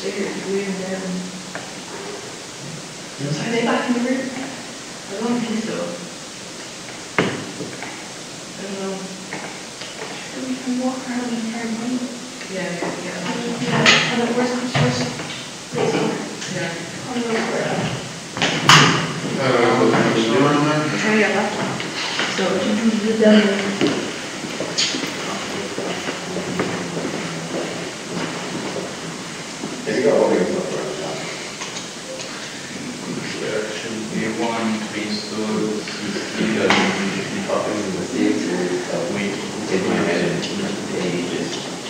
Are they back in the room? I don't think so. I don't know. Sure, we can walk around and try and find them. Yeah. And at worst comes first, place on Yeah. the road. Try to get that one. So, the demo. There you go. There should be one, three stores,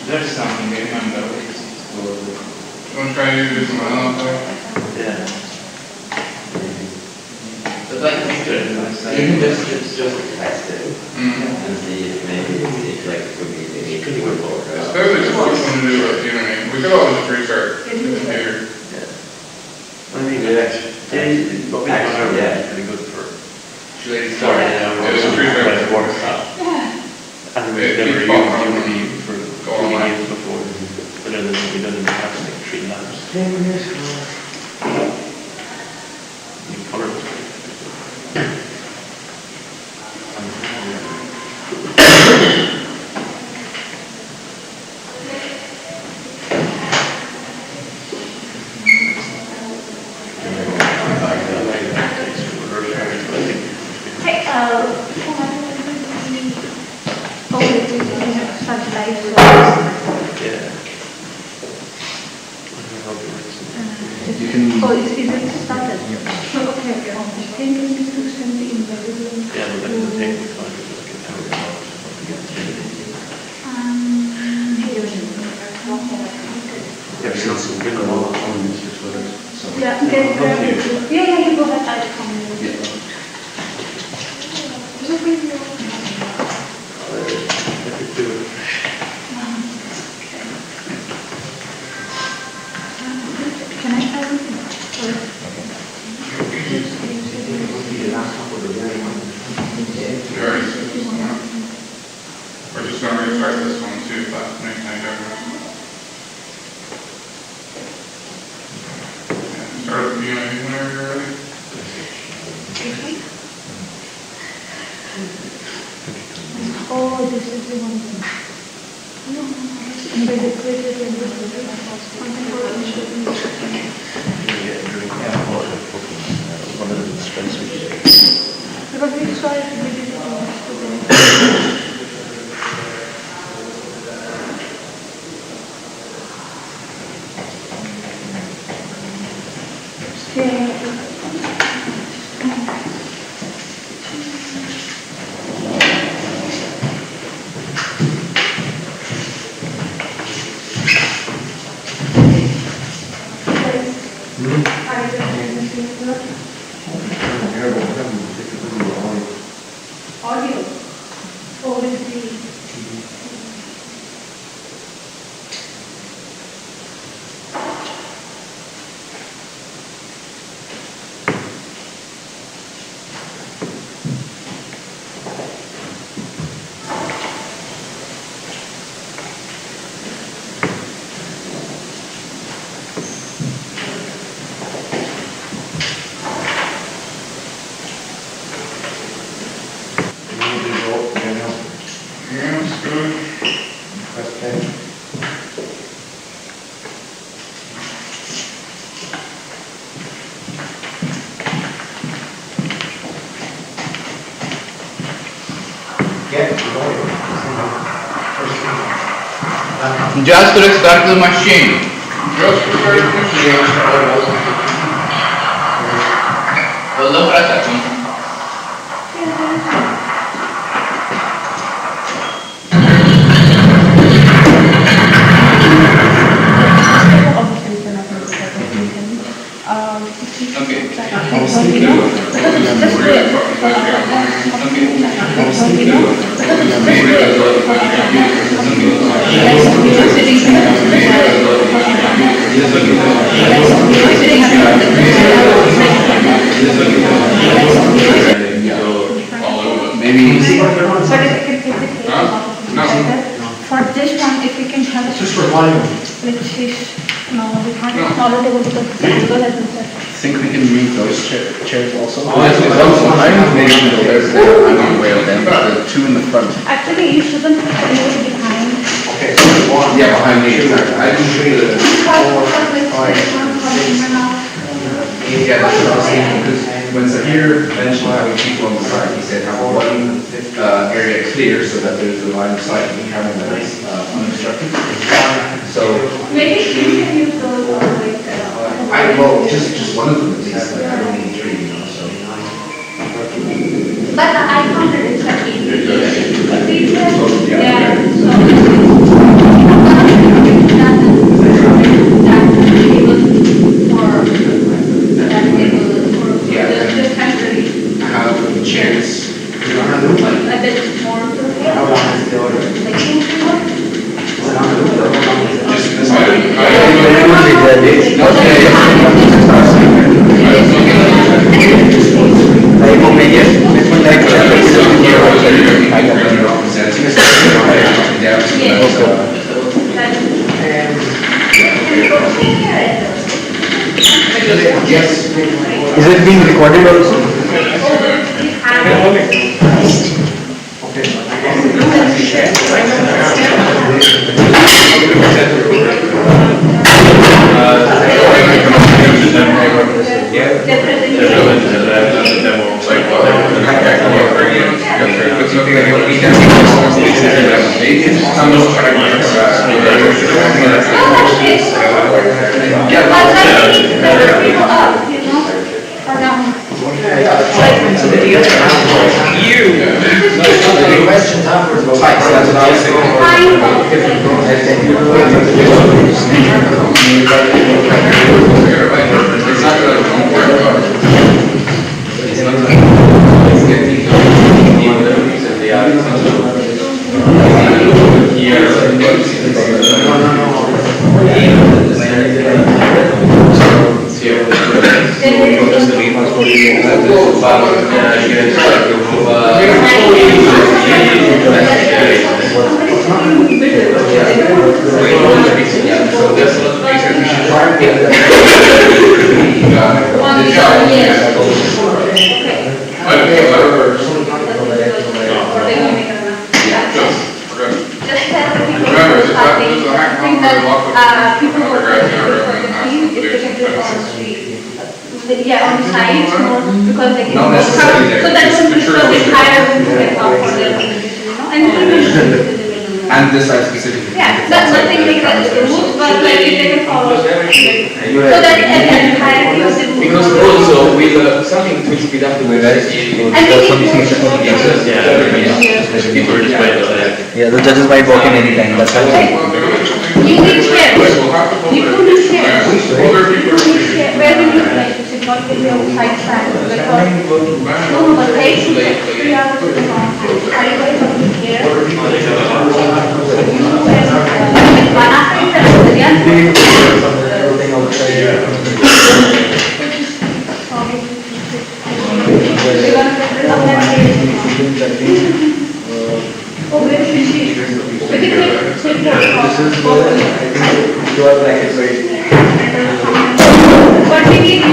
there's something I remember, it's stores. Don't try to do some out there. Yeah. But like pictures, You can just test it Mm-hmm. and see if maybe it's like could be workable. Especially if it's something to do with, you know what I mean? We could always just restart the computer. I mean, actually, yeah. pretty good for. Should I start it now? Yeah, it's pretty fair. Like work stuff. And Yeah, we've never keep used on Unity for Go on. 3 years before, but then we done in the past like 3 labs. New colors. Hey, start live. Yeah. You can. Is it started? Okay. Can you send the invite? Yeah, but that doesn't take me time to look at how it Yeah, so it's been a long time, Mr. Twitter. Yeah, get grab it. Yeah, you go ahead, I'll come in. There's a video. Can I try one? You already said this one. We're just gonna restart this one too, if that makes any difference. Yeah, start at the beginning whenever you're ready. Oh, this is the one. No, and by the created and the because we saw it, we did it yesterday. Audio. Oh, is the Yeah, it's good. Just restart the machine. Just restart the machine. Hold on for a second. For this one, if we can have It's just for volume. like she's, no, we can't have smaller table because the table has been set. Think we can move those chairs also? Oh, that's what I was wondering. Maybe we can go there, I'm on the way of them, but the two in the front. Actually, you shouldn't put it behind. Okay, so one. Yeah, behind me, exactly. I can show you the. Yeah, that's what I was thinking, because when Zahir mentioned having people on the side, he said have one area clear so that there's a line of sight and having that unobstructed. So, Maybe you can use those like. well, just one of them at least, like I don't need three, you know, so. But I found it is like easy. Have chairs. A bit more. Just this Is it being recorded also? Questions afterwards about that's what I was Yeah, on the sides more because they can Not necessarily there, so that's just because the they hire them to get up for their and and this side specifically. yeah, that's nothing like that rules, but like if they can follow so that an entirety of the Because also with something to speed up the Yeah, the judges might walk in anytime, that's why. you need chairs. You don't need chairs. Where do you like to sit? Not with your side stand. No, but takes 3 hours to come on. Are you going to be here? Oh, where is she? What we need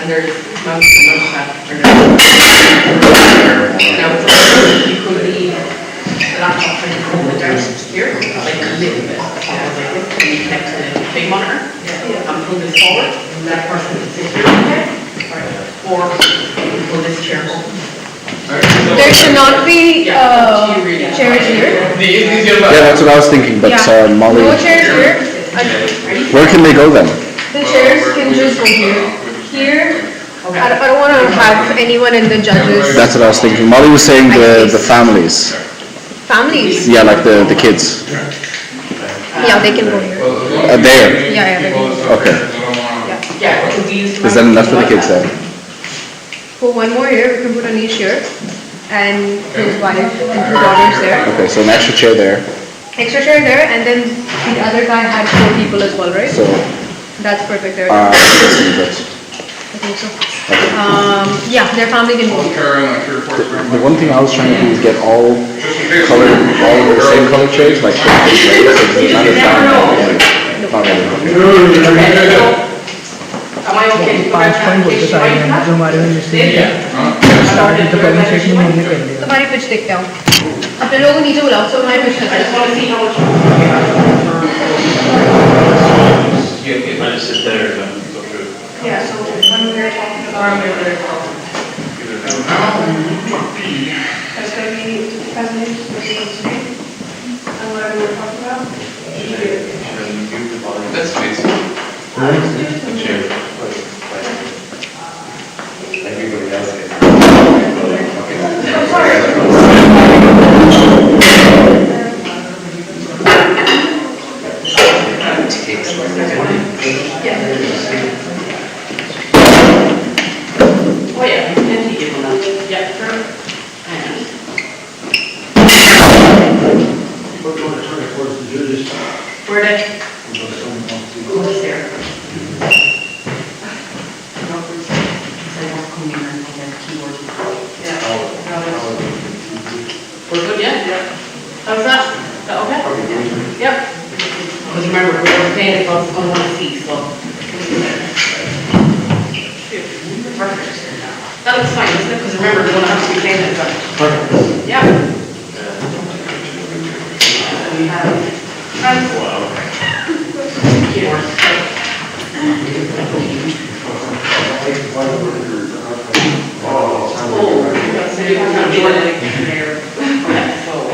and there's no fat for now. You could leave the laptop and hold it down here, like a little bit. And you connect to the big monitor and pull this forward, that person can sit here. Or you pull this chair over. There should not be chairs here. Yeah, that's what I was thinking, but Molly, No chairs here. where can they go then? The chairs can just go here. Here. I don't want to have anyone in the judges. That's what I was thinking. Molly was saying the families. Families. Yeah, like the kids. Yeah, they can go here. Well, as long as There. you need Yeah, people yeah, to stuff Okay. there, 'cause I don't wanna- Yeah, because we used to. Is that enough for the kids then? For one more year, we can put a niche here and his wife and 2 daughters there. Okay, so an extra chair there, Extra chair there, and then the other guy had 4 people as well, right? so, That's perfect there. let's see, but I think so. Yeah, their family can I'll go. carry on like 3 or 4 square the one thing I was trying to do is get all Just in case. color, all the same color chairs, like, so it's not as bad. Not really, okay. Am I okay to go back to application right now? तुम्हारी pitch देखते हो अपने लोगों को नीचे बुलाओ तो तुम्हारी pitch I just want to see how much. I just sit there and go through. Yeah, so when we were talking about. That's gonna be presentation, and what we were talking about. That's basic. Chair. Everybody else is. Takes like Oh, yeah, and he gave them that. Yeah, sure. And. We're going to turn it towards the judges. Where did? We'll There. Yeah. We're good, yeah? How's that? Is that okay? Yep. Because remember, we were paying for on 1 seat, so. Perfect. That looks fine, isn't it? Because remember, we're gonna have to be paying it, so. Yeah. We have. Wow.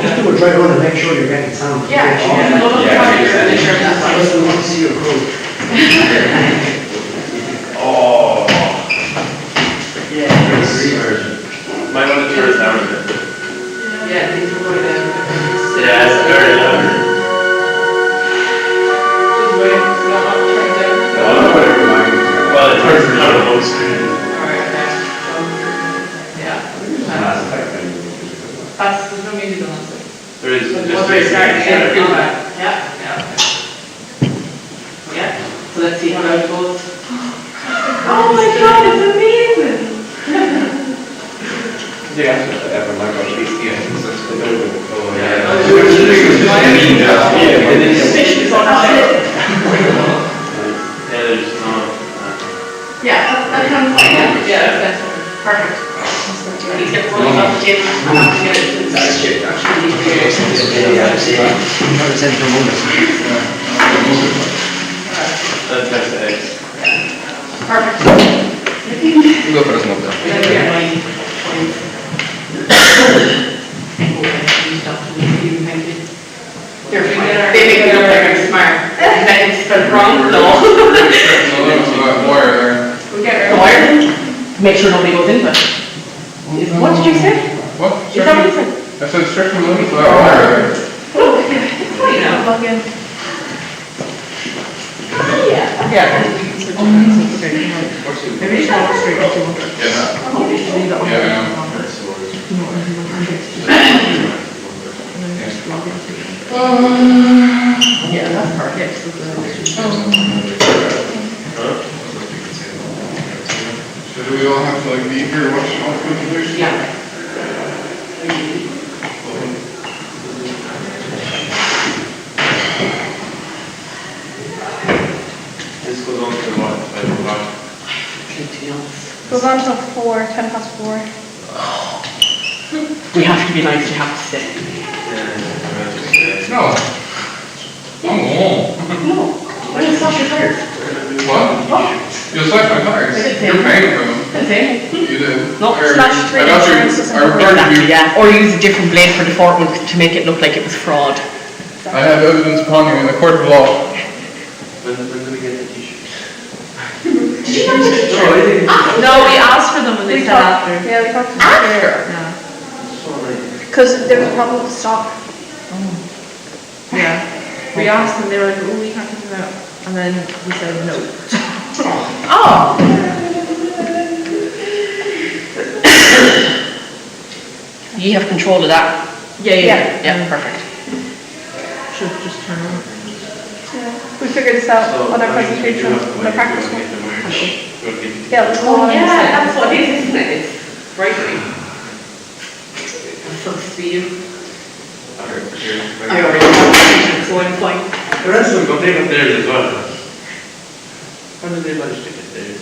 Just do it right on and make sure you're getting sound. Yeah. Unless we want to see your code. Oh. Yeah. Might want to turn it down a bit. Yeah, these are really good. Yeah, it's very loud. Just wait, it's not turned down. Well, it turns it on the whole screen. Alright, okay. Yeah. That's, there's no music on that. There is. Well, very starting to get feedback. Yeah, yeah. Yeah, so let's see how that goes. Oh my god, it's amazing! Yeah, after my God, yeah, that's the building. Oh, yeah. Fish is on that. Yeah, there's no. Yeah, that comes fine, yeah, yeah, that's perfect. He's got rolling up the table. That's the eggs. Perfect. Go for a smoke though. They make it look like I'm smart. That it's spelled wrong, no. Wire there. The wire, make sure nobody goes into it. What did you say? What? Is that what you said? I said strictly limit to that wire there. Oh, it's fine now. Plug in. Yeah. Yeah. Maybe you should go straight into one. Yeah. Yeah, I know. Yeah, that's perfect. So do we all have to like be here watching all the presentations? Yeah. This goes on to what? Like what? Goes on till 4, 10 past 4. We have to be nice, you have to stay. No. I'm home. No, I just saw your tires. What? You slapped my tires. I did say. You're paying for them. Okay. You did. No, I slash three got insurance is you. I referred to you. Yeah, or use a different blade for the fork one to make it look like it was fraud. I have evidence upon you in the court of law. When do we get the t-shirts? Did you not get the No, we asked for them and they said after. Yeah, we talked to After? Yeah. because there was a problem with the stock. Yeah. We asked them, they were like, oh, we can't give them out. And then we said no. Oh. You have control of that? Yeah. Yeah, perfect. Should just turn on. We figured this out on our presentation, on the practice one. Yeah, let's go on. Yeah, that's what it is, isn't it? It's bribery. So speed. I already have so I'm fine. The rest of them got taken there as well. How did they manage to get there?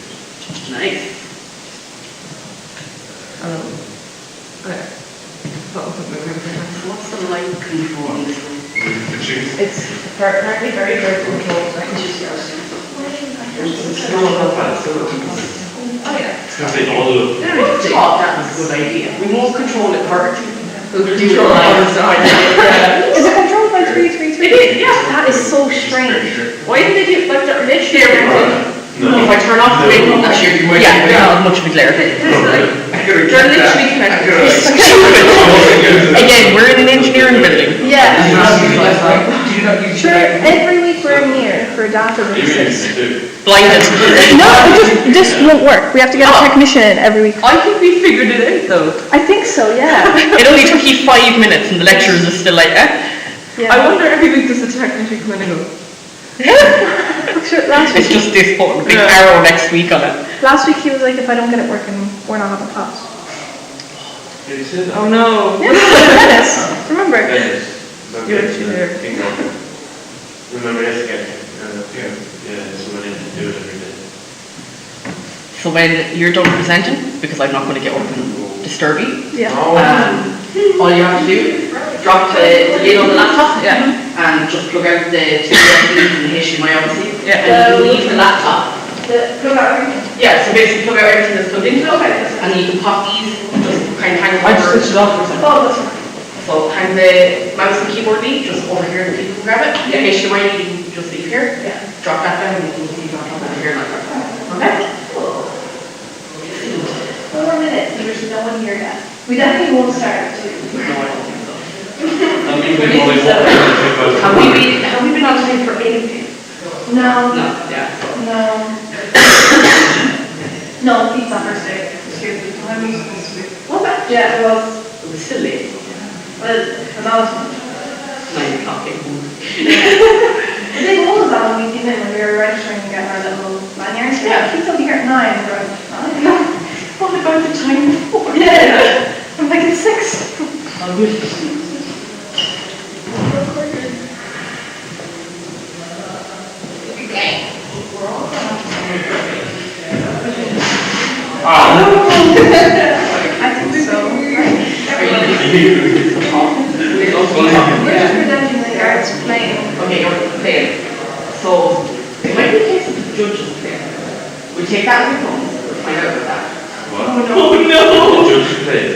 Nice. What's the light control on this one? It's apparently very, very controlled. Oh, yeah. Because they all do. I thought that was a good idea. Remote control it hard. Control all the time. Is it controlled by 333? It is, yeah. That is so strange. Why didn't they do like that literally everything? If I turn off the radio, actually, yeah, there's not as much of a glare. They're literally connected. Again, we're in an engineering building. Yeah. Do you not use Sure, every week we're in here for data releases. Blinded. No, it just won't work. We have to get a technician in every week. I think we figured it out though. I think so, yeah. It only took you 5 minutes and the lecturers are still like, eh? Yeah. I wonder every week does the technician come in and go, Sure, last It's week, just this button, big arrow next week on it. last week he was like, if I don't get it working, we're not having class. Did you say that? oh no. Dennis, remember? You're actually there. Remember yesterday? Yeah, so I didn't do it every day. So when you're done presenting, because I'm not going to get up and disturb you, Yeah. all you have to do, drop the lid on the laptop, and just plug out the two USBs and the HDMI obviously, and you leave the laptop. Plug out everything. Yeah, so basically plug out everything that's plugged into it, and you can pop these, just kind of hang them over. switched it off or something. Oh, that's fine. So hang the mouse and keyboard lead just over here and people can grab it. The HDMI lead you can just leave here. Yeah. Drop that down and you can leave it on top of here like that. Okay? 4 minutes, and there's no one here yet. We definitely won't start at 2. No, I don't think so. I mean, they only want Have we been on time for anything? No. No, yeah. No. No, pizza first day. Excuse me. I was supposed to be. Was that? Yeah, it was. It was still late. Well, it was always fun. 9 o'clock came home. The big one was that when we came in, when we were registering and getting our little lanyards. Yeah, pizza will be here at 9. We're like, 9? What about the time before? Yeah. I'm like, it's 6. I think so. We're just presenting the arts playing. Okay, you're playing. So, it might be a case of the judge is playing. We take that with home, we'll find out about that. What? Oh no! The judge played.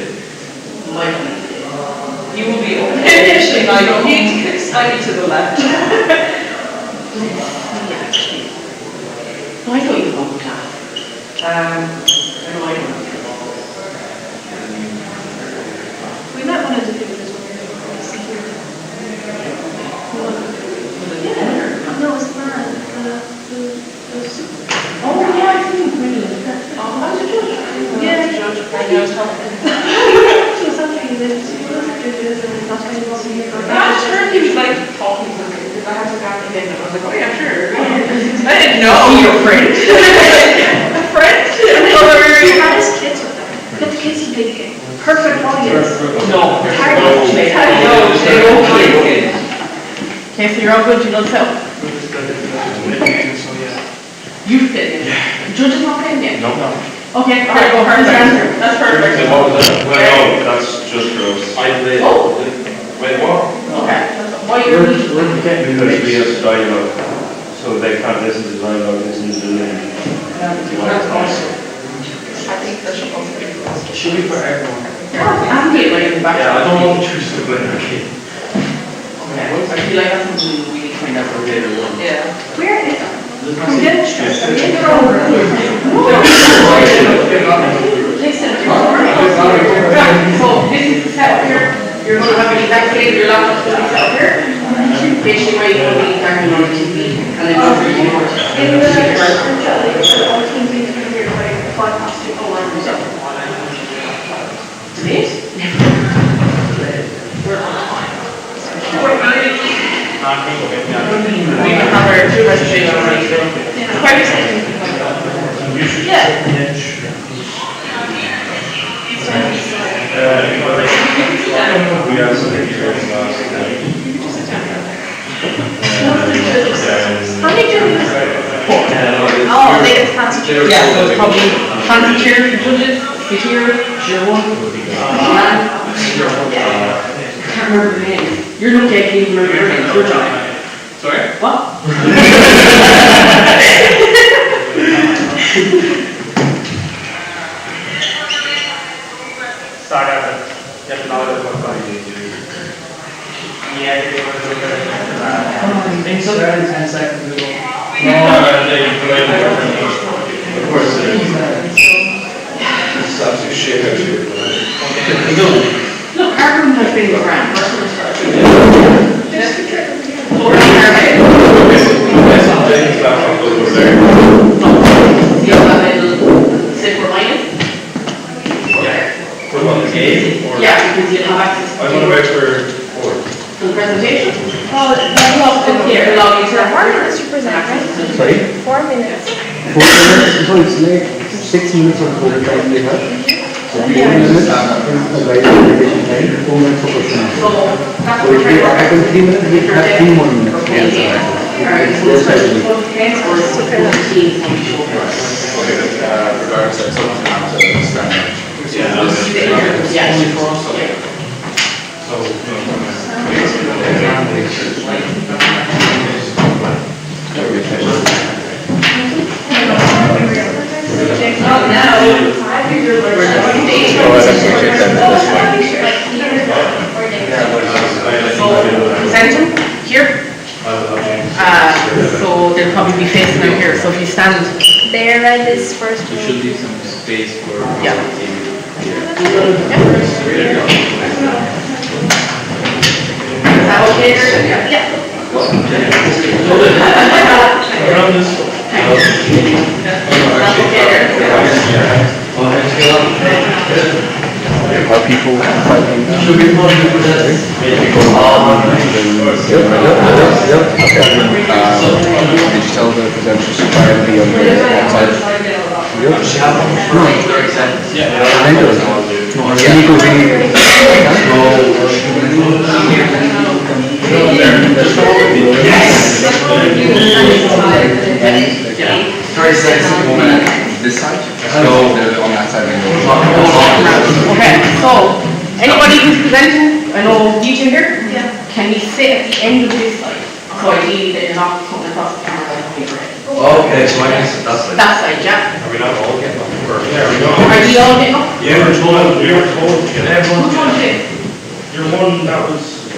Might be. You will be initially like, you need to click slightly to the left. No, I thought you were going to class. No, I don't know. We met one of the people this one year. No, it's not. Oh, yeah, I think really. Oh, I was a judge. Yeah. Judge, I know it's helpful. She was something that she was judges and that's why he wasn't here. Last term he was like talking to me because I had to go out again and I was like, oh yeah, sure. I didn't know. Your friend. A friend? He had his kids with him. But the kids he played the game. Perfect audience. No. Hard No, to they play. okay. Okay, so you're all good, you know self. You fit in. The judge is not playing yet? No. Okay, all right, go first answer. That's perfect. What was that? Well, no, that's just gross. I played. Oh. Wait, what? Okay. Why you're Because we have dialogue, so they can't listen to dialogue, listen to the name. That's awesome. I think that should also be closed. Should be for everyone. I'm getting like in the back. Yeah, I don't want to choose to blame our kid. Okay, I feel like that's something we need to find out for later on. Yeah. Where is it? From Dennis. Are we in the wrong room? Listen, So this is the setup here. You're going to have an exact same, your laptop's going to be set up here. basically where you put the diamond on the TV and then over you go. In the, all teams in here, like, podcast, oh, I'm so. Debate? We can have our two reservations already, so. Quite exciting. Yeah. We got some pictures How many do we have? Oh, they get fancy chairs. Yeah, so it's probably fancy chair, judges, sit here, chair one. I can't remember the names. You're looking at Katie, remember your names, your job. Sorry? What? start at just now the Think so? 10 seconds ago. of course it is. Such a shit. Look, our room has been around. Yeah, because you have access to the presentation. Oh, that's Here, log into that. 4 minutes to present, right? Sorry? 4 minutes. 4 minutes, so it's like 6 minutes of total time they have. So 4 minutes is the right presentation time, 4 minutes for question answer. So that's So what if we're we trying have 3 minutes, we have 3 more minutes. Alright, so this is what the answer is to the team. Regardless, like, someone can have to stand. Presenting here. So they'll probably be facing out here. So if you stand, There and this first There should be some space for. Yeah. is that okay? Yeah. Around this. Are people fighting now? Did you tell the presenters to try and be on the outside? This side? No, on that side. Okay, so anybody who's presenting, I know you two here, can you sit at the end of this slide? So ideally that you're not coming across the camera like a paper. Okay, so I guess that's it. That side, yeah. Are we not all getting up? Yeah, we go. Are you all getting up? Yeah, we're told, Which one did? You're one that was.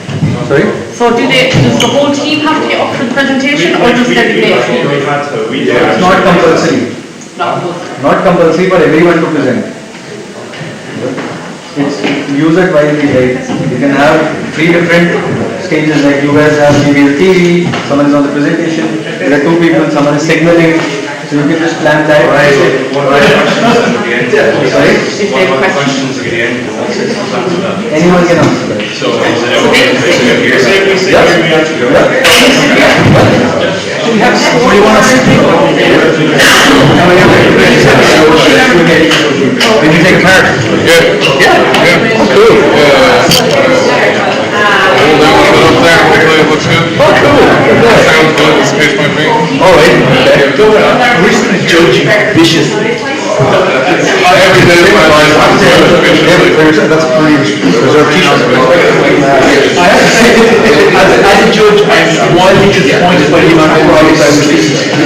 Sorry? So does the whole team have to get up for the presentation or just designated people? We had to, we did. It's not compulsory. Not compulsory. Not compulsory for everyone to present. It's use it wisely, like you can have 3 different stages, like you guys have maybe the TV, someone is on the presentation, there are 2 people, someone is signaling, so you can just plan that. One of my questions at the end. Sorry? If they have questions. At the end. Anyone can answer that. So is it everyone here? We say we have to go. We have, so you want to see people? When you take a part? Yeah, cool. Hold that one up there, hopefully it looks good. Oh, cool. Sounds good, it's pitch my thing. Oh, right. We're just going to judge you viciously. Every day of my life, I'm viciously. That's a pretty reserved t-shirt. I have to say, as a judge, I'm wildly disappointed by the amount of progress I was listening to.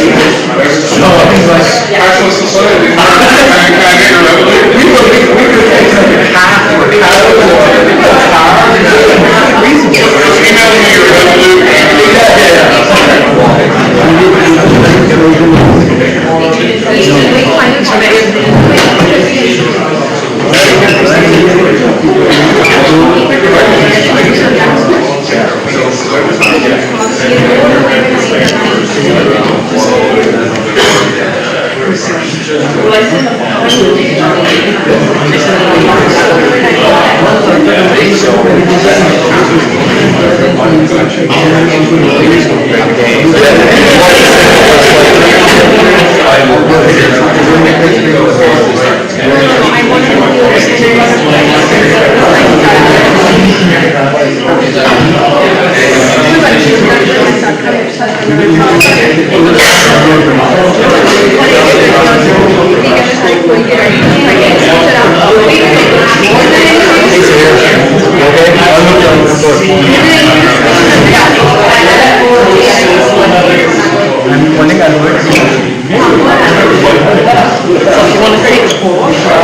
So I think like... Cashless society, can I get your revenue? We could take half or Email me your revenue. Yeah.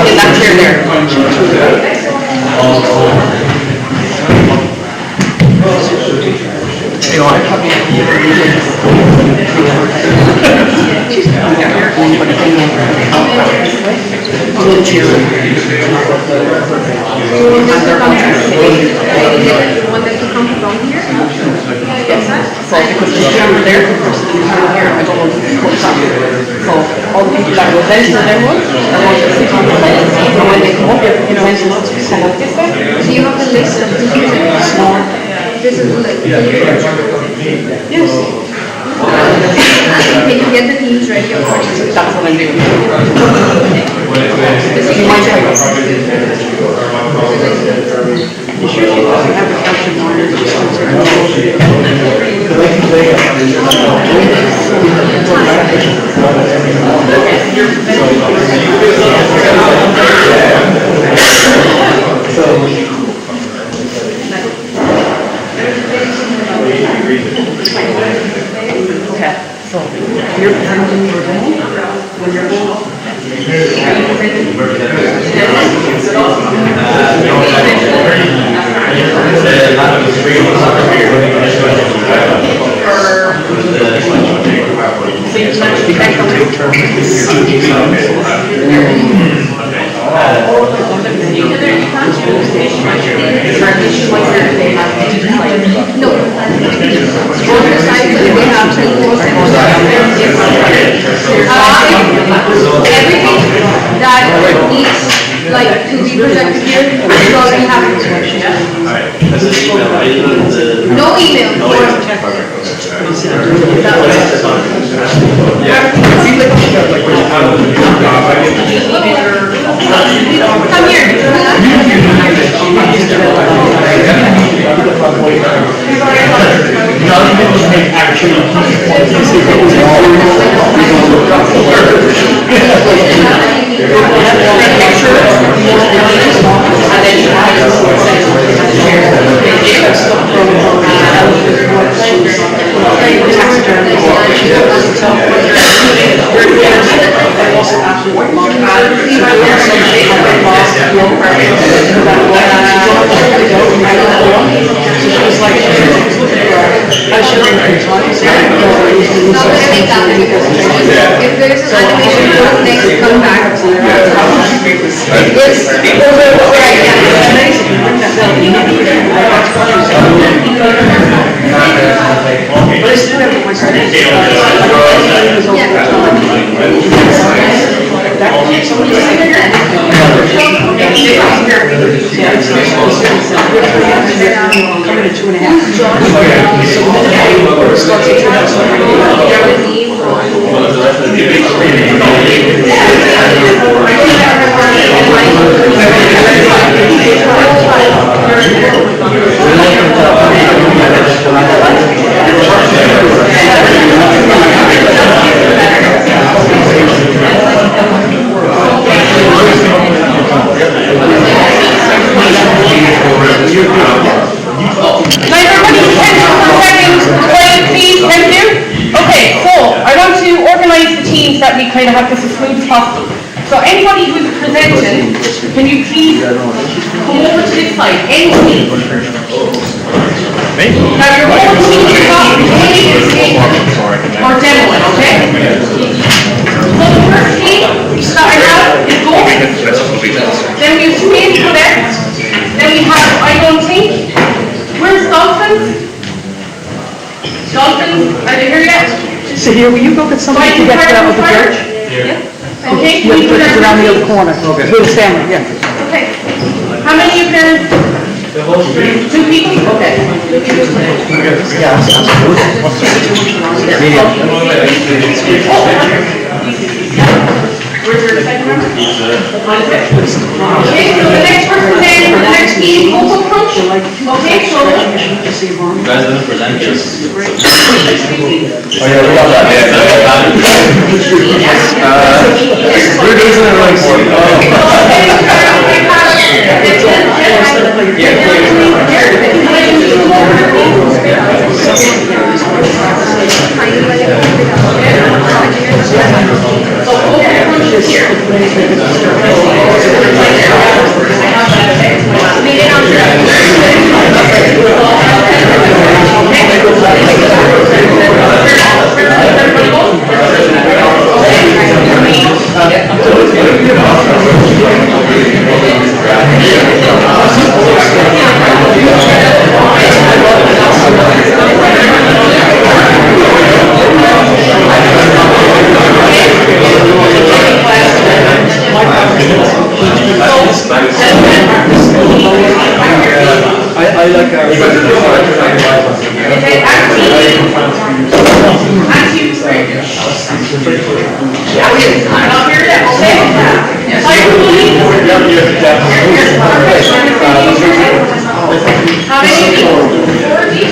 In that chair there. One that can come from here? So because the camera there, the person in the camera here, I don't want to put something. So all the people that were then to them ones, are going to sit on the side, and when they come up, you know, come like this way. So you have a list of who's using it? No. This is like, Yes. can you get the teams ready according to? That's what I'm doing. This is You might try my- You sure she doesn't have a caption on her? Okay, so you're presenting your demo, when you're going. No. On the side, we have everything that needs like to be projected here, we already have it. No email. Come If there's an animation for next, come back. It's over right now. That we kind of have this as smooth as possible. So anybody who's presenting, can you please come over to this side, any team. Now your whole team is not or demoing, okay? So the first team that I have is gold. Then we have space for there. Then we have I don't think. Where's dolphins? Dolphins, are they here yet? So here, will you go get somebody to get out of the church? Okay, You can have you to do put that? it around the other corner. We'll stand, yeah. Okay. How many of them Two people? Okay. Where's your second member? Okay, so the next person then, for the next meeting, Cocoa Crunch. Okay, so. You guys didn't present this. Oh, yeah, we got that. We're doing something really important. I like our. I'm not here yet, okay? I believe. How many people? 40?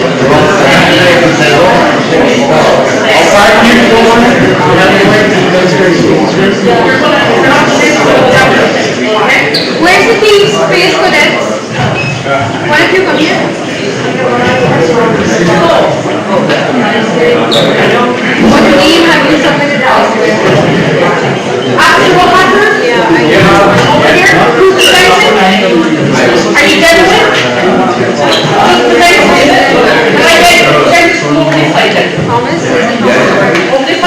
Where's the team space for that? Why don't you come here? What name have you submitted out? After what happened? Over here? Who's the section? Are you done with it? Who's the section? Can I get over this side then? Thomas? Over this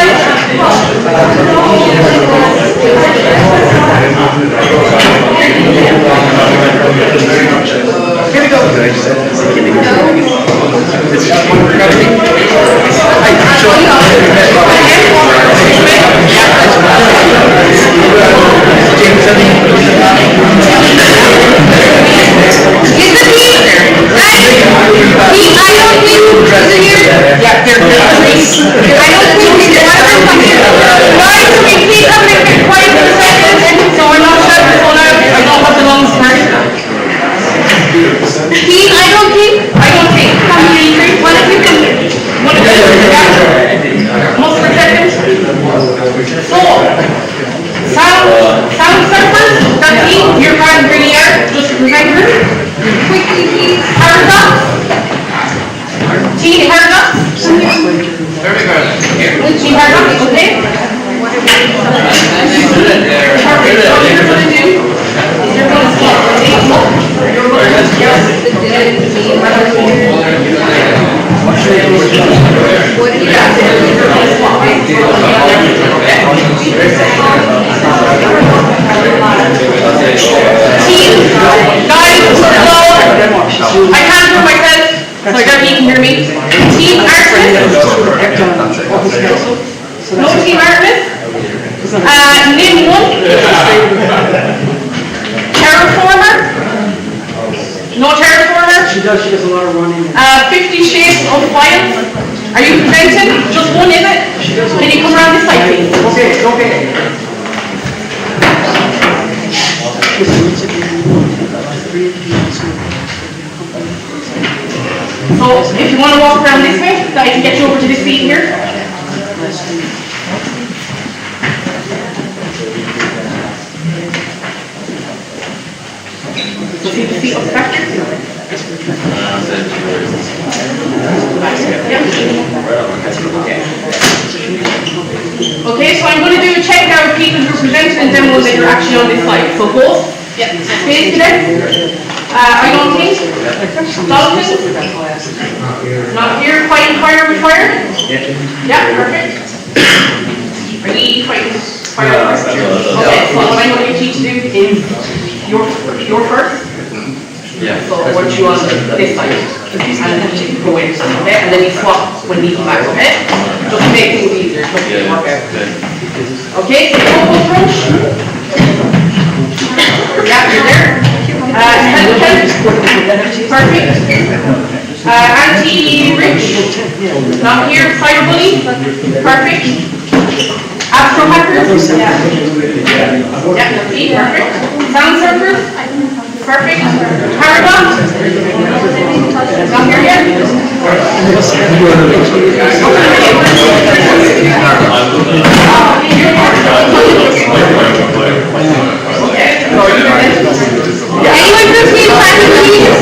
Sound surfers, that team, you're going to the air, just remember. Quickly, please. Hard up. Team, hard up. Team, hard up, okay? Perfect, so what you're gonna do, is you're gonna start with the you're gonna What do you got? Team, guys, hello. I can't hear myself, so I doubt you can hear me. Team Artemis. No Team Artemis. Name one. Terraformer. No Terraformer. She does a lot of running. 50 Shades of Violence. Are you presenting? Just one, is it? Can you come around this side, please? Okay. So, if you want to walk around this way, I can get you over to this seat here. So, see the seat up back here? Okay, so I'm going to do a check now with people who are presenting and then ones that are actually on this slide. So both, space today. I don't think. Dalton? Not here. Fighting fire with fire? Yeah, perfect. Are we fighting fire with fire? Okay, so what I'm going to get you to do is your first. Yeah. So I want you on this side. And then you go in, okay? And then you swap when you come back, okay? Just to make things easier, just to work out. Okay, so Cocoa Crunch. Yeah, you're there. Perfect. Auntie Rich, not here, Cyberbully, perfect. Astro Hackers, yeah, perfect. Sound Surfers, perfect. Paragon, not here yet. Anyone who's been planning to leave?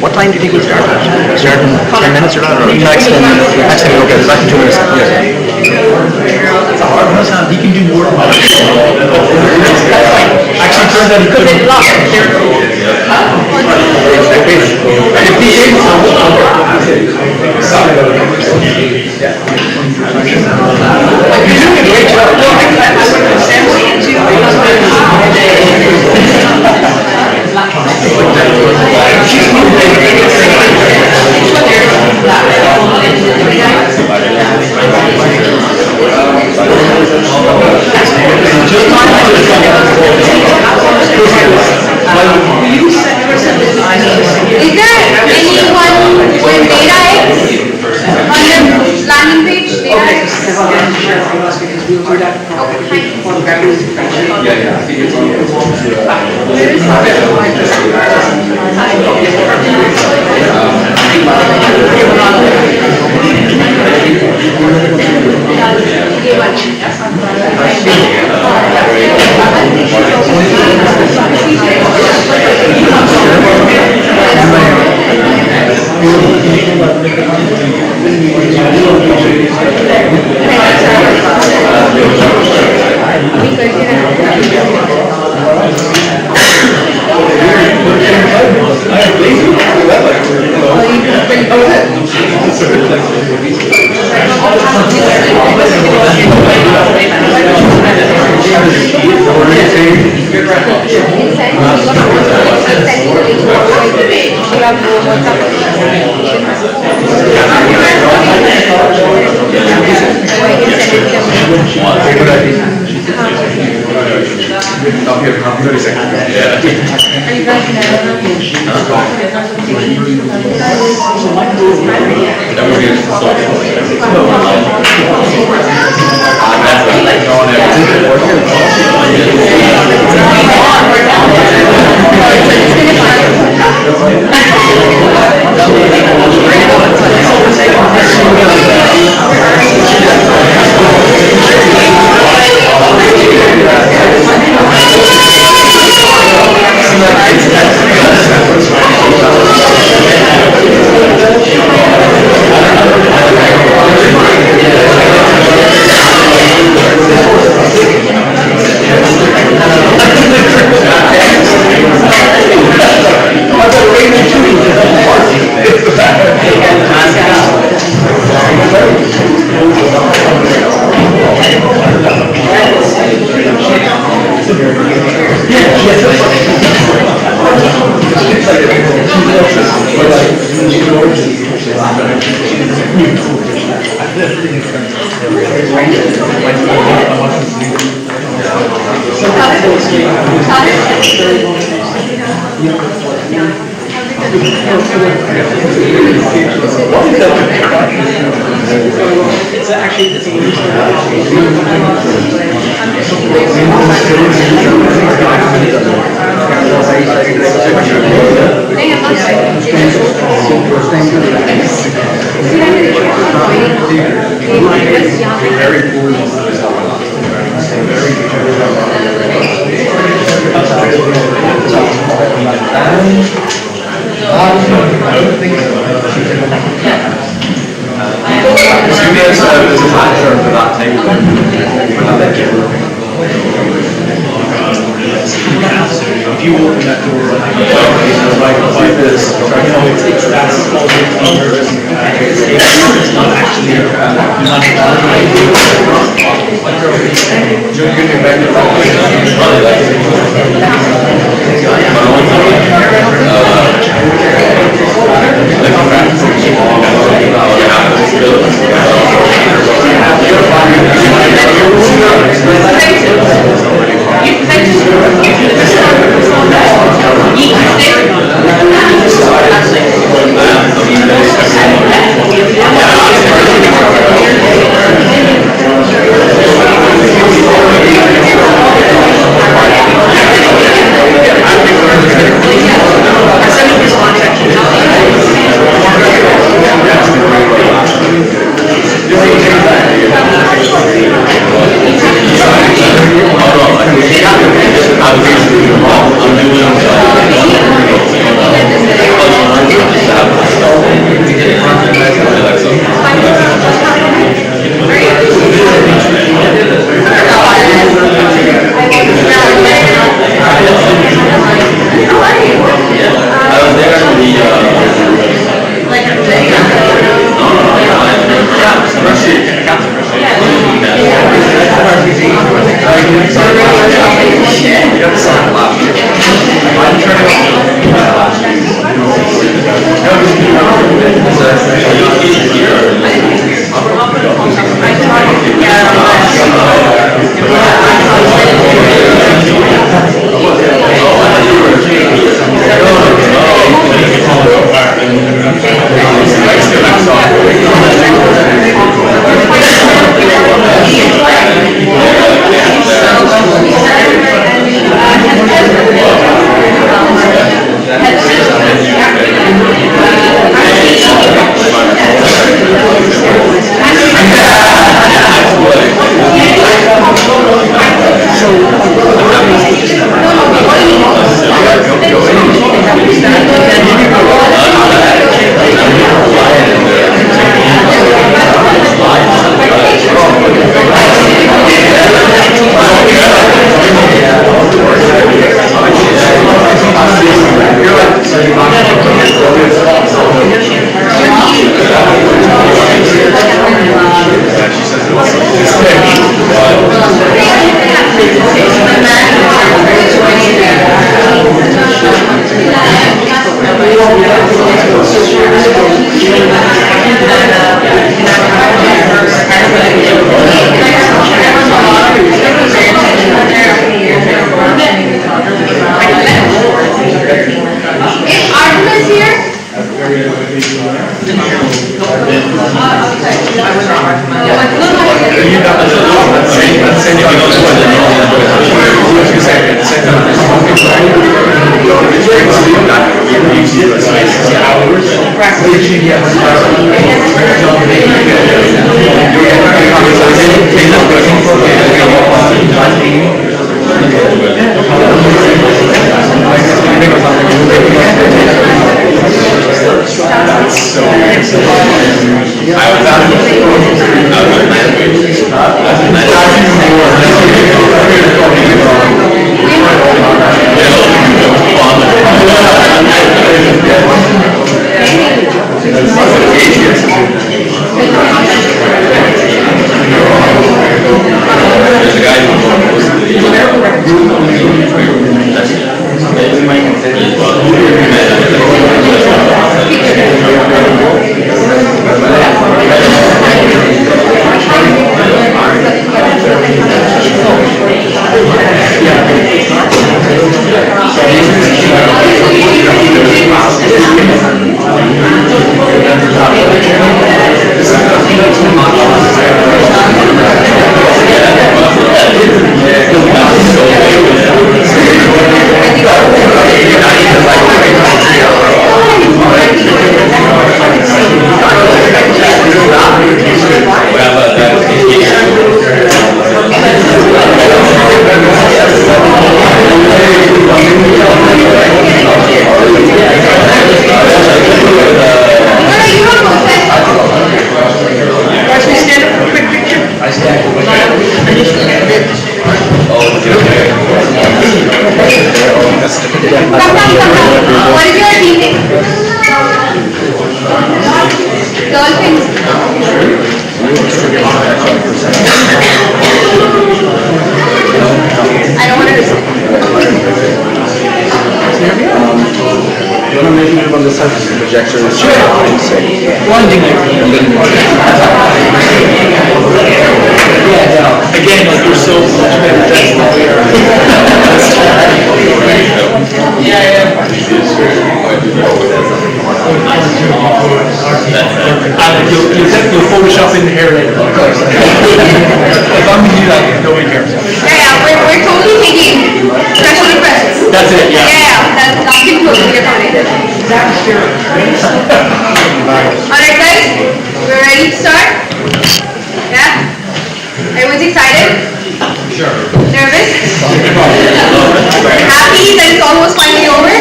What time do you think we start? Start in 10 minutes or not? Or next 10 minutes? Next 10 minutes, okay, back in 2 minutes. He can do more than that. Actually, turns out he could. Because it locked. You're doing a great job. She's moving. get the sheriff with us because we'll do that. For veterans. Yeah, I think it's on. I'm 30 seconds. Are you guys If you open that door, like this, that's all the it's not actually What is your team name? Dolphins. I don't want to listen. You want to make it on the surface of the projector? One thing again, like you're so much better than we are. You'll Photoshop in the hair later. If I'm gonna do that, nobody cares. We're totally taking special requests. That's it, That can totally accommodate. Alright guys, we're ready to start? Yeah? Everyone's excited? Sure. Nervous? Happy that it's almost finally over?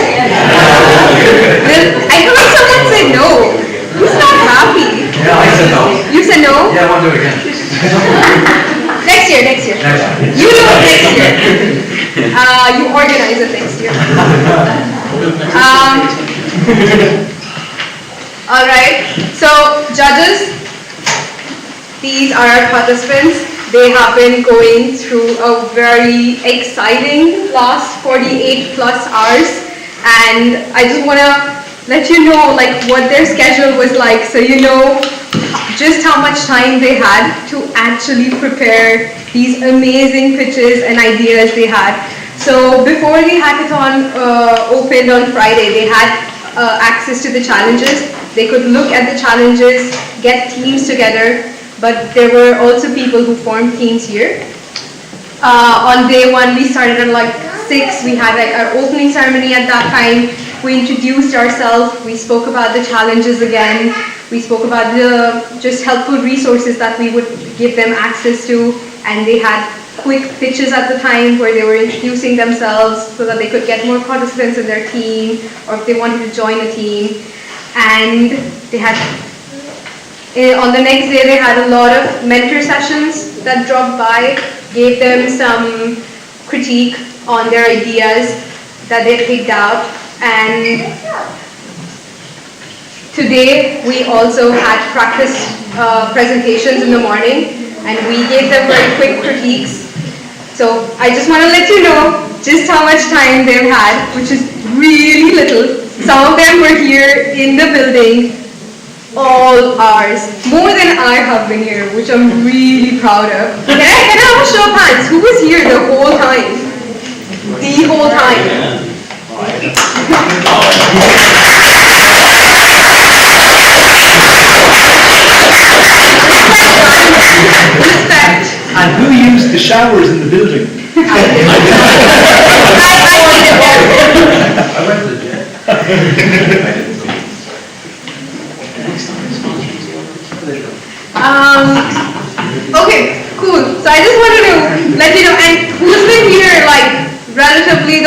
I thought someone said no. Who's not happy? Yeah, I said no. You said no? Yeah, I want to do it again. Next year. You do it next year. You organize it next year. Alright, so judges, these are our participants. They have been going through a very exciting last 48 plus hours, and I just want to let you know like what their schedule was like, so you know just how much time they had to actually prepare these amazing pitches and ideas they had. So before the hackathon opened on Friday, they had access to the challenges. They could look at the challenges, get teams together, but there were also people who formed teams here. On day one, we started at like 6. We had like our opening ceremony at that time. We introduced ourselves. We spoke about the challenges again. We spoke about the just helpful resources that we would give them access to. And they had quick pitches at the time where they were introducing themselves so that they could get more participants in their team, or if they wanted to join a team. And they had, on the next day, they had a lot of mentor sessions that dropped by, gave them some critique on their ideas that they picked out. And today we also had practice presentations in the morning, and we gave them very quick critiques. So I just want to let you know just how much time they've had, which is really little. Some of them were here in the building all hours, more than I have been here, which I'm really proud of. Can I have a show of hands? Who was here the whole time? The whole time. Respect. And who used the showers in the building? I I went to the gym.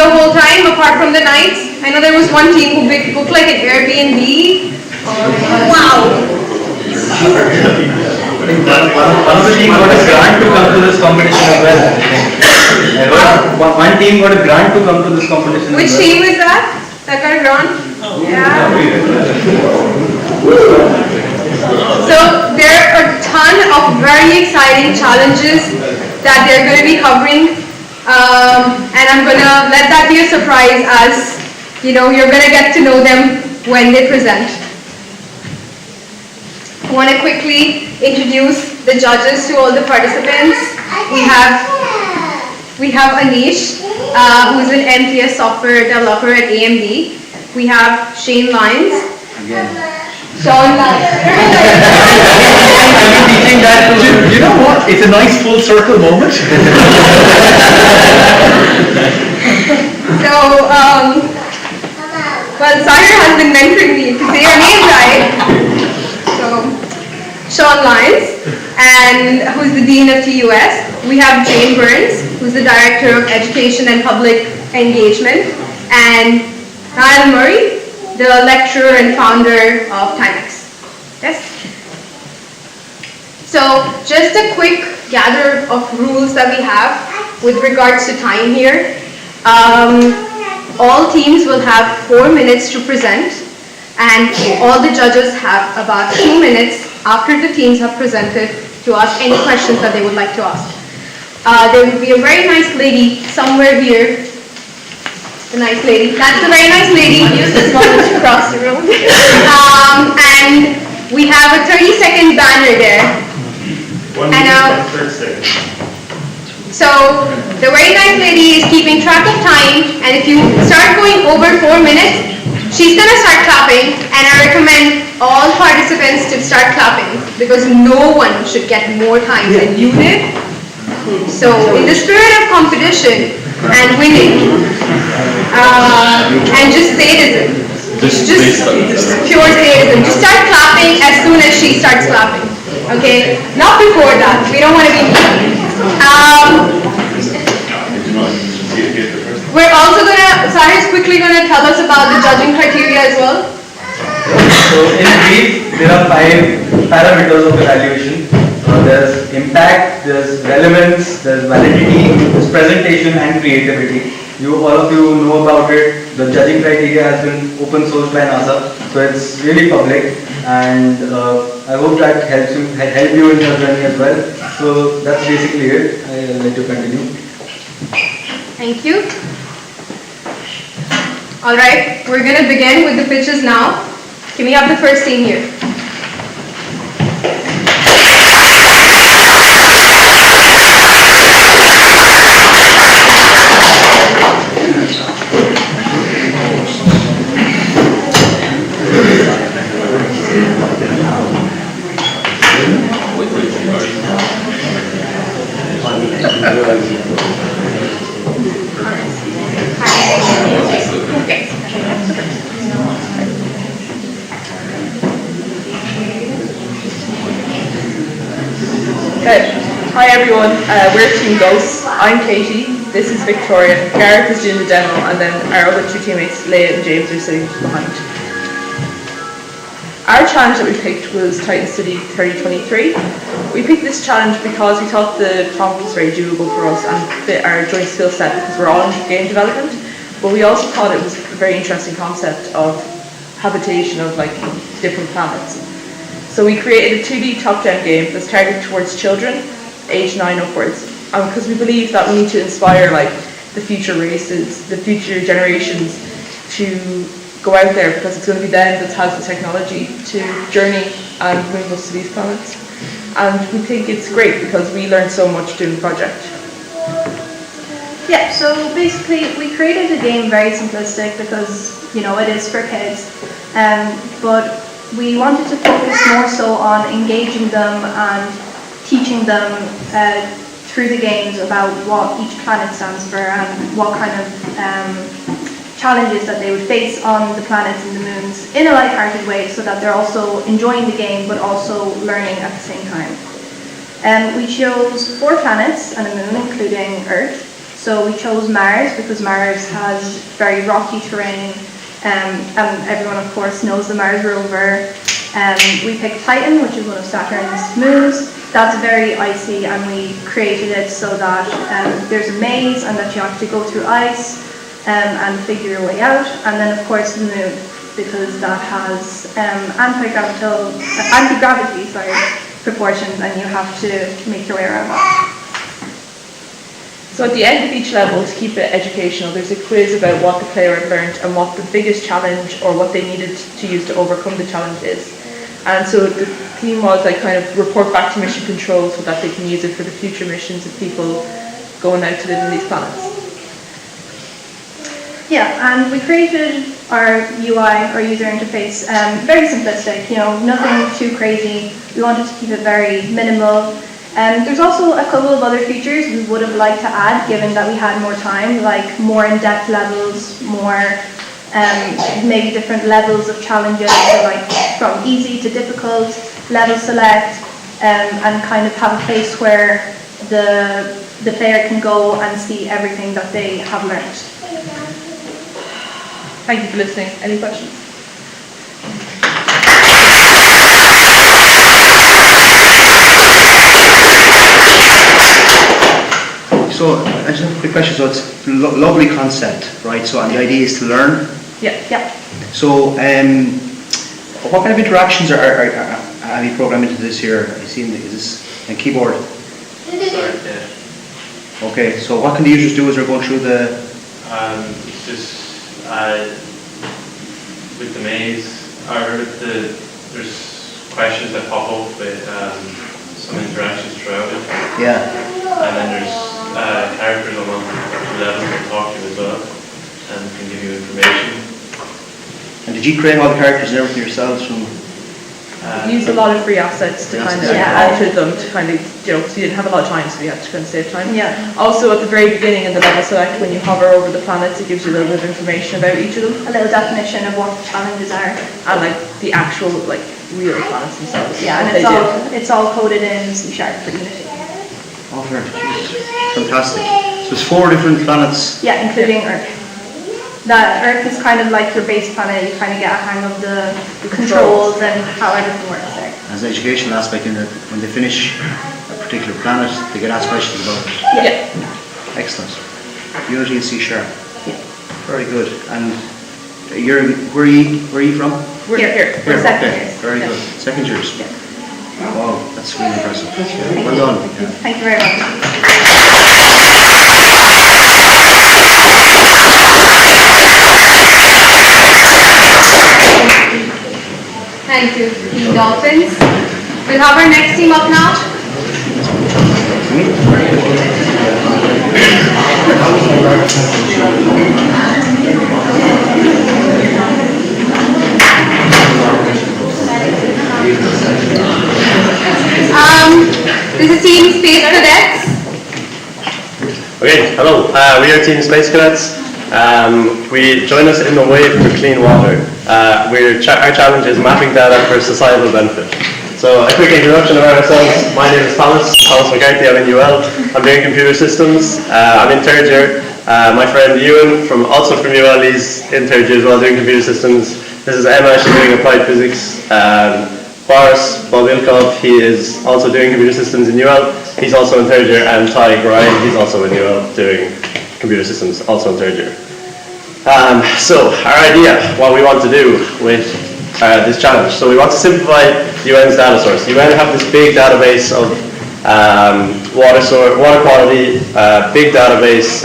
the whole time, apart from the nights. I know there was one team who booked like an Airbnb. Wow. I think one of the team got a grant to come to this competition as well. I heard one team got a grant to come to this competition. Which as well. team is that? That got a grant? Yeah. So there are a ton of very exciting challenges that they're going to be covering, and I'm going to let that be a surprise as, you're going to get to know them when they present. I want to quickly introduce the judges to all the participants. We have Anish, who's an MTS software developer at AMD. We have Shane Lyons. Sean Lyons. I've been teaching that to You know what? It's a nice full circle moment. So, Sahir has been mentoring me to say your name right. So, Sean Lyons, and who's the Dean of TUS. We have Jane Burns, who's the Director of Education and Public Engagement, and Niall Murray, the lecturer and founder of Timex. Yes? So, just a quick gather of rules that we have with regards to time here. All teams will have 4 minutes to present, and all the judges have about 2 minutes after the teams have presented to ask any questions that they would like to ask. There will be a very nice lady somewhere here. The nice lady. That's the very nice lady. Use this moment to cross the room. And we have a 30-second banner there. 1 minute and 30 seconds. So the very nice lady is keeping track of time, and if you start going over 4 minutes, she's gonna start clapping, and I recommend all participants to start clapping because no one should get more time than you did. So in the spirit of competition and winning, and just sadism, just pure sadism, just start clapping as soon as she starts clapping. Okay? Not before that. We don't want to be mean. We're also Sahir's quickly gonna tell us about the judging criteria as well. So in brief, there are 5 parameters of evaluation. There's impact, there's relevance, there's validity, there's presentation and creativity. All of you know about it. The judging criteria has been open sourced by NASA, so it's really public, and I hope that help you in your journey as well. So that's basically it. I'll let you continue. Thank you. All right, we're gonna begin with the pitches now. Can we have the first team here? Hi everyone, we're Team Ghosts. I'm Katie, this is Victoria, Gareth is doing the demo, and then our other 2 teammates, Leah and James, are sitting behind. Our challenge that we picked was Titan City 3023. We picked this challenge because we thought the prompt was very doable for us and fit our joint skill set because we're all in game development, but we also thought it was a very interesting concept of habitation of like different planets. So we created a 2D top-down game that's targeted towards children, age 9 upwards, because we believe that we need to inspire like the future races, the future generations to go out there, because it's going to be them that has the technology to journey and move us to these planets. And we think it's great because we learned so much doing the project. Yeah, so basically we created a game very simplistic because, it is for kids, but we wanted to focus more so on engaging them and teaching them through the games about what each planet stands for and what kind of challenges that they would face on the planets and the moons in a light-hearted way, so that they're also enjoying the game but also learning at the same time. We chose 4 planets and a moon, including Earth. So we chose Mars because Mars has very rocky terrain, and everyone of course knows the Mars rover. We picked Titan, which is one of Saturn's moons. That's very icy, and we created it so that there's a maze and that you have to go through ice and figure your way out. And then of course the moon, because that has anti-gravity proportions, and you have to make your way around that. So at the end of each level, to keep it educational, there's a quiz about what the player had learned and what the biggest challenge or what they needed to use to overcome the challenge is. And so the theme was like kind of report back to mission control so that they can use it for the future missions of people going out to live in these planets. Yeah, and we created our UI, our user interface, very simplistic, nothing too crazy. We wanted to keep it very minimal. There's also a couple of other features we would have liked to add, given that we had more time, like more in-depth levels, more maybe different levels of challenges, so like from easy to difficult, level select, and kind of have a place where the player can go and see everything that they have learned. Thank you for listening. Any questions? So, I just have a quick question. So it's a lovely concept, right? So, and the idea is to learn. Yeah. So, what kind of interactions have you programmed into this here? I see, is this a keyboard? Sorry, yeah. Okay, so what can the users do as they're going through the... It's just with the maze, or there's questions that pop up with some interactions throughout it. Yeah. And then there's characters on the level that talk to you as well and can give you information. And did you create all the characters and everything yourselves from... We used a lot of free assets to kind of alter them to kind of, so you didn't have a lot of time, so we had to kind of save time. Yeah. Also, at the very beginning in the level select, when you hover over the planets, it gives you a little bit of information about each of them. A little definition of what the challenges are. And like the actual, like, real planets themselves. Yeah, and it's all coded in C# for Unity. Oh, very fantastic. So it's 4 different planets. Yeah, including Earth. That Earth is kind of like your base planet. You kind of get a hang of the controls and how everything works there. As an educational aspect, in that when they finish a particular planet, they get asked questions about it. Yeah. Excellent. Unity and C#. Yeah. Very good. And where are you from? We're here. We're second Okay. years. Very good. Second years. Yeah. Wow, that's really impressive. Well done. Yeah. Thank you very much. Thank you, Team Dolphins. We'll have our next team up now. This is Team Space Cadets. Okay, hello. We are Team Space Cadets. We join us in the wave for clean water. Our challenge is mapping data for societal benefit. So a quick introduction about ourselves. My name is Thomas McCarthy. I'm in UL. I'm doing computer systems. I'm in third year. My friend Ewan, also from UL, he's in third year as well, doing computer systems. This is Emma, she's doing applied physics. Boris Bobilkov, he is also doing computer systems in UL. He's also in third year. And Ty Ryan, he's also in UL doing computer systems, also in third year. So our idea, what we want to do with this challenge. So we want to simplify UN's data source. UN have this big database of water quality, big database,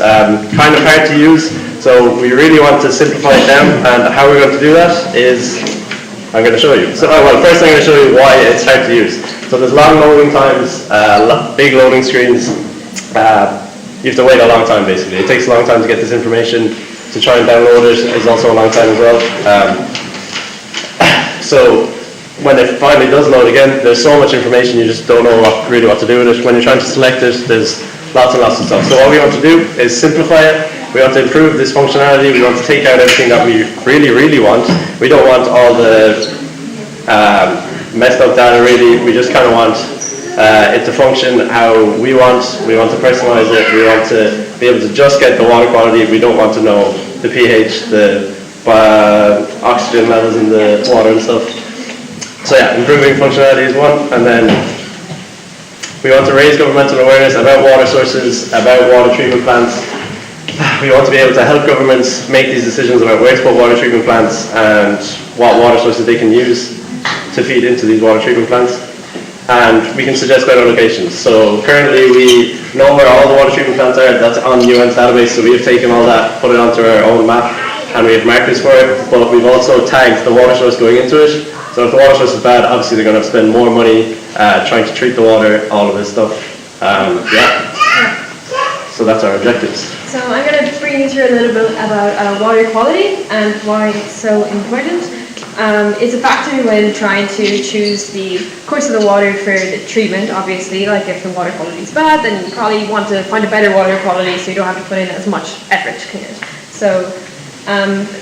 kind of hard to use. So we really want to simplify it down, and how we're going to do that is I'm going to show you. So first I'm going to show you why it's hard to use. So there's long loading times, big loading screens. You have to wait a long time basically. It takes a long time to get this information. To try and download it is also a long time as well. So when it finally does load again, there's so much information you just don't know really what to do with it. When you're trying to select it, there's lots and lots of stuff. So what we want to do is simplify it. We want to improve this functionality. We want to take out everything that we really, really want. We don't want all the messed up data really. We just kind of want it to function how we want to personalize it, we want to be able to just get the water quality, we don't want to know the pH, the oxygen levels in the water and stuff. So yeah, improving functionality is one, and then we want to raise governmental awareness about water sources, about water treatment plants. We want to be able to help governments make these decisions about where to put water treatment plants and what water sources they can use to feed into these water treatment plants. And we can suggest better locations. So currently we know where all the water treatment plants are. That's on the UN's database, so we've taken all that, put it onto our own map, and we have markers for it, but we've also tagged the water source going into it. So if the water source is bad, obviously they're going to have to spend more money trying to treat the water, all of this stuff. So that's our objectives. So I'm going to bring you through a little bit about water quality and why it's so important. It's a factor when trying to choose the course of the water for the treatment, obviously. Like if the water quality is bad, then you probably want to find a better water quality so you don't have to put in as much effort to clean it. So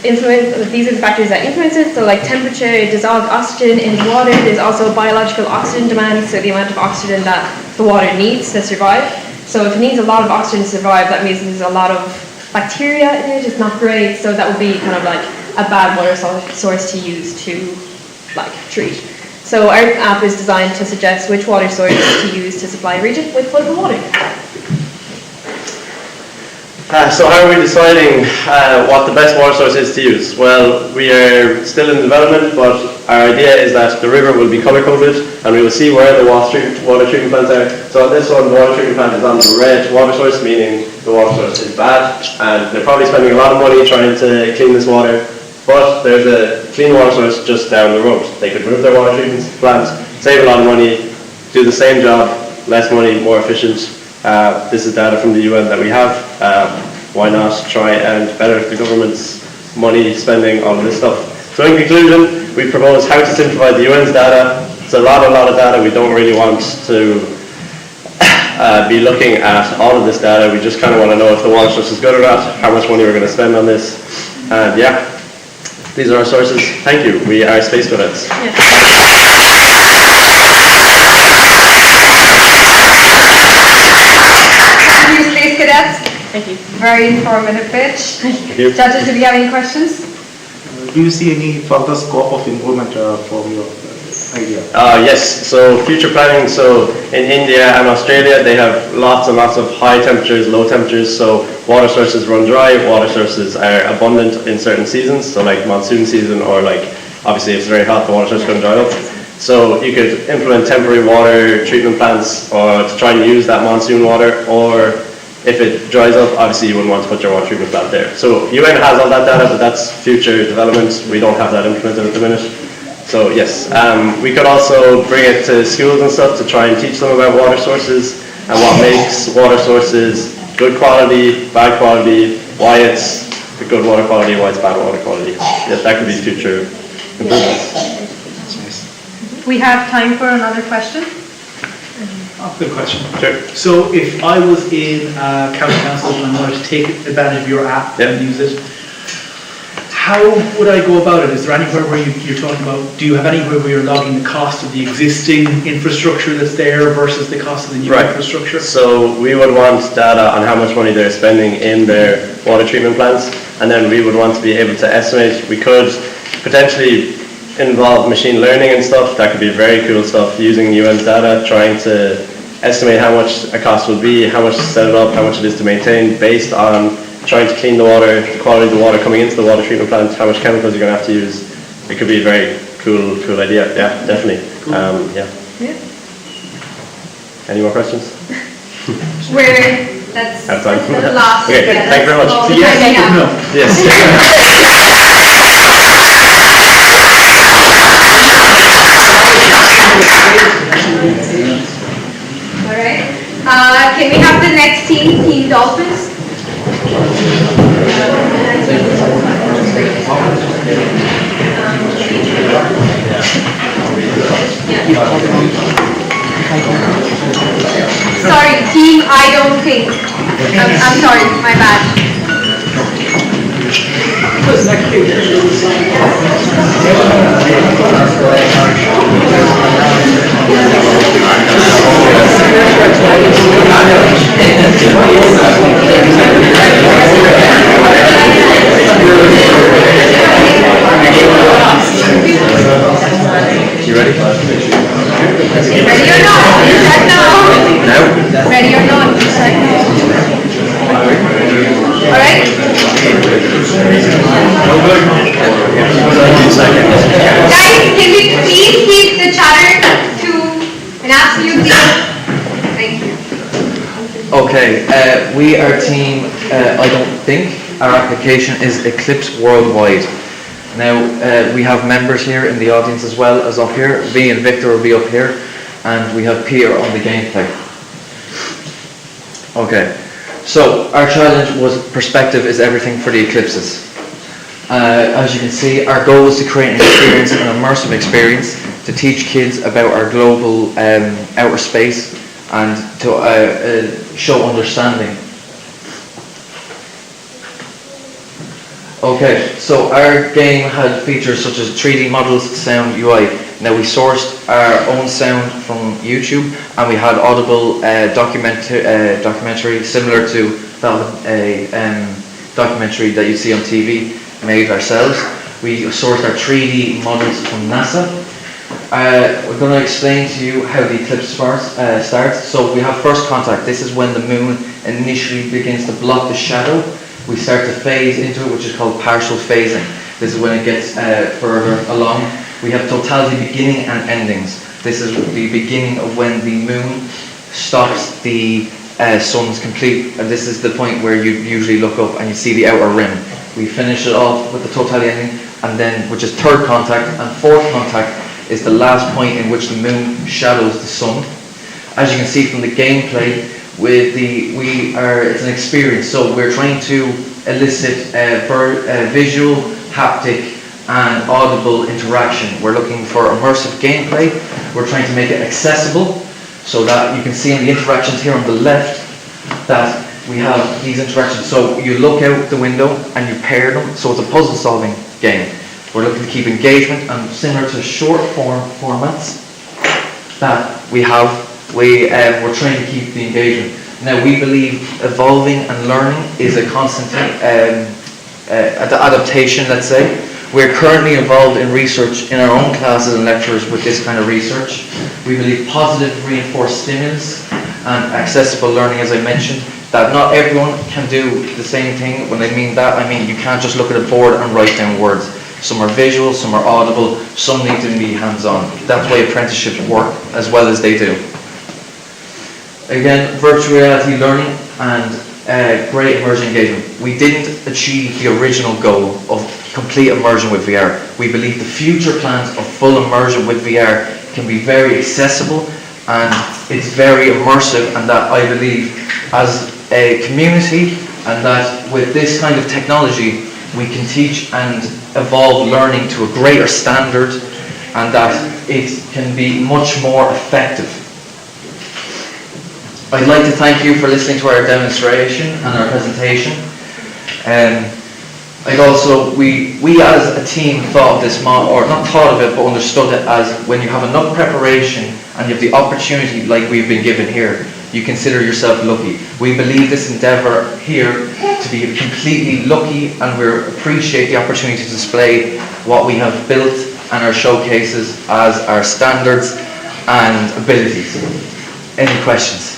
these are the factors that influence it. So like temperature, dissolved oxygen in the water. There's also biological oxygen demand, so the amount of oxygen that the water needs to survive. So if it needs a lot of oxygen to survive, that means there's a lot of bacteria in it. It's not great. So that would be kind of like a bad water source to use to like treat. So our app is designed to suggest which water source to use to supply a region with potable water. So how are we deciding what the best water source is to use? Well, we are still in development, but our idea is that the river will be color-coded and we will see where the water treatment plants are. So on this one, the water treatment plant is on the red water source, meaning the water source is bad, and they're probably spending a lot of money trying to clean this water, but there's a clean water source just down the road. They could move their water treatment plant, save a lot of money, do the same job, less money, more efficient. This is data from the UN that we have. Why not try and better the government's money spending on this stuff? So in conclusion, we propose how to simplify the UN's data. It's a lot of data. We don't really want to be looking at all of this data. We just kind of want to know if the water source is good or not, how much money we're going to spend on this. And yeah, these are our sources. Thank you. We are Space Cadets. Space Cadets. Thank you. Very informative pitch. Thank you. Judges, do we have any questions? Do you see any further scope of improvement from your idea? Yes, so future planning, so in India and Australia they have lots and lots of high temperatures, low temperatures, so water sources run dry, water sources are abundant in certain seasons, so like monsoon season or like obviously if it's very hot the water source is going to dry up. So you could implement temporary water treatment plants or to try and use that monsoon water, or if it dries up, obviously you wouldn't want to put your water treatment plant there. So UN has all that data, but that's future development. We don't have that implemented at the minute. So yes, we could also bring it to schools and stuff to try and teach them about water sources and what makes water sources good quality, bad quality, why it's the good water quality, why it's bad water quality. Yes, that could be future improvements. We have time for another question. Good question. Sure. So if I was in county council and I wanted to take advantage of your app and use it, how would I go about it? Is there anywhere where you're talking about, do you have anywhere where you're logging the cost of the existing infrastructure that's there versus the cost of the new infrastructure? So we would want data on how much money they're spending in their water treatment plants, and then we would want to be able to estimate. We could potentially involve machine learning and stuff. That could be very cool stuff using UN's data, trying to estimate how much a cost would be, how much to set it up, how much it is to maintain, based on trying to clean the water, the quality of the water coming into the water treatment plant, how much chemicals you're going to have to use. It could be a very cool idea. Yeah, definitely. Cool. Yeah. Any more questions? That's Have time. the last. Okay, thank you very much. All the Yes, time we have. no. All right. Can we have the next team, Team Dolphins? Sorry, Team I don't think. I'm sorry, my bad. Guys, can we please keep the chatter to an absolute minimum? Thank you. Okay, we are team, I don't think, our application is Eclipse Worldwide. Now, we have members here in the audience as well as up here. V and Victor will be up here, and we have Peter on the gameplay. Okay, so our challenge was perspective is everything for the eclipses. As you can see, our goal was to create an experience, an immersive experience, to teach kids about our global outer space and to show understanding. Okay, so our game had features such as 3D models, sound, UI. Now we sourced our own sound from YouTube, and we had audible documentary similar to that documentary that you see on TV, made ourselves. We sourced our 3D models from NASA. We're going to explain to you how the eclipse starts. So we have first contact. This is when the moon initially begins to block the shadow. We start to phase into it, which is called partial phasing. This is when it gets further along. We have totality beginning and endings. This is the beginning of when the moon stops the sun's complete, and this is the point where you usually look up and you see the outer rim. We finish it off with the totality ending, and then, which is third contact, and fourth contact is the last point in which the moon shadows the sun. As you can see from the gameplay, it's an experience, so we're trying to elicit visual, haptic and audible interaction. We're looking for immersive gameplay. We're trying to make it accessible so that you can see in the interactions here on the left that we have these interactions. So you look out the window and you pair them, so it's a puzzle solving game. We're looking to keep engagement, and similar to short form formats that we have, we're trying to keep the engagement. Now we believe evolving and learning is a constant adaptation, let's say. We're currently involved in research in our own classes and lectures with this kind of research. We believe positive reinforced stimulus and accessible learning, as I mentioned, that not everyone can do the same thing. When I mean that, I mean you can't just look at a board and write down words. Some are visual, some are audible, some need to be hands-on. That's why apprenticeships work as well as they do. Again, virtual reality learning and great immersion engagement. We didn't achieve the original goal of complete immersion with VR. We believe the future plans of full immersion with VR can be very accessible, and it's very immersive, and that I believe as a community, and that with this kind of technology we can teach and evolve learning to a greater standard, and that it can be much more effective. I'd like to thank you for listening to our demonstration and our presentation. I'd also, we as a team thought of this model, or not thought of it, but understood it as when you have enough preparation and you have the opportunity like we've been given here, you consider yourself lucky. We believe this endeavour here to be completely lucky, and we appreciate the opportunity to display what we have built and our showcases as our standards and abilities. Any questions?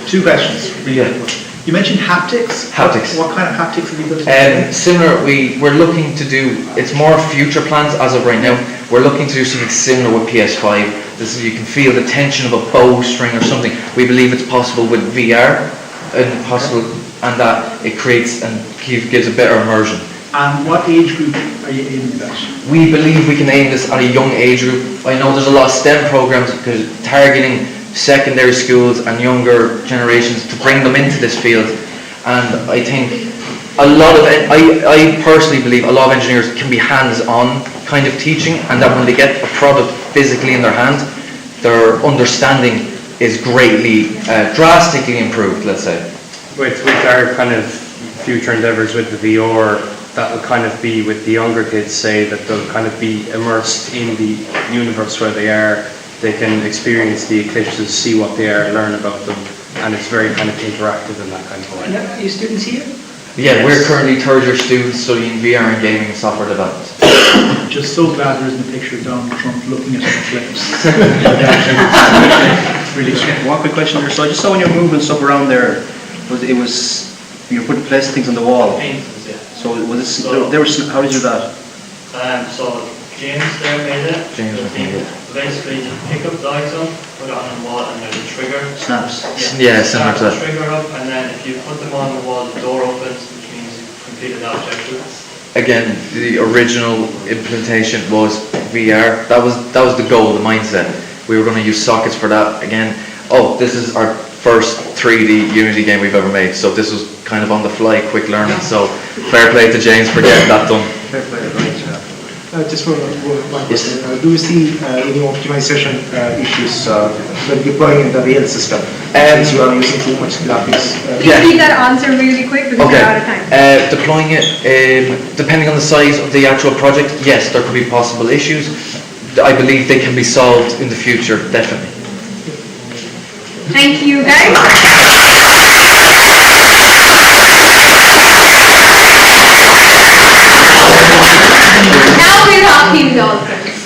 Two questions. Yeah. You mentioned haptics. Haptics. What kind of haptics have you built? Similar, we're looking to do, it's more future plans as of right now. We're looking to do something similar with PS5. This is, you can feel the tension of a bowstring or something. We believe it's possible with VR, and that it creates and gives a better immersion. And what age group are you aiming at? We believe we can aim this at a young age group. I know there's a lot of STEM programs because targeting secondary schools and younger generations to bring them into this field, and I think I personally believe a lot of engineers can be hands-on kind of teaching, and that when they get a product physically in their hand, their understanding is greatly, drastically improved, let's say. With our kind of future endeavours with the VR, that will kind of be with the younger kids, say that they'll kind of be immersed in the universe where they are. They can experience the eclipses, see what they are, learn about them, and it's very kind of interactive in that kind of way. Are you students here? Yeah, yes. We're currently third year students studying VR and gaming and software development. Just so glad there isn't a picture of Donald Trump looking at the clips. Really strange. One quick question there. So I just saw when you were moving stuff around there, you were putting plastic things on the wall. Paintings, yeah. So was this, how did you do that? So James there made it. Basically, you pick up the item, put it on the wall, and there's a trigger. Snaps. Yeah, similar to that. Trigger up, and then if you put them on the wall, the door opens, which means you've completed that objective. Again, the original implementation was VR. That was the goal, the mindset. We were going to use sockets for that. Again, this is our first 3D Unity game we've ever made. So this was kind of on the fly, quick learning. So fair play to James for getting that done. Fair play, right, yeah. Just for one question, do you see any optimization issues when deploying in the real system? Since you are using too much graphics. Please read that answer really quick because we're out of time. Deploying it, depending on the size of the actual project, yes, there could be possible issues. I believe they can be solved in the future, definitely. Thank you, guys. Now we're talking dolphins.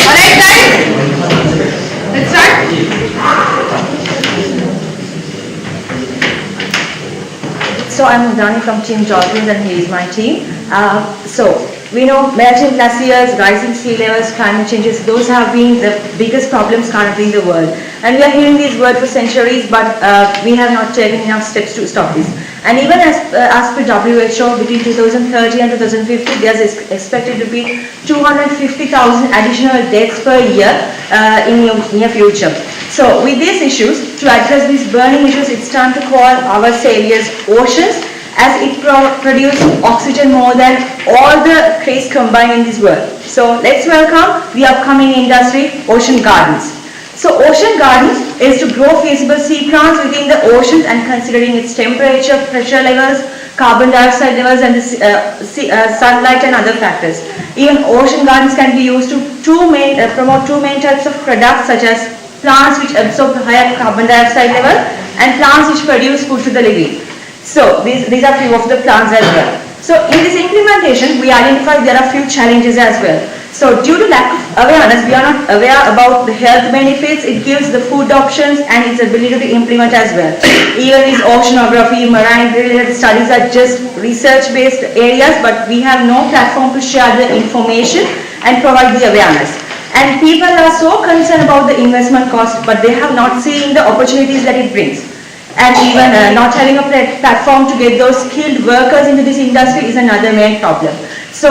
Alright guys, let's start. So I'm Udani from Team Dolphins and he is my team. So we know melting glaciers, rising sea levels, climate changes, those have been the biggest problems currently in the world. And we are hearing these words for centuries, but we have not taken enough steps to stop this. And even as per WHO, between 2030 and 2050, there is expected to be 250,000 additional deaths per year in the near future. So with these issues, to address these burning issues, it's time to call our saviors oceans, as it produces oxygen more than all the trees combined in this world. So let's welcome the upcoming industry, Ocean Gardens. So Ocean Gardens is to grow feasible sea plants within the oceans and considering its temperature, pressure levels, carbon dioxide levels and the sunlight and other factors. Even Ocean Gardens can be used to promote two main types of products such as plants which absorb higher carbon dioxide level and plants which produce food to the living. So these are few of the plants as well. So in this implementation, we identified there are few challenges as well. So due to lack of awareness, we are not aware about the health benefits it gives, the food options and its ability to implement as well. Even these oceanography, marine related studies are just research based areas, but we have no platform to share the information and provide the awareness. And people are so concerned about the investment cost, but they have not seen the opportunities that it brings. And even not having a platform to get those skilled workers into this industry is another main problem. So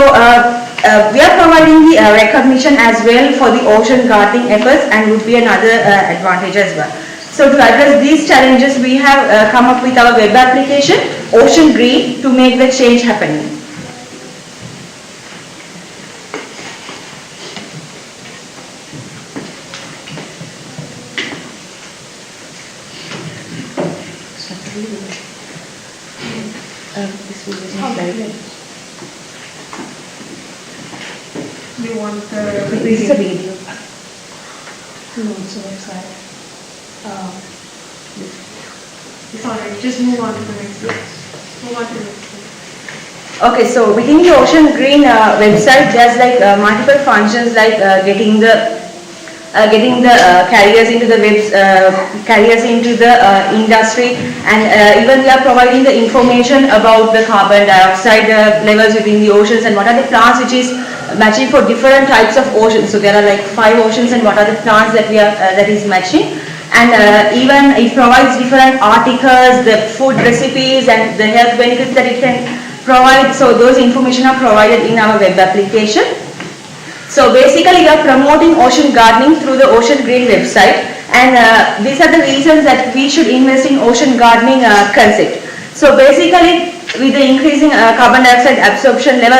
we are providing the recognition as well for the ocean gardening efforts and would be another advantage as well. So to address these challenges, we have come up with our web application, Ocean Green, to make the change happen. We want the This is a video. No, it's a website. It's alright, just move on to the next one. Move on to the next one. Okay, so within the Ocean Green website, there's like multiple functions like getting the carriers into the industry, and even we are providing the information about the carbon dioxide levels within the oceans and what are the plants which is matching for different types of oceans. So there are like 5 oceans and what are the plants that we are that is matching. And even it provides different articles, the food recipes and the health benefits that it can provide. So those information are provided in our web application. So basically we are promoting ocean gardening through the Ocean Green website, and these are the reasons that we should invest in ocean gardening concept. So basically with the increasing carbon dioxide absorption level,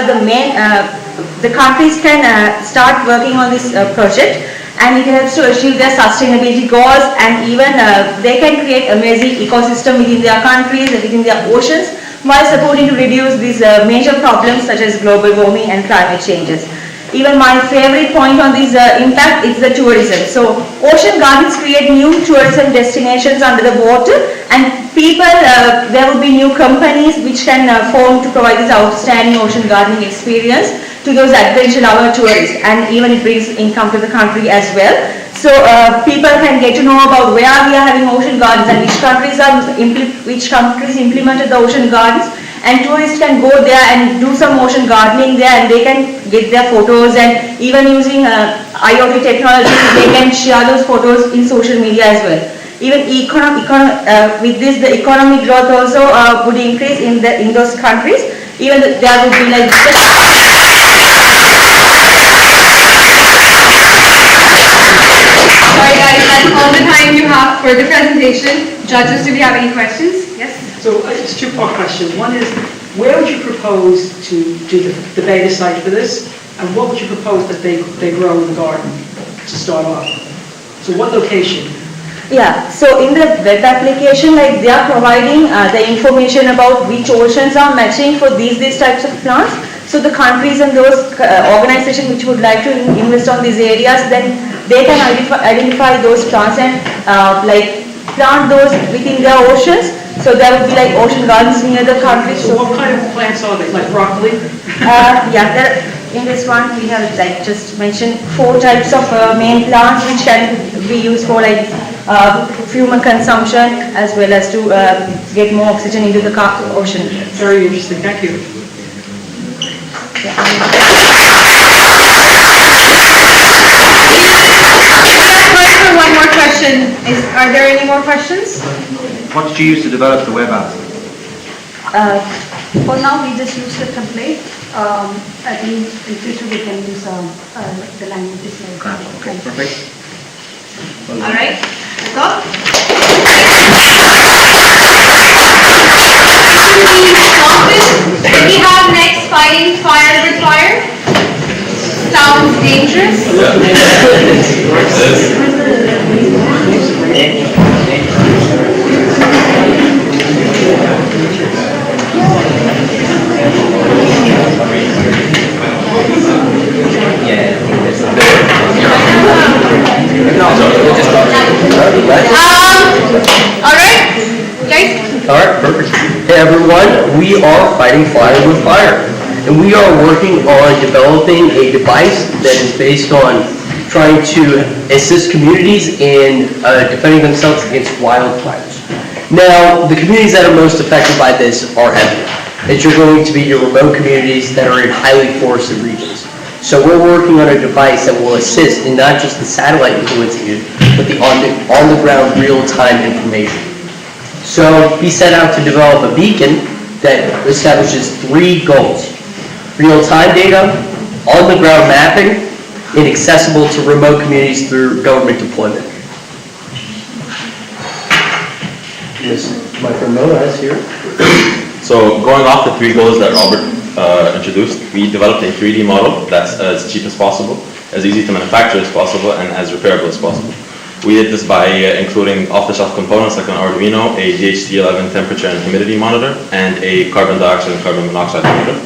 the countries can start working on this project. and it helps to achieve their sustainability goals, and even they can create amazing ecosystem within their countries and within their oceans while supporting to reduce these major problems such as global warming and climate changes. Even my favorite point on this impact is the tourism. So ocean gardens create new tourism destinations under the water, and people, there will be new companies which can form to provide this outstanding ocean gardening experience to those adventure lover tourists, and even it brings income to the country as well. So people can get to know about where we are having ocean gardens and which countries implemented the ocean gardens, and tourists can go there and do some ocean gardening there, and they can get their photos, and even using IoT technology they can share those photos in social media as well. Even with this the economic growth also would increase in those countries. Even there would be like Sorry guys, that's all the time you have for the presentation. Judges, do we have any questions? Yes? So it's a two-part question. One is, where would you propose to do the beta site for this? And what would you propose that they grow in the garden to start off? So what location? Yeah, so in the web application, like they are providing the information about which oceans are matching for these types of plants. So the countries and those organizations which would like to invest on these areas, then they can identify those plants and like plant those within their oceans. So there would be like ocean gardens near the countries. So what kind of plants are they? Like broccoli? Yeah, in this one we have like just mentioned 4 types of main plants which can be used for like human consumption as well as to get more oxygen into the ocean. Very interesting, thank you. Time for one more question. Are there any more questions? What did you use to develop the web app? For now, we just use the template. I think in future we can use the languages like that. Okay, perfect. All right, that's all. We have next fighting fire with fire. Sounds dangerous. All right, guys. Alright, perfect. Hey everyone, we are fighting fire with fire. And we are working on developing a device that is based on trying to assist communities in defending themselves against wildfires. Now, the communities that are most affected by this are heavy. It's going to be your remote communities that are in highly forested regions. So we're working on a device that will assist in not just the satellite influencing it, but the on-the-ground real-time information. So he set out to develop a beacon that establishes 3 goals: real-time data, on-the-ground mapping, and accessible to remote communities through government deployment. Yes, my friend Noah is here. So going off the 3 goals that Robert introduced, we developed a 3D model that's as cheap as possible, as easy to manufacture as possible, and as repairable as possible. We did this by including off-the-shelf components like an Arduino, a DHT11 temperature and humidity monitor, and a carbon dioxide and carbon monoxide monitor.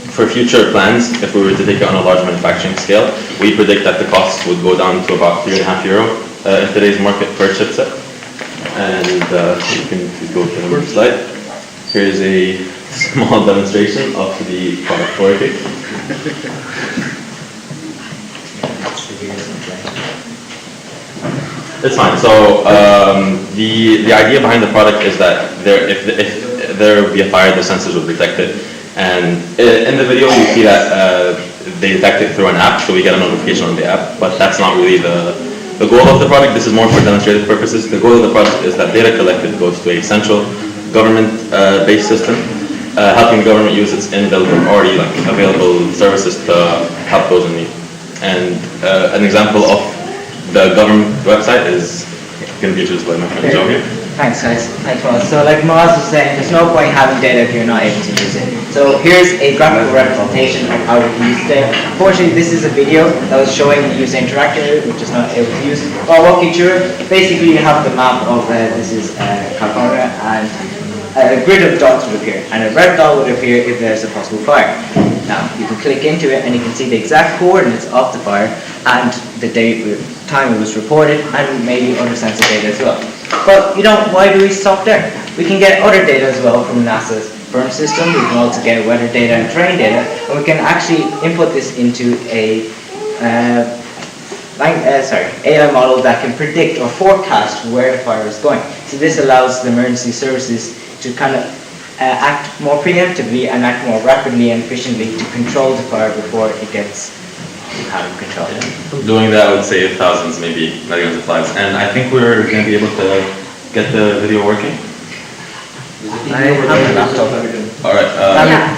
For future plans, if we were to take it on a large manufacturing scale, we predict that the costs would go down to about €3.50 in today's market per chipset. And you can go to the next slide. Here's a small demonstration of the product working. It's fine. So the idea behind the product is that if there would be a fire, the sensors would detect it. And in the video, you see that they detect it through an app, so we get a notification on the app. But that's not really the goal of the product. This is more for demonstrative purposes. The goal of the product is that data collected goes to a central government-based system, helping the government use its inbuilt already available services to help those in need. And an example of the government website is going to be introduced by my friend Joe here. Thanks guys, thanks Moz. So like Moz was saying, there's no point having data if you're not able to use it. So here's a graphical representation of how we can use data. Unfortunately, this is a video that was showing the user interacting with it, which is not able to use. I'll walk you through it. Basically, you have the map of, this is California, and a grid of dots would appear, and a red dot would appear if there's a possible fire. Now, you can click into it and you can see the exact coordinates of the fire and the date, time it was reported, and maybe other sensor data as well. But why do we stop there? We can get other data as well from NASA's firm system. We can also get weather data and terrain data, and we can actually input this into a AI model that can predict or forecast where the fire is going. So this allows the emergency services to kind of act more preemptively and act more rapidly and efficiently to control the fire before it gets out of control. Doing that would save thousands, maybe millions of lives. And I think we're going to be able to get the video working. I have a laptop. All right.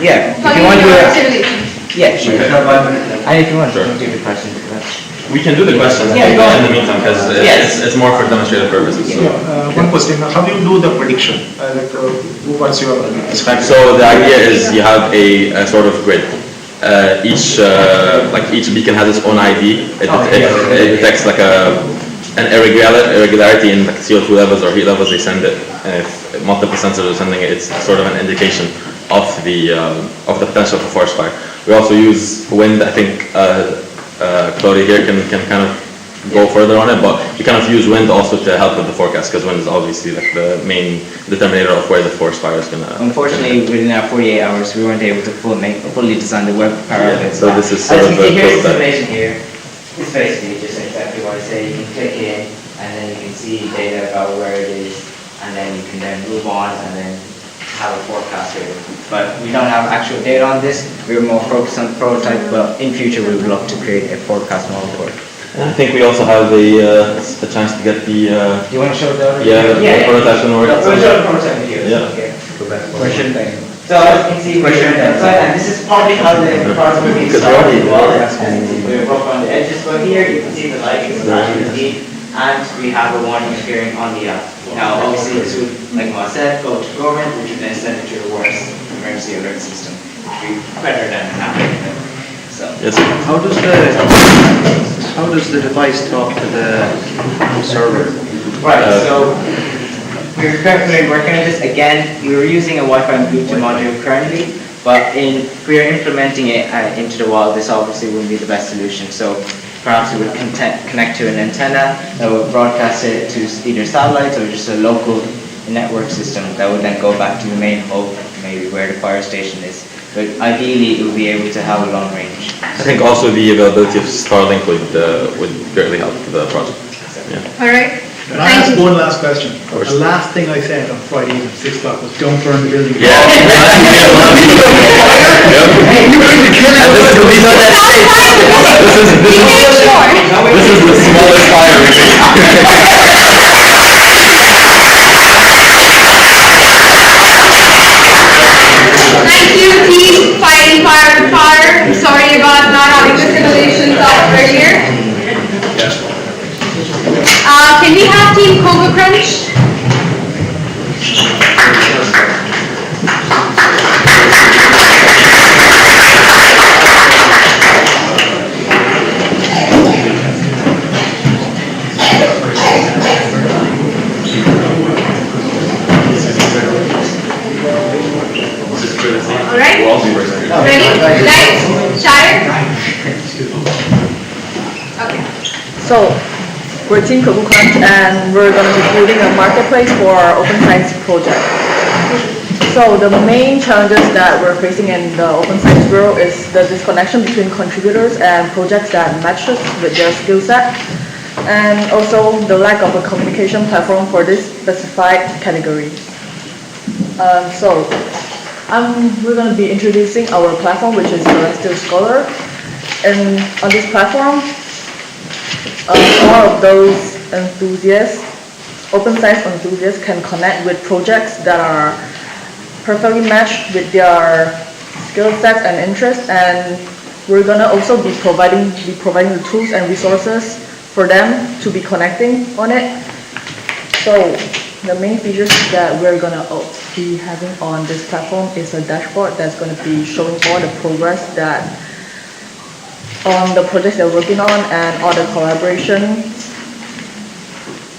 Yeah. If you want to, yeah, sure. And if you want to do the question. We can do the questions in the meantime because it's more for demonstrative purposes. So. One question, how do you do the prediction? What's your strategy? So the idea is you have a sort of grid. Each beacon has its own ID. It detects like an irregularity in like CO2 levels or heat levels. They send it, and if multiple sensors are sending it, it's sort of an indication of the potential for forest fire. We also use wind. I think Claudia here can kind of go further on it, but we kind of use wind also to help with the forecast because wind is obviously like the main determinator of where the forest fire is going to. Unfortunately, within our 48 hours, we weren't able to fully design the web power of it. So this is sort of a here's the simulation here. It's basically just exactly what I say. You can click in, and then you can see data about where it is, and then you can then move on and then have a forecast here. But we don't have actual data on this. We're more focused on the prototype, but in future we would love to create a forecast model for it. I think we also have a chance to get the. Do you want to show the? The prototype in order. We'll show the prototype video. Yeah. Okay. Question thing. So as you can see, and this is probably how the product will be installed as well. We're rough on the edges, but here you can see the light is starting to deep, and we have a warning appearing on the app. Now, obviously, this would, like I said, go to government, which would then send it to your worst emergency alert system, which would be better than happening. So. Yes. How does the device talk to the server? Right. So we're currently working on this. Again, we were using a Wi-Fi and Bluetooth module currently, but if we are implementing it into the wall, this obviously wouldn't be the best solution. So perhaps we would connect to an antenna that would broadcast it to either satellites or just a local network system that would then go back to the main hub, maybe where the fire station is. But ideally, it would be able to have a long range. I think also the availability of Starlink would greatly help the project. Yeah. All right. Can I ask one last question? The last thing I said on Friday evening, 6 o'clock, was don't burn the building. Yeah. This is the smallest fire we've Thank you, team fighting fire with fire. I'm sorry about not having the simulation software here. Can we have Team Cobra Crunch? All right. Ready? Lights? Shire? Okay. So, we're Team Cocoa Crunch, and we're going to be building a marketplace for our open science project. So the main challenges that we're facing in the Open Science Bureau is the disconnection between contributors and projects that match us with their skill set, and also the lack of a communication platform for this specified category. We're going to be introducing our platform, which is Celestial Scholar, and on this platform, all of those enthusiasts, open science enthusiasts, can connect with projects that are perfectly matched with their skill sets and interests, and we're gonna also be providing the tools and resources for them to be connecting on it. So The main features that we're gonna be having on this platform is a dashboard that's gonna be showing all the progress that on the projects they're working on and all the collaboration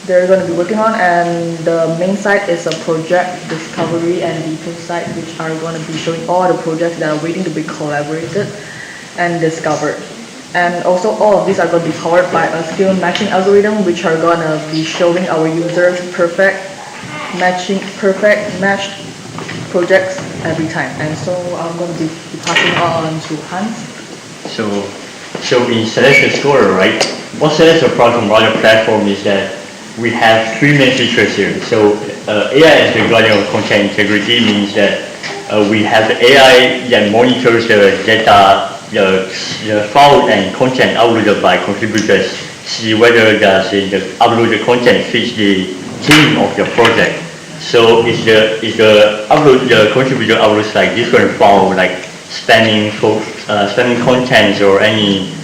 they're going to be working on. And the main site is a project discovery and detail site, which are going to be showing all the projects that are waiting to be collaborated and discovered. And also all of these are going to be powered by a skill matching algorithm, which are going to be showing our users perfect matched projects every time. And so I'm going to be passing on to Hans. So in selection scorer, right? What sets us apart from other platforms is that we have three main features here. So AI as the guardian of content integrity means that we have AI that monitors the data, the file and content uploaded by contributors, see whether the uploaded content fits the theme of the project. So if the contributor uploads like different file, like spamming contents or any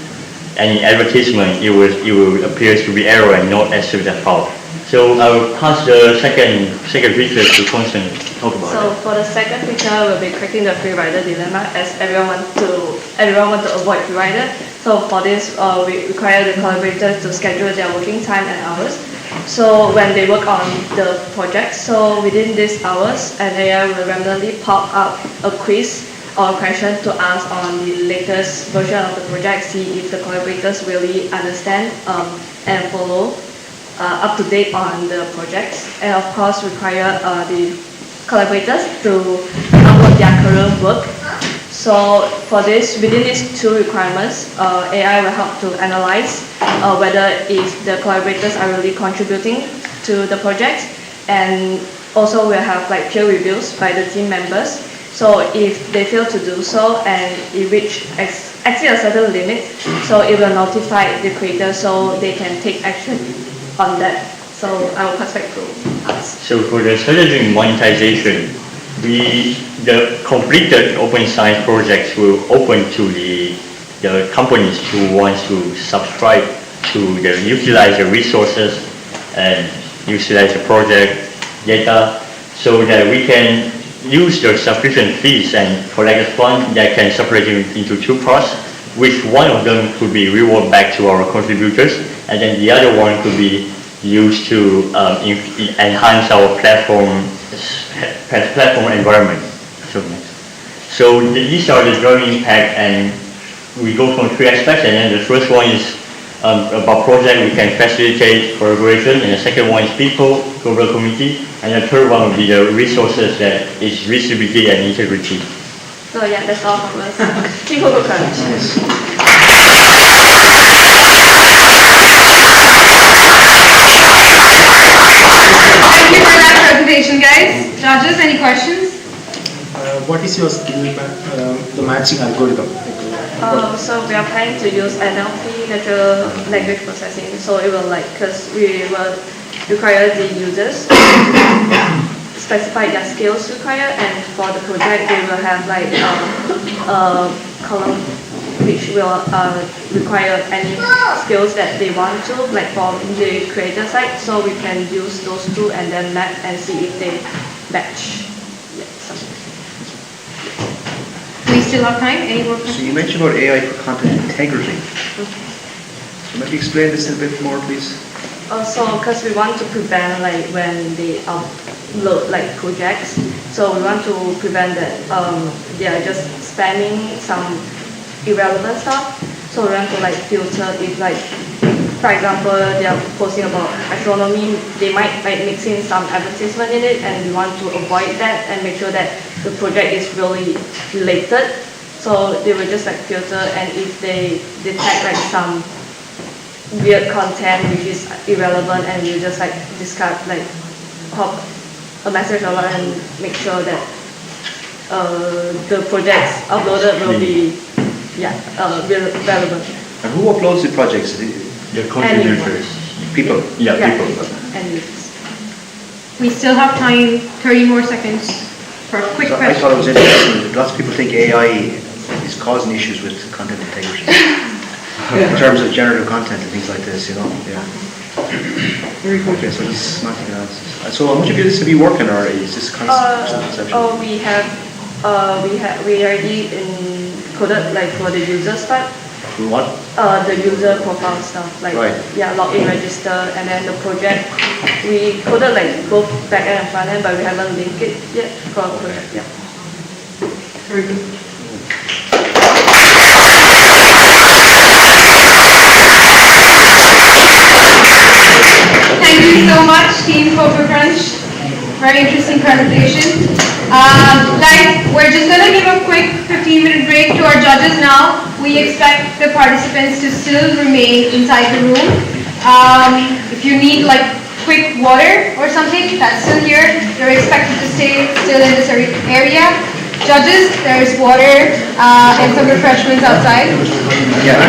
advertisement, it will appear to be error and not accept that file. So I will pass the second feature to Constance to talk about. So for the second feature, we'll be cracking the free rider dilemma, as everyone want to avoid free rider. So for this, we require the collaborators to schedule their working time and hours. So when they work on the project, so within these hours, an AI will randomly pop up a quiz or question to ask on the latest version of the project, see if the collaborators really understand and follow up to date on the projects, and of course require the collaborators to upload their current work. So for this, within these two requirements, AI will help to analyze whether if the collaborators are really contributing to the project, and also we'll have like peer reviews by the team members. So if they fail to do so and it exceed a certain limit, so it will notify the creator so they can take action on that. So I will pass back to us. So for the strategy monetization, the completed open science projects will open to the companies who want to subscribe to utilize the resources and utilize the project data, so that we can use the subscription fees and collect the fund that can separate it into two parts, which one of them could be reward back to our contributors, and then the other one could be used to enhance our platform environment. So these are the drawing impact, and we go from three aspects. And then the first one is about project we can facilitate collaboration, and the second one is people, global community, and the third one will be the resources that is visibility and integrity. So yeah, that's all from us. People will come. Thank you for that presentation, guys. Judges, any questions? What is your skill, the matching algorithm? So we are planning to use NLP, natural language processing. So it will because we will require the users to specify their skills required, and for the project they will have like a column which will require any skills that they want to, like from the creator side. So we can use those two and then map and see if they match. We still have time. Any more questions? So you mentioned about AI for content integrity. So maybe explain this a bit more, please. Also, because we want to prevent like when they upload like projects, so we want to prevent that they are just spamming some irrelevant stuff. So we want to like filter if like, for example, they are posting about astronomy, they might like mix in some advertisement in it, and we want to avoid that and make sure that the project is really related. So they will just like filter, and if they detect like some weird content which is irrelevant, and you just like discard, like pop a message over and make sure that the projects uploaded will be relevant. And who uploads the projects? The contributors. People? Yeah, people. And we still have time, 30 more seconds for a quick So I question. thought it was interesting. Lots of people think AI is causing issues with content integrity. In terms of generative content and things like this, you know. Yeah. Very good, so this is semantic analysis. So how much of this have you working or is this conceptual? Oh, we already coded like for the user stuff. What? The user profile stuff, like right. Yeah, login, register, and then the project. We coded like both backend and frontend, but we haven't linked it yet for our project. Yeah. Very good. Thank you so much, Team Coca Crunch. Very interesting presentation. Guys, we're just going to give a quick 15-minute break to our judges now. We expect the participants to still remain inside the room. If you need like quick water or something, that's still here. You're expected to stay still in this area. Judges, there's water and some refreshments outside. Good job.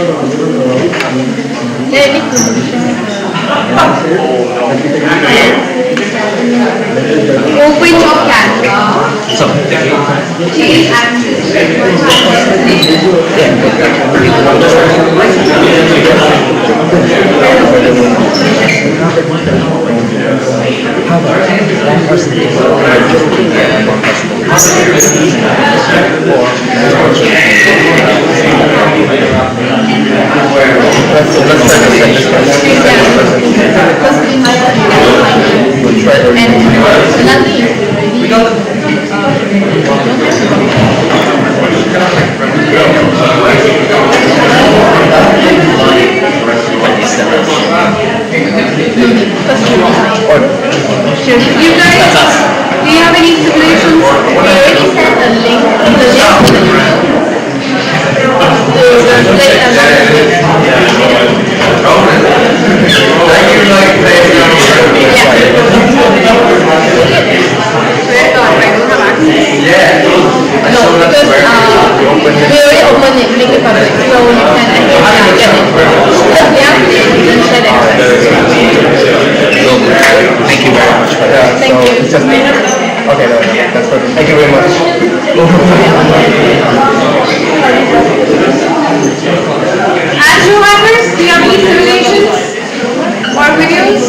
Open your camera. Change You guys, do you have any solutions? We already sent a link. No, because we already opened it, make it public, so you can get it. Yeah, then share it. Thank you very much for that. Thank you. It's just, okay, that's perfect. Thank you very much. Andrew members, do you have any simulations or videos?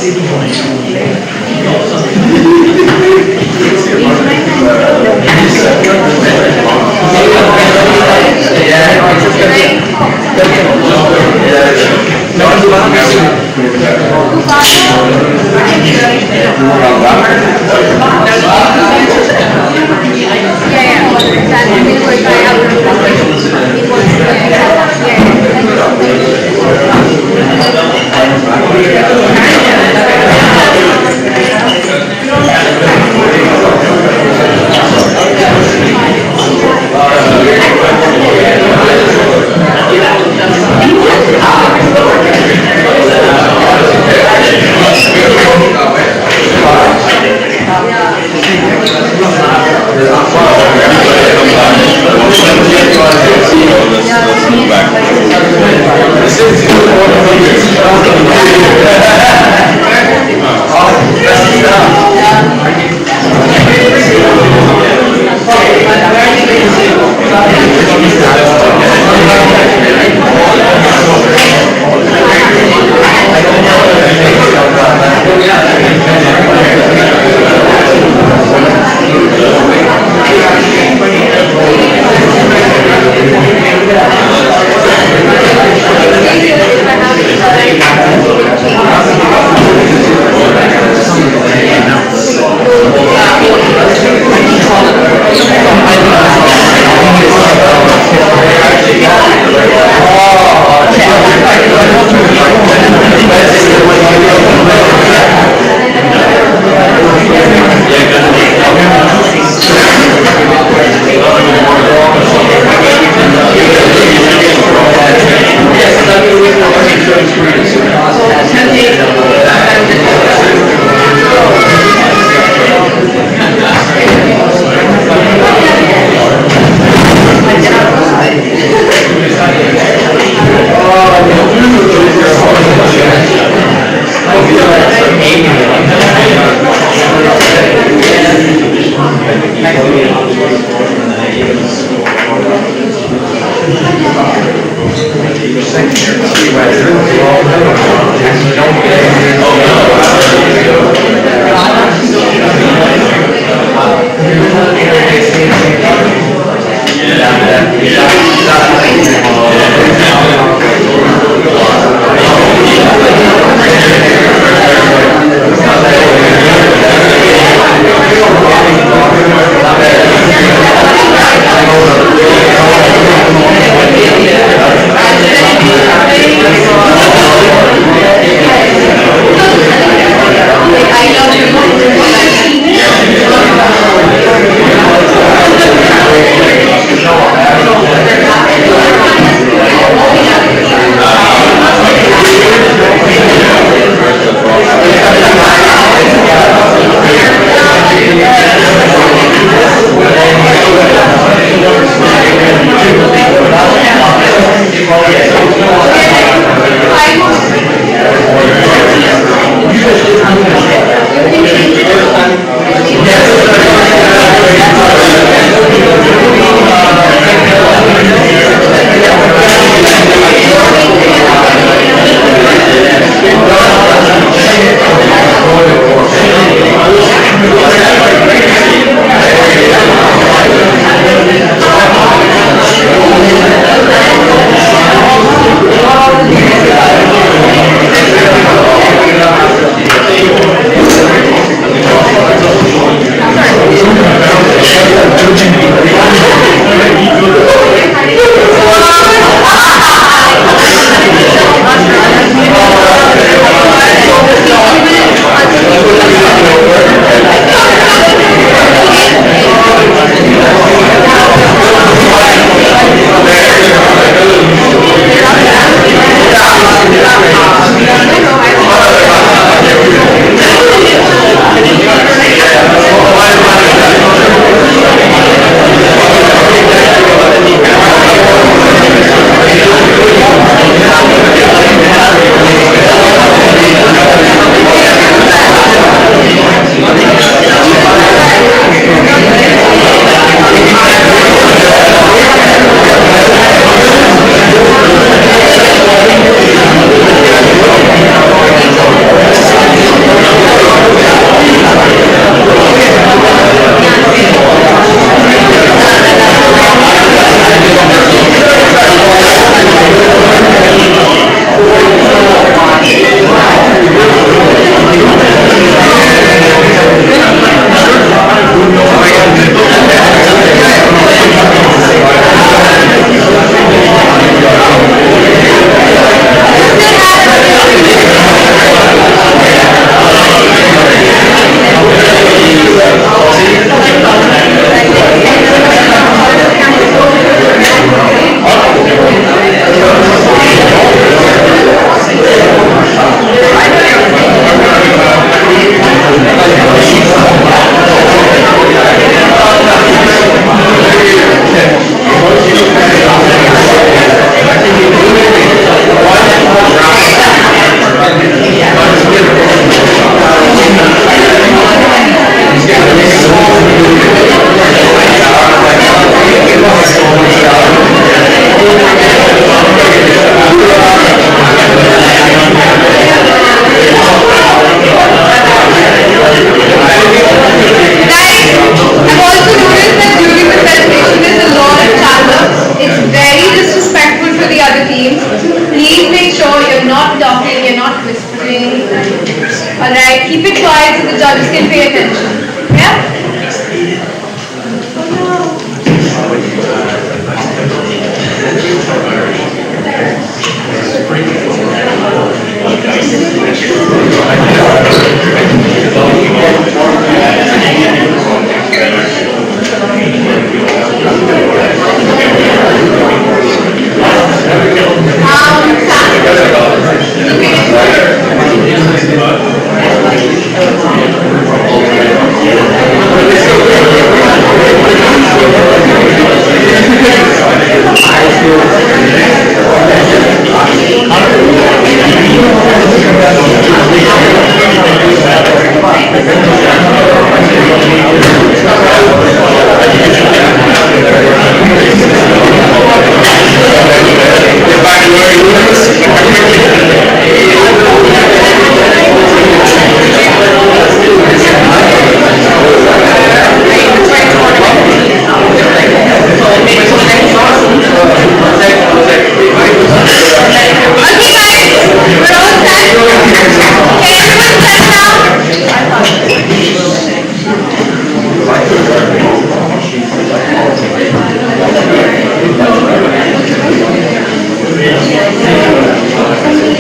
just can pay attention. Yeah?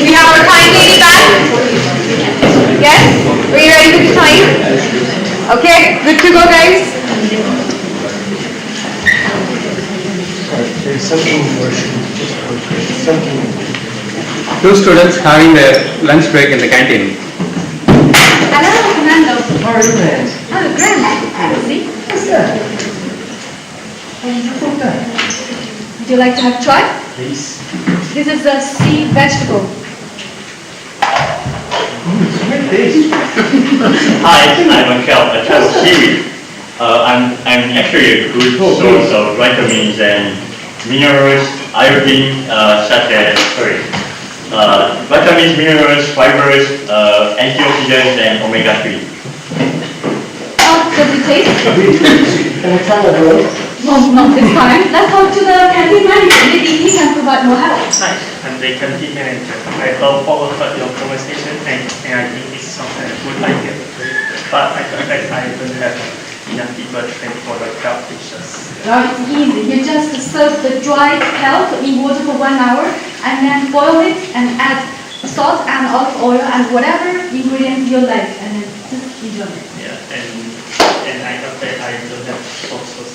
We have our time lady back? Yes? Are you ready with the time? Okay, good to go, guys? Two students having their lunch break in the canteen. Hello, Fernando. How are you, man? Oh, grand. See? What's that? Would you like to have a try? Please. This is a sea vegetable. Hi, I'm a child seaweed. I'm actually a good source of vitamins and minerals, iodine, vitamins, minerals, fibers, antioxidants, and omega-3. How does it taste? Can I try that, bro? No, it's fine. Let's talk to the canteen manager. Maybe he can provide more help. Hi, I'm the canteen manager. I love all of your conversation and I think it's something a good idea. But I feel like I don't have enough people trained for the kelp dishes. No, it's easy. You just serve the dried kelp in water for 1 hour and then boil it and add salt and olive oil and whatever ingredients you like and then just enjoy it. Yeah, and I know that I don't have also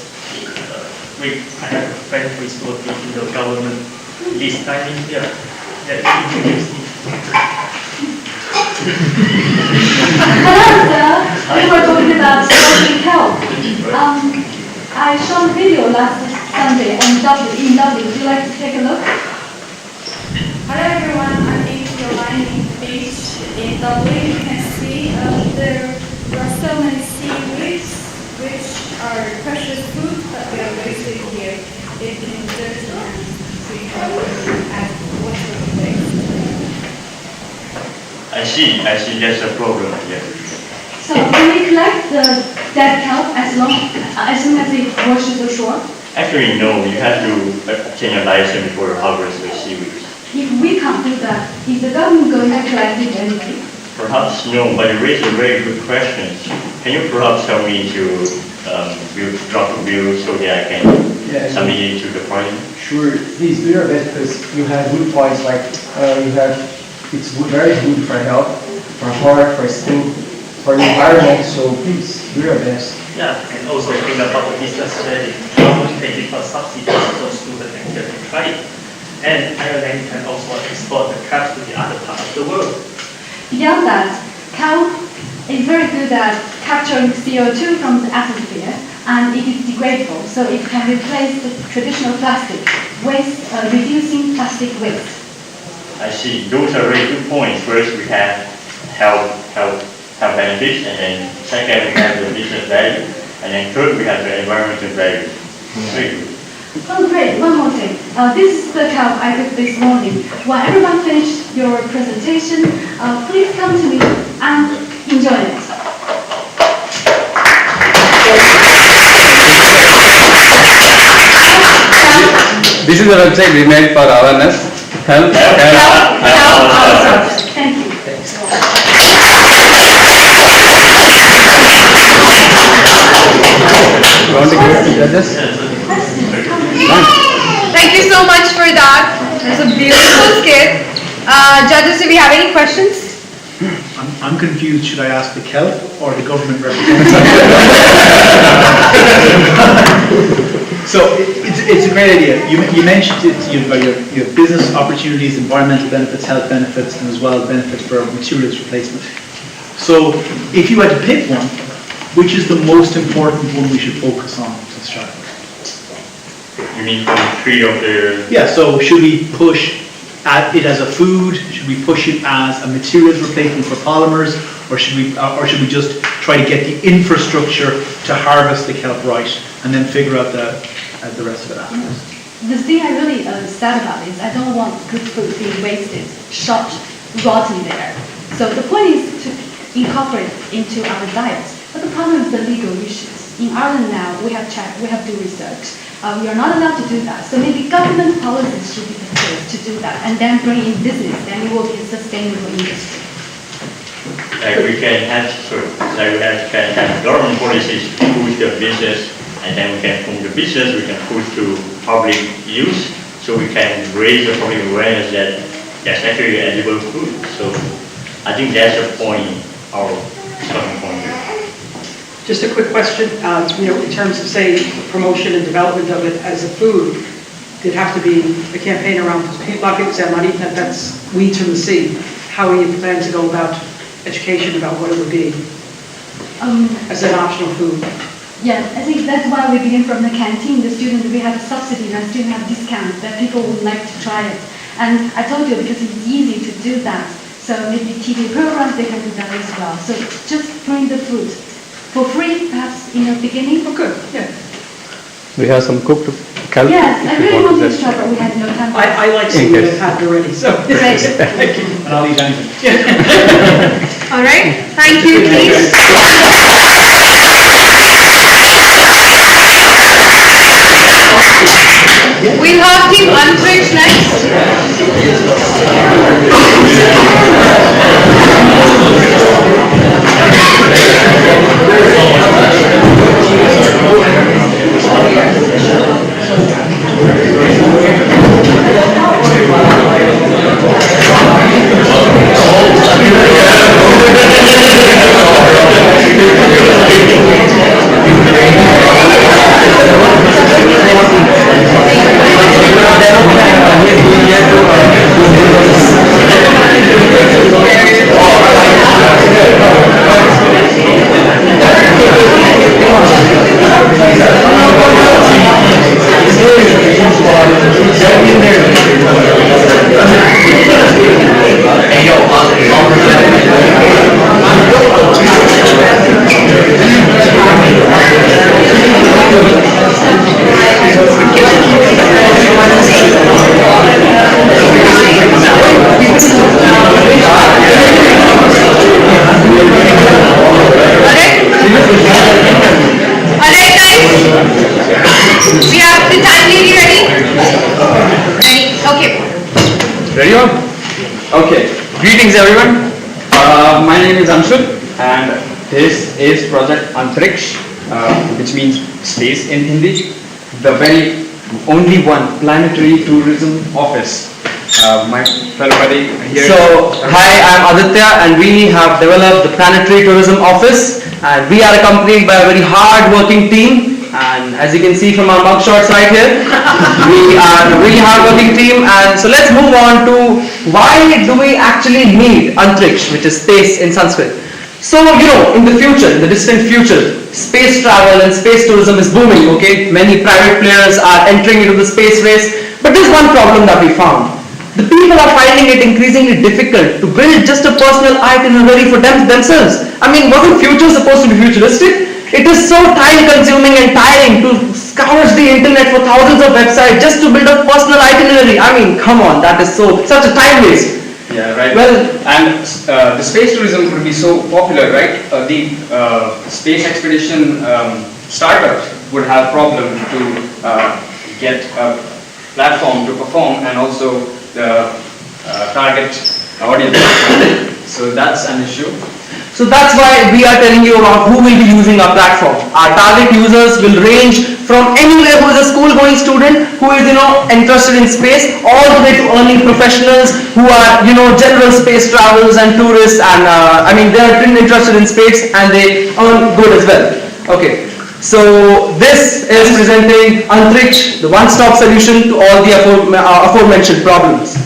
I have a friend who is working in the government this time in here. That introduced me. Hello, sir. We were talking about salted kelp. I shot a video last Sunday on in Dublin. Would you like to take a look? Hello everyone, I'm in the Lining Beach in Dublin. You can see there are so many seaweeds which are precious food that we are wasting here in dirt and we have to add water waste. I see, that's a problem, yeah. So can we collect the dead kelp as soon as it washes ashore? Actually, no, you have to obtain a license before you harvest the seaweed. If we can't do that, is the government going to collect it anyway? Perhaps no, but you raise a very good question. Can you perhaps help me to drop a bill so that I can submit it to the parliament? Sure, please do your best because you have good points like it's very good for health, for heart, for skin, for the environment, so please do your best. Yeah, and also think about the business strategy. Government can give us subsidies so students and get to try it. And Ireland can also export the kelp to the other part of the world. Beyond that, kelp is very good at capturing CO2 from the atmosphere and it is degradable, so it can replace the traditional plastic waste, reducing plastic waste. I see. Those are very good points. First, we have health benefits, and then second, we have the business value, and then third, we have the environmental value. Very good. Oh, great. One more thing. This is the kelp I took this morning. While everyone finished your presentation, please come to me and enjoy it. This is the website we made for awareness. Help. Thank you. you want to give it to judges? Thank you so much for that. It was a beautiful skit. Judges, do we have any questions? I'm confused, should I ask the Kelp or the government representative? So it's a great idea. You mentioned it, you have business opportunities, environmental benefits, health benefits, and as well as benefits for materials replacement. So if you had to pick one, which is the most important one we should focus on to start with? You mean from three of the... Yeah, so should we push it as a food? Should we push it as a materials replacement for polymers? Or should we just try to get the infrastructure to harvest the kelp right and then figure out the rest of it afterwards? The thing I really sad about is I don't want good food being wasted, shot, rotting there. So the point is to incorporate into our diets. But the problem is the legal issues. In Ireland now, we have checked, we have to do research. We are not allowed to do that. So maybe government policies should be the first to do that and then bring in business, then it will be a sustainable industry. Like we can have government policies to push the business, and then we can, from the business, we can push to public use, so we can raise the public awareness that that's actually edible food. So I think that's the point, our starting point here. Just a quick question, in terms of, say, promotion and development of it as a food, there'd have to be a campaign around, because a lot of people say, I'm not eating that, that's weeds from the sea. How are you planning to go about education about what it would be as an optional food? Yeah, I think that's why we begin from the canteen. The students, we have a subsidy and students have discounts that people would like to try it. And I told you, because it's easy to do that. So maybe TV programs, they can do that as well. So just bring the food for free, perhaps in the beginning. Oh, good, yeah. We have some cooked kelp. Yes, I really want to try, but we had no time. I like seeing what I've had already, so. Great. Thank you. And I'll eat anything. All right, thank you, please. We'll have Team Antrix next. We have the time lady ready? Ready? Okay. Ready on? Okay. Greetings everyone. My name is Anshul and this is Project Antrix, which means space in Hindi. The very only one planetary tourism office. My fellow buddy here. So, hi, I'm Aditya and we have developed the Planetary Tourism Office and we are accompanied by a very hard-working team. And as you can see from our mugshots right here, we are a really hard-working team. And so let's move on to why do we actually need Antrix, which is space in Sanskrit. So, in the future, in the distant future, space travel and space tourism is booming, okay? Many private players are entering into the space race. But there's one problem that we found. The people are finding it increasingly difficult to build just a personal itinerary for themselves. I mean, wasn't future supposed to be futuristic? It is so time-consuming and tiring to scourge the internet for thousands of websites just to build a personal itinerary. I mean, come on, that is such a time waste. Yeah, right. Well, and the space tourism would be so popular, right? The space expedition startups would have problem to get a platform to perform and also the target audience. So that's an issue. So that's why we are telling you about who will be using our platform. Our target users will range from anywhere who is a school going student, who is interested in space, all the way to earning professionals who are general space travels and tourists, and they are interested in space and they earn good as well. Okay. So this is presenting Antriksh, the one-stop solution to all the aforementioned problems.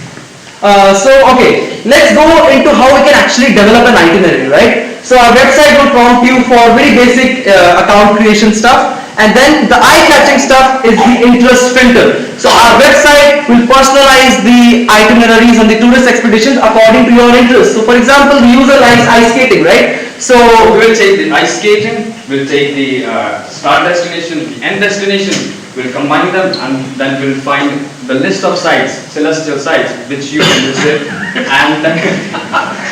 Okay, let's go into how we can actually develop an itinerary, right? So our website will prompt you for very basic account creation stuff, and then the eye-catching stuff is the interest filter. So our website will personalize the itineraries and the tourist expeditions according to your interest. So for example, the user likes ice skating, right? So we'll take the ice skating, we'll take the start destination, the end destination, we'll combine them, and then we'll find the list of sites, celestial sites, which you can visit. And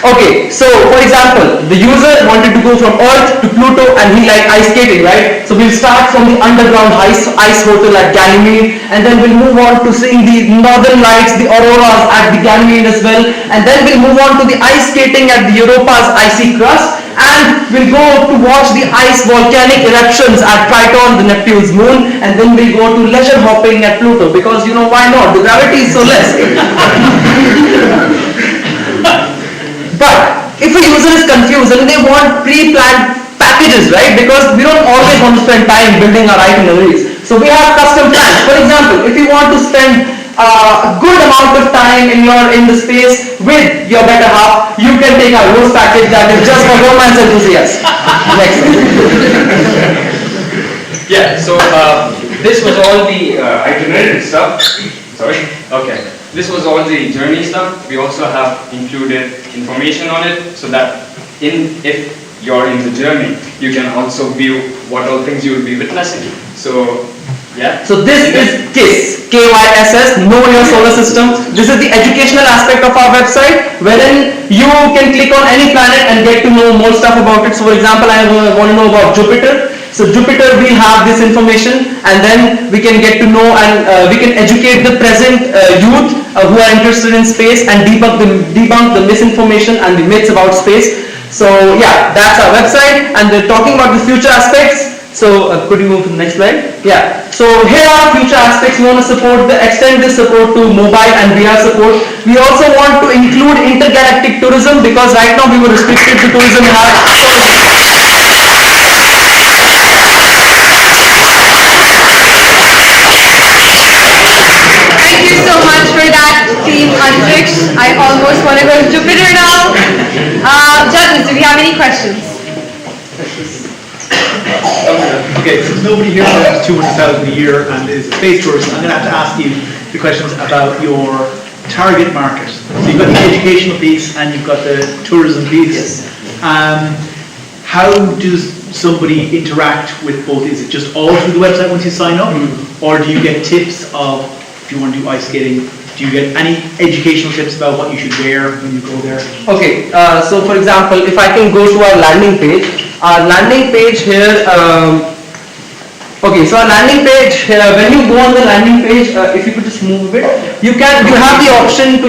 okay, so for example, the user wanted to go from Earth to Pluto and he liked ice skating, right? So we'll start from the underground ice hotel at Ganymede, and then we'll move on to seeing the northern lights, the auroras at the Ganymede as well, and then we'll move on to the ice skating at the Europa's icy crust, and we'll go to watch the ice volcanic eruptions at Triton, the Neptune's moon, and then we'll go to leisure hopping at Pluto, because why not? The gravity is so less. But if a user is confused and they want pre-planned packages, right? Because we don't always want to spend time building our itineraries. So we have custom plans. For example, if you want to spend a good amount of time in the space with your better half, you can take our rose package that is just for romance enthusiasts. Next. yeah, so this was all the itinerary stuff. Sorry. Okay. This was all the journey stuff. We also have included information on it, so that if you're in the journey, you can also view what all things you will be witnessing. So yeah. So this is KISS, KYSS, Know Your Solar System. This is the educational aspect of our website, wherein you can click on any planet and get to know more stuff about it. So for example, I want to know about Jupiter. So Jupiter, we have this information, and then we can get to know and we can educate the present youth who are interested in space and debunk the misinformation and the myths about space. So yeah, that's our website, and they're talking about the future aspects. So could you move to the next slide? Yeah. So here are future aspects. We want to extend this support to mobile and VR support. We also want to include intergalactic tourism, because right now we were restricted to tourism in our. Thank you so much for that, Team Antriksh. I almost want to go to Jupiter now. Judges, do we have any questions? Okay, since nobody here earns 200,000 a year and is a space tourist, I'm going to have to ask you the questions about your target market. So you've got the educational piece and you've got the tourism piece. How does somebody interact with both? Is it just all through the website once you sign up? Or do you get tips of, if you want to do ice skating, do you get any educational tips about what you should wear when you go there? Okay, so for example, if I can go to our landing page here, okay, so our landing page here, when you go on the landing page, if you could just move a bit, you have the option to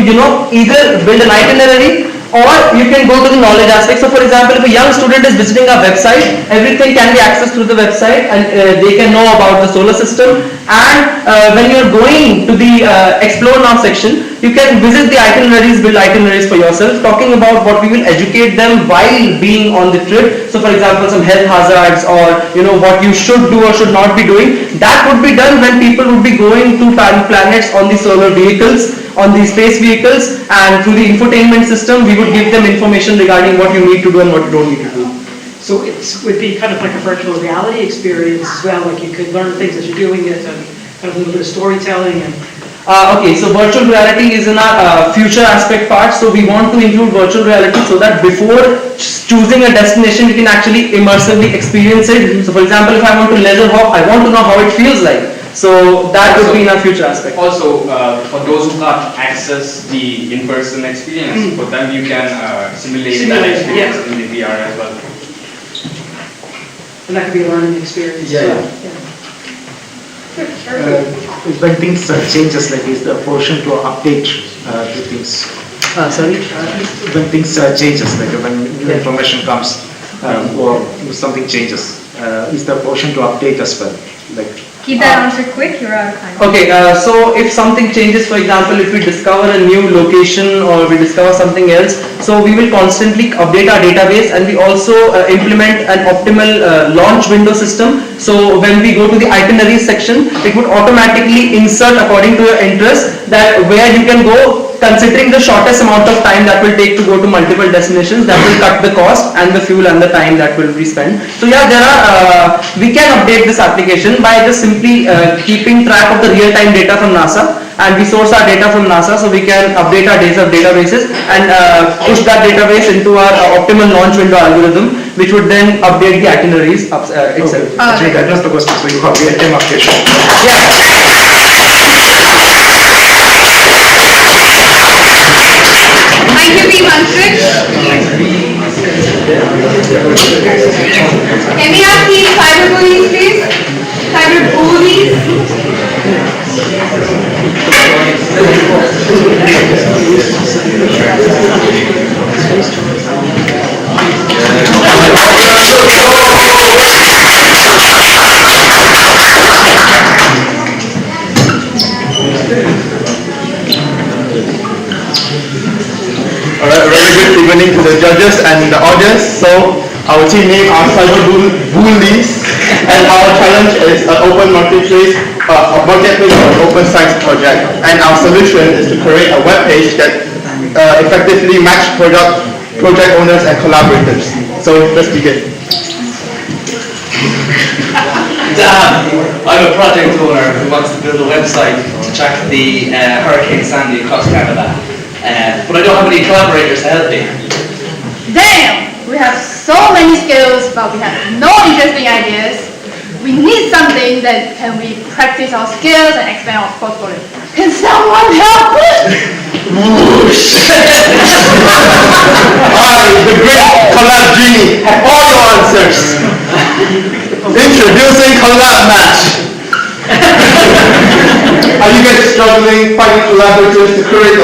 either build an itinerary, or you can go to the knowledge aspect. So for example, if a young student is visiting our website, everything can be accessed through the website, and they can know about the solar system. And when you're going to the Explore Now section, you can visit the itineraries, build itineraries for yourself, talking about what we will educate them while being on the trip. So for example, some health hazards, or what you should do or should not be doing. That would be done when people would be going to planets on the solar vehicles, on the space vehicles, and through the infotainment system we would give them information regarding what you need to do and what you don't need to do. So it would be kind of like a virtual reality experience as well, like you could learn things as you're doing it, and kind of a little bit of storytelling. And okay, so virtual reality is in our future aspect part, so we want to include virtual reality so that before choosing a destination you can actually immersively experience it. So for example, if I want to leisure hop, I want to know how it feels like. So that would be in our future aspect. Also, for those who can't access the in-person experience, for them you can simulate that experience in the VR as well. And that could be a learning experience as well. When things changes like this, the portion to update the things. Sorry? When things changes, like when new information comes, or something changes, is the option to update as well? Like, Keep that answer quick, you're out of time. Okay, so if something changes, for example, if we discover a new location or we discover something else, so we will constantly update our database, and we also implement an optimal launch window system. So when we go to the itinerary section, it would automatically insert according to your interest that where you can go, considering the shortest amount of time that will take to go to multiple destinations. That will cut the cost and the fuel and the time that will be spent. So yeah, there are we can update this application by just simply keeping track of the real-time data from NASA, and we source our data from NASA, so we can update our databases and push that database into our optimal launch window algorithm, which would then update the itineraries itself. Actually, that was the question. So you have real-time updation. Thank you, V16. Can we have the cyber bullies, please? Cyber bullies? Alright, a very good evening to the judges and the audience. So, our team name are Cyber Bullies, and our challenge is an open marketplace, a marketplace for an open science project. And our solution is to create a web page that effectively match project owners and collaborators. So, let's begin. I'm a project owner who wants to build a website to track the Hurricane Sandy across Canada. But I don't have any collaborators to help me. Damn! We have so many skills, but we have no interesting ideas. We need something that can we practice our skills and expand our portfolio. Can someone help us? I, the great Collab Genie, have all your answers. Introducing Collab Match. Are you guys struggling finding collaborators to create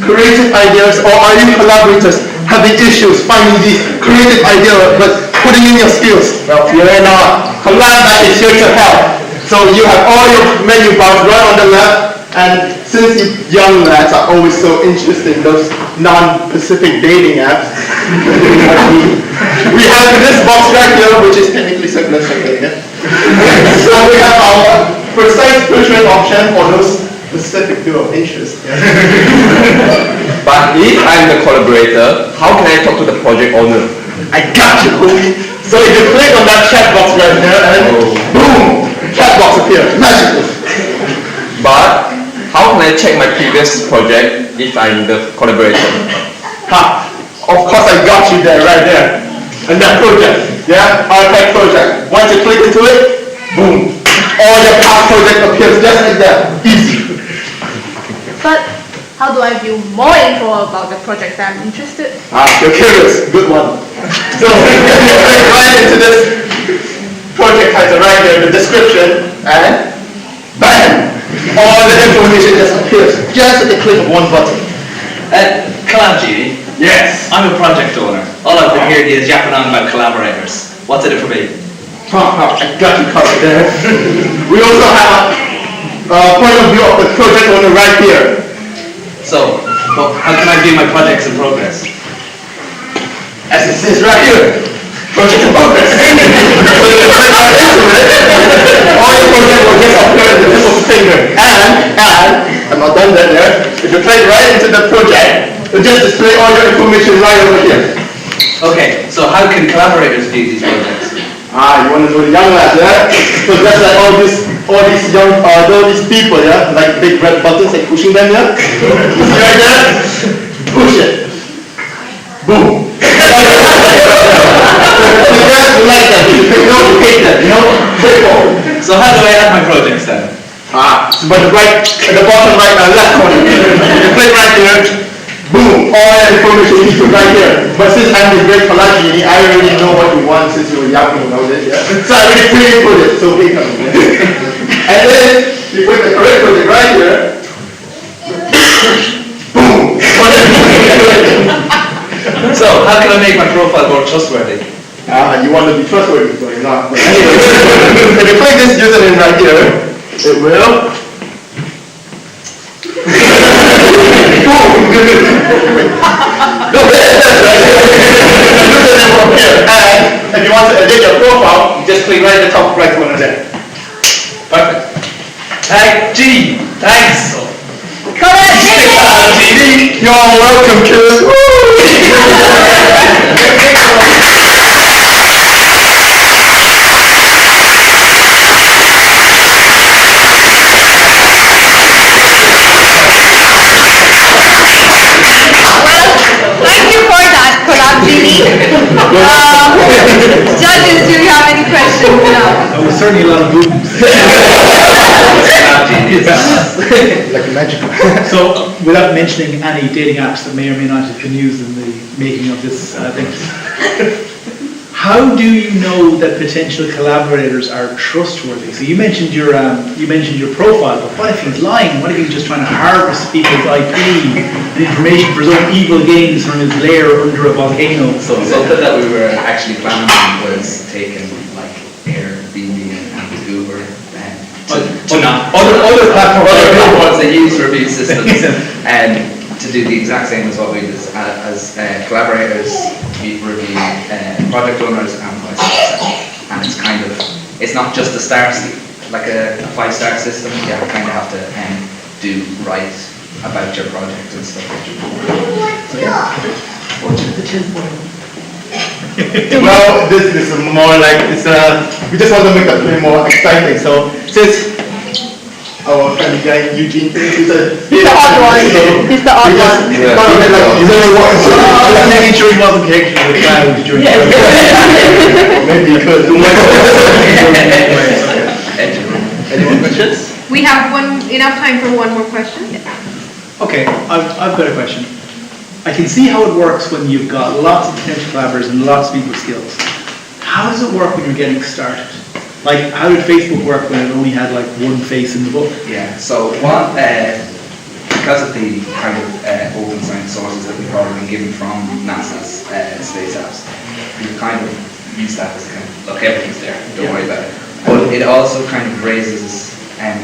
creative ideas, or are you collaborators having issues finding these creative ideas but putting in your skills? Well, fear not. Collab Match is here to help. So you have all your menu bars right on the left, and since you young lads are always so interested in those non-specific dating apps, we have this box right here, which is technically circular. So we have our precise filtering option for those specific field of interest. But if I'm the collaborator, how can I talk to the project owner? I got you, homie. So if you click on that chat box right there, and boom, chat box appears magically. But how can I check my previous project if I'm the collaborator? Ha! Of course I got you there, right there. And that project, yeah, archive project. Once you click into it, boom, all your past project appears just like that. Easy. But how do I view more info about the project that I'm interested? You're curious. Good one. So you click right into this project title right there, the description, and bam! All the information just appears just at the click of one button. Collab Genie? Yes. I'm a project owner. All I've been hearing is yapping on about collaborators. What's in it for me? I got you covered there. We also have a point of view of the project owner right here. So, how can I view my projects in progress? As it says right here, project in progress. So you click right into it, all your project will just appear at the tip of the finger. And, I'm not done that there, if you click right into the project, it'll just display all your information right over here. Okay, so how can collaborators view these projects? You want to know the young lads, yeah? So just like all these young, all these people, yeah? Like big red buttons, like pushing them, yeah? See right there? Push it. Boom. You like that, you hate that, you know? Straightforward. So how do I add my projects then? But right at the bottom right left corner, you click right here, boom, all that information is right here. But since I'm this great Collab Genie, I already know what you want since you were yapping about it, yeah? So I already pre-input it, so big time. And then you put the correct project right here, boom, all how can I make my profile more trustworthy? You want to be trustworthy, so you're not. But anyway, if you click this username right here, it will. And if you want to edit your profile, you just click right at the top right corner there. Perfect. G, thanks. Genie, you're welcome, kid. Thank you for that, Colabini. Judges, do you have any questions now? There was certainly a lot of movements. Like a magical. So, without mentioning any dating apps that may or may not have been used in the making of this thing, how do you know that potential collaborators are trustworthy? So you mentioned your profile, but what if he's lying? What if he's just trying to harvest people's IP and information for his own evil gains from his lair under a volcano? So something that we were actually planning on was taking like Airbnb and Uber to not other platforms that use review systems and to do the exact same as what we did as collaborators, review project owners and vice versa. And it's kind of, it's not just a star, like a 5-star system. You kind of have to do right about your project and stuff. So yeah. What's the tinfoil? Well, this is more like, we just want to make the play more exciting. So since our friendly guy Eugene, he's the odd one. He's the odd one. He's only one. Making sure he wasn't connected with the crowd during Maybe he could. Any more questions? We have enough time for one more question. Okay, I've got a question. I can see how it works when you've got lots of potential collaborators and lots of people with skills. How does it work when you're getting started? Like, how did Facebook work when it only had like one face in the book? Yeah, so one, because of the kind of open science sources that we've already been given from NASA's space apps, we kind of use that as kind of, look, everything's there, don't worry about it. But it also kind of raises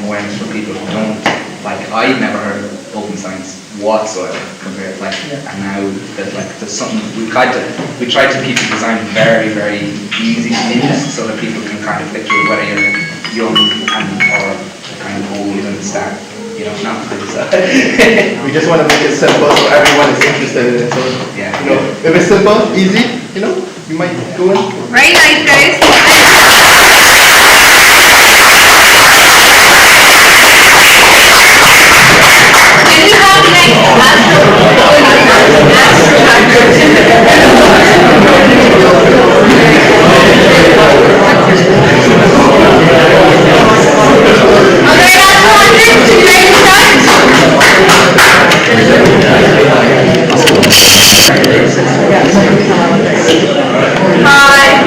awareness for people who don't, like, I'd never heard of open science whatsoever compared, like, and now that like there's something we tried to keep the design very, very easy to use so that people can kind of click through whether you're young and or kind of old and start, you know, not like that. We just want to make it simple so everyone is interested in it. So yeah, you know, if it's simple, easy, you know, you might go in. Very nice, guys. Hi.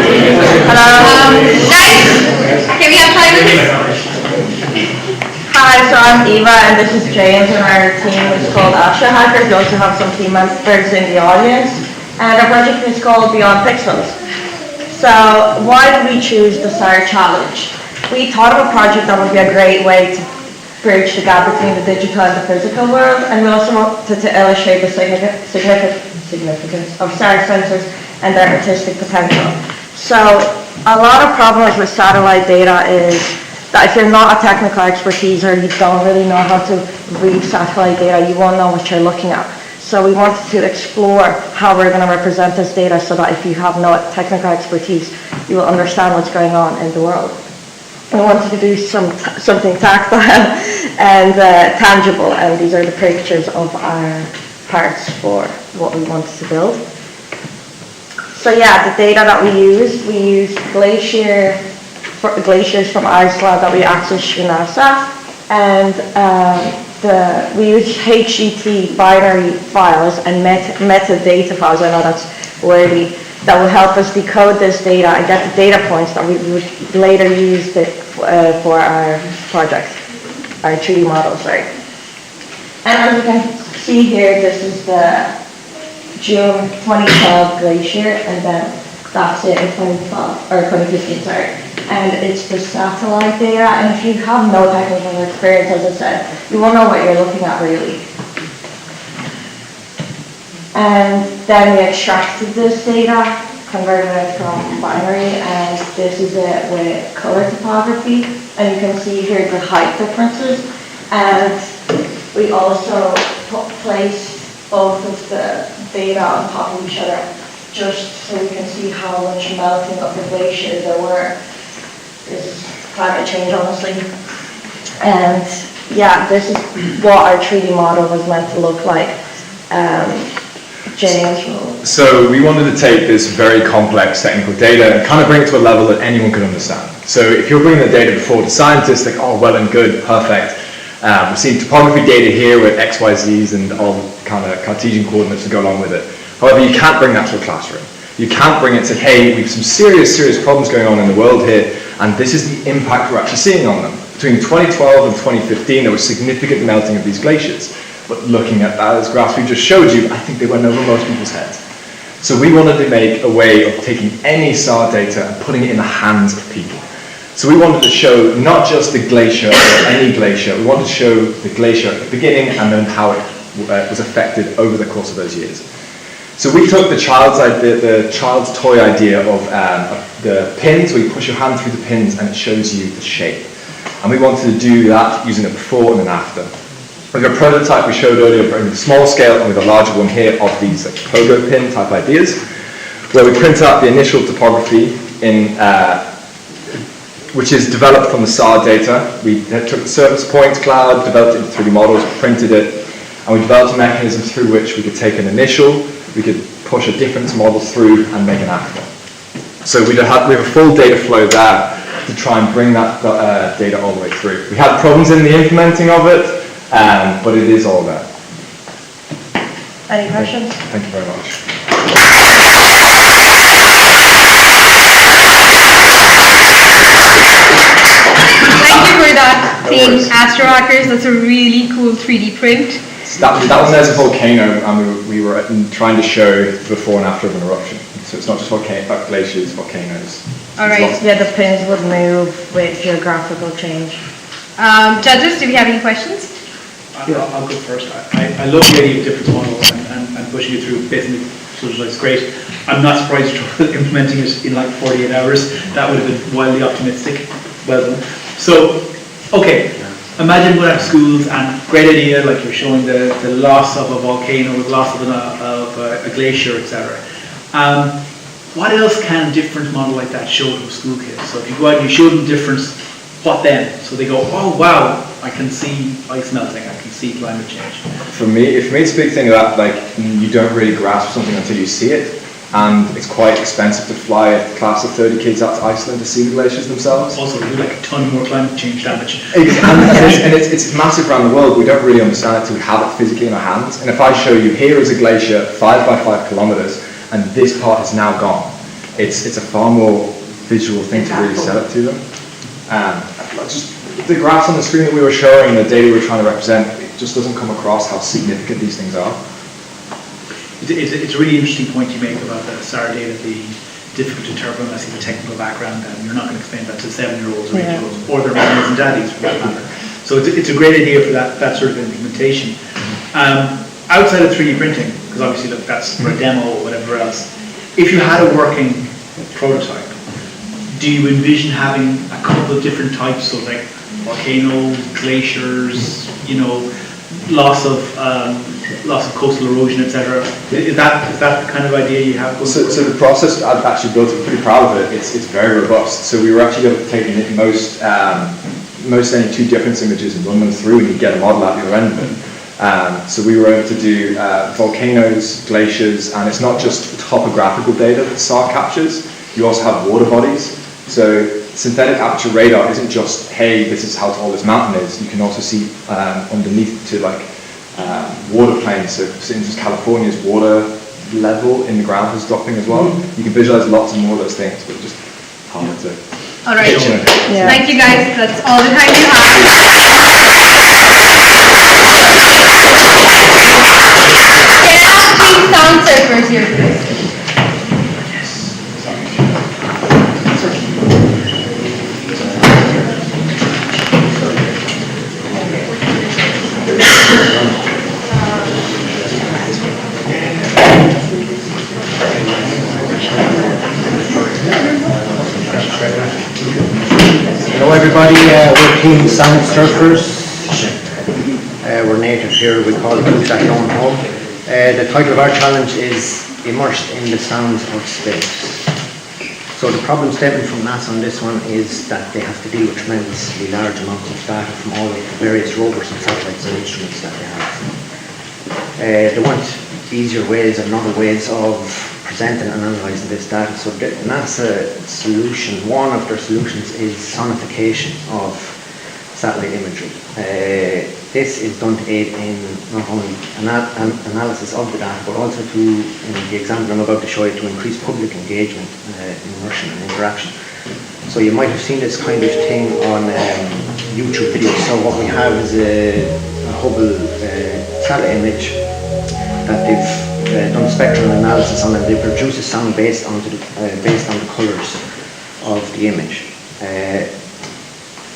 Hello. Guys, can we have silence? Hi, so I'm Eva and this is James and our team is called Asha Hackers. We also have some team members in the audience and our project is called Beyond Pixels. So why did we choose the SAR Challenge? We thought of a project that would be a great way to bridge the gap between the digital and the physical world, and we also wanted to illustrate the significance of SAR sensors and their artistic potential. So a lot of problems with satellite data is that if you're not a technical expertise or you don't really know how to read satellite data, you won't know what you're looking at. So we wanted to explore how we're going to represent this data so that if you have no technical expertise, you will understand what's going on in the world. We wanted to do something tactile and tangible, and these are the pictures of our parts for what we wanted to build. So yeah, the data that we used glaciers from Iceland that we accessed through NASA, and we use HGT binary files and metadata files. I know that's wordy. That will help us decode this data and get the data points that we would later use for our project, our 3D models, right? And as you can see here, this is the June 2012 glacier, and then that's it in 2012, or 2015, sorry. And it's the satellite data, and if you have no technical experience, as I said, you won't know what you're looking at really. And then we extracted this data, converted it from binary, and this is it with color topography. And you can see here the height differences. And we also placed both of the data on top of each other, just so we can see how much melting of the glacier there were. This is climate change, honestly. And yeah, this is what our 3D model was meant to look like. James will. So we wanted to take this very complex technical data and kind of bring it to a level that anyone could understand. So if you're bringing the data before the scientists, like, oh, well and good, perfect. We've seen topography data here with XYZs and all kind of Cartesian coordinates to go along with it. However, you can't bring that to a classroom. You can't bring it to, hey, we have some serious problems going on in the world here, and this is the impact we're actually seeing on them. Between 2012 and 2015, there was significant melting of these glaciers. But looking at that as graphs we just showed you, I think they went over most people's heads. So we wanted to make a way of taking any SAR data and putting it in the hands of people. So we wanted to show not just the glacier or any glacier, we wanted to show the glacier at the beginning and then how it was affected over the course of those years. So we took the child's toy idea of the pins, where you push your hand through the pins and it shows you the shape. And we wanted to do that using a before and an after. We've got a prototype we showed earlier, but in a small scale, and with a larger one here of these like pogo pin type ideas, where we print out the initial topography in which is developed from the SAR data. We took the surface point cloud, developed it into 3D models, printed it, and we developed a mechanism through which we could take an initial, we could push a difference model through and make an after. So we have a full data flow there to try and bring that data all the way through. We had problems in the implementing of it, but it is all there. Any questions? Thank you very much. Thank you for that, Team Astrohackers. That's a really cool 3D print. That one there's a volcano, and we were trying to show before and after of an eruption. So it's not just glaciers, volcanoes. All right. Yeah, the pins would move with geographical change. Judges, do we have any questions? Yeah, I'll go first. I love the idea of different models and pushing it through basically, so it's great. I'm not surprised you're implementing it in like 48 hours. That would have been wildly optimistic. Well done. So, okay, imagine we're at schools and great idea, like you're showing the loss of a volcano, the loss of a glacier, etc. What else can a different model like that show to school kids? So if you go out and you show them difference, what then? So they go, oh wow, I can see ice melting, I can see climate change. For me, it's a big thing that like you don't really grasp something until you see it, and it's quite expensive to fly a class of 30 kids out to Iceland to see the glaciers themselves. Also, we do like a ton more climate change damage. And it's massive around the world. We don't really understand it until we have it physically in our hands. And if I show you here is a glacier 5 by 5 kilometers, and this part is now gone, it's a far more visual thing to really sell it to them. Just the graphs on the screen that we were showing, the data we were trying to represent, it just doesn't come across how significant these things are. It's a really interesting point you make about the SAR data being difficult to interpret unless you have a technical background, and you're not going to explain that to 7-year-olds or 8-year-olds, or their mums and daddies for that matter. So it's a great idea for that sort of implementation. Outside of 3D printing, because obviously look, that's for a demo or whatever else, if you had a working prototype, do you envision having a couple of different types of like volcanoes, glaciers, loss of coastal erosion, etc.? Is that the kind of idea you have? So the process I've actually built, I'm pretty proud of it. It's very robust. So we were actually able to take most any 2 difference images and run them through, and you get a model out the other end of it. So we were able to do volcanoes, glaciers, and it's not just topographical data that SAR captures. You also have water bodies. So synthetic aperture radar isn't just, hey, this is how tall this mountain is. You can also see underneath to like water planes. So for instance, California's water level in the ground is dropping as well. You can visualize lots and more of those things, but just harder to. All right. Thank you guys. That's all the time you have. Can I ask please sound circle? everybody. We're Team Sound Surfers. We're native here. We call it Athlone home. The title of our challenge is Immersed in the Sounds of Space. So the problem statement from NASA on this one is that they have to deal with tremendously large amounts of data from all of the various rovers and satellites and instruments that they have. They want easier ways and novel ways of presenting and analysing this data. So the NASA solution, one of their solutions is sonification of satellite imagery. This is done to aid in not only analysis of the data, but also to, in the example I'm about to show you, to increase public engagement, immersion and interaction. So you might have seen this kind of thing on YouTube videos. So what we have is a Hubble satellite image that they've done spectral analysis on, and they produce a sound based on the colours of the image.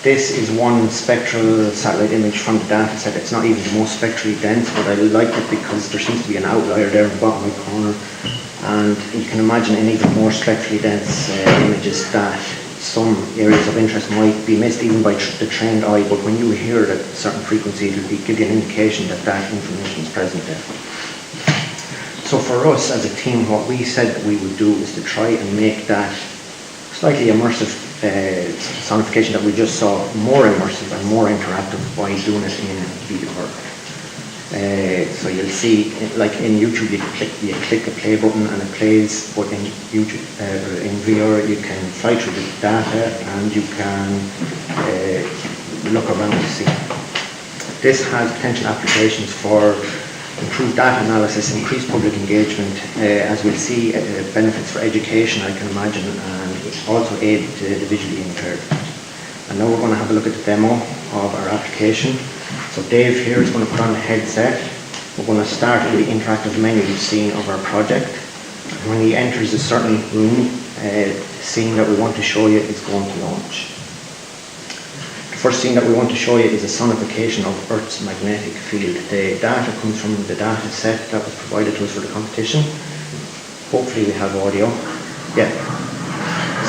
This is one spectral satellite image from the data set. It's not even the most spectrally dense, but I like it because there seems to be an outlier there in the bottom right corner. And you can imagine in even more spectrally dense images that some areas of interest might be missed even by the trained eye, but when you hear it at a certain frequency, it will give you an indication that that information is present there. So for us as a team, what we said that we would do is to try and make that slightly immersive sonification that we just saw more immersive and more interactive by doing it in VR. So you'll see, like in YouTube, you click the play button and it plays, but in YouTube, in VR, you can fly through the data and you can look around to see. This has potential applications for improved data analysis, increased public engagement, as we'll see, benefits for education, I can imagine, and also aid to the visually impaired. And now we're going to have a look at the demo of our application. So Dave here is going to put on the headset. We're going to start with the interactive menu scene of our project. And when he enters a certain room, the scene that we want to show you is going to launch. The first scene that we want to show you is a sonification of Earth's magnetic field. The data comes from the data set that was provided to us for the competition. Hopefully we have audio. Yeah.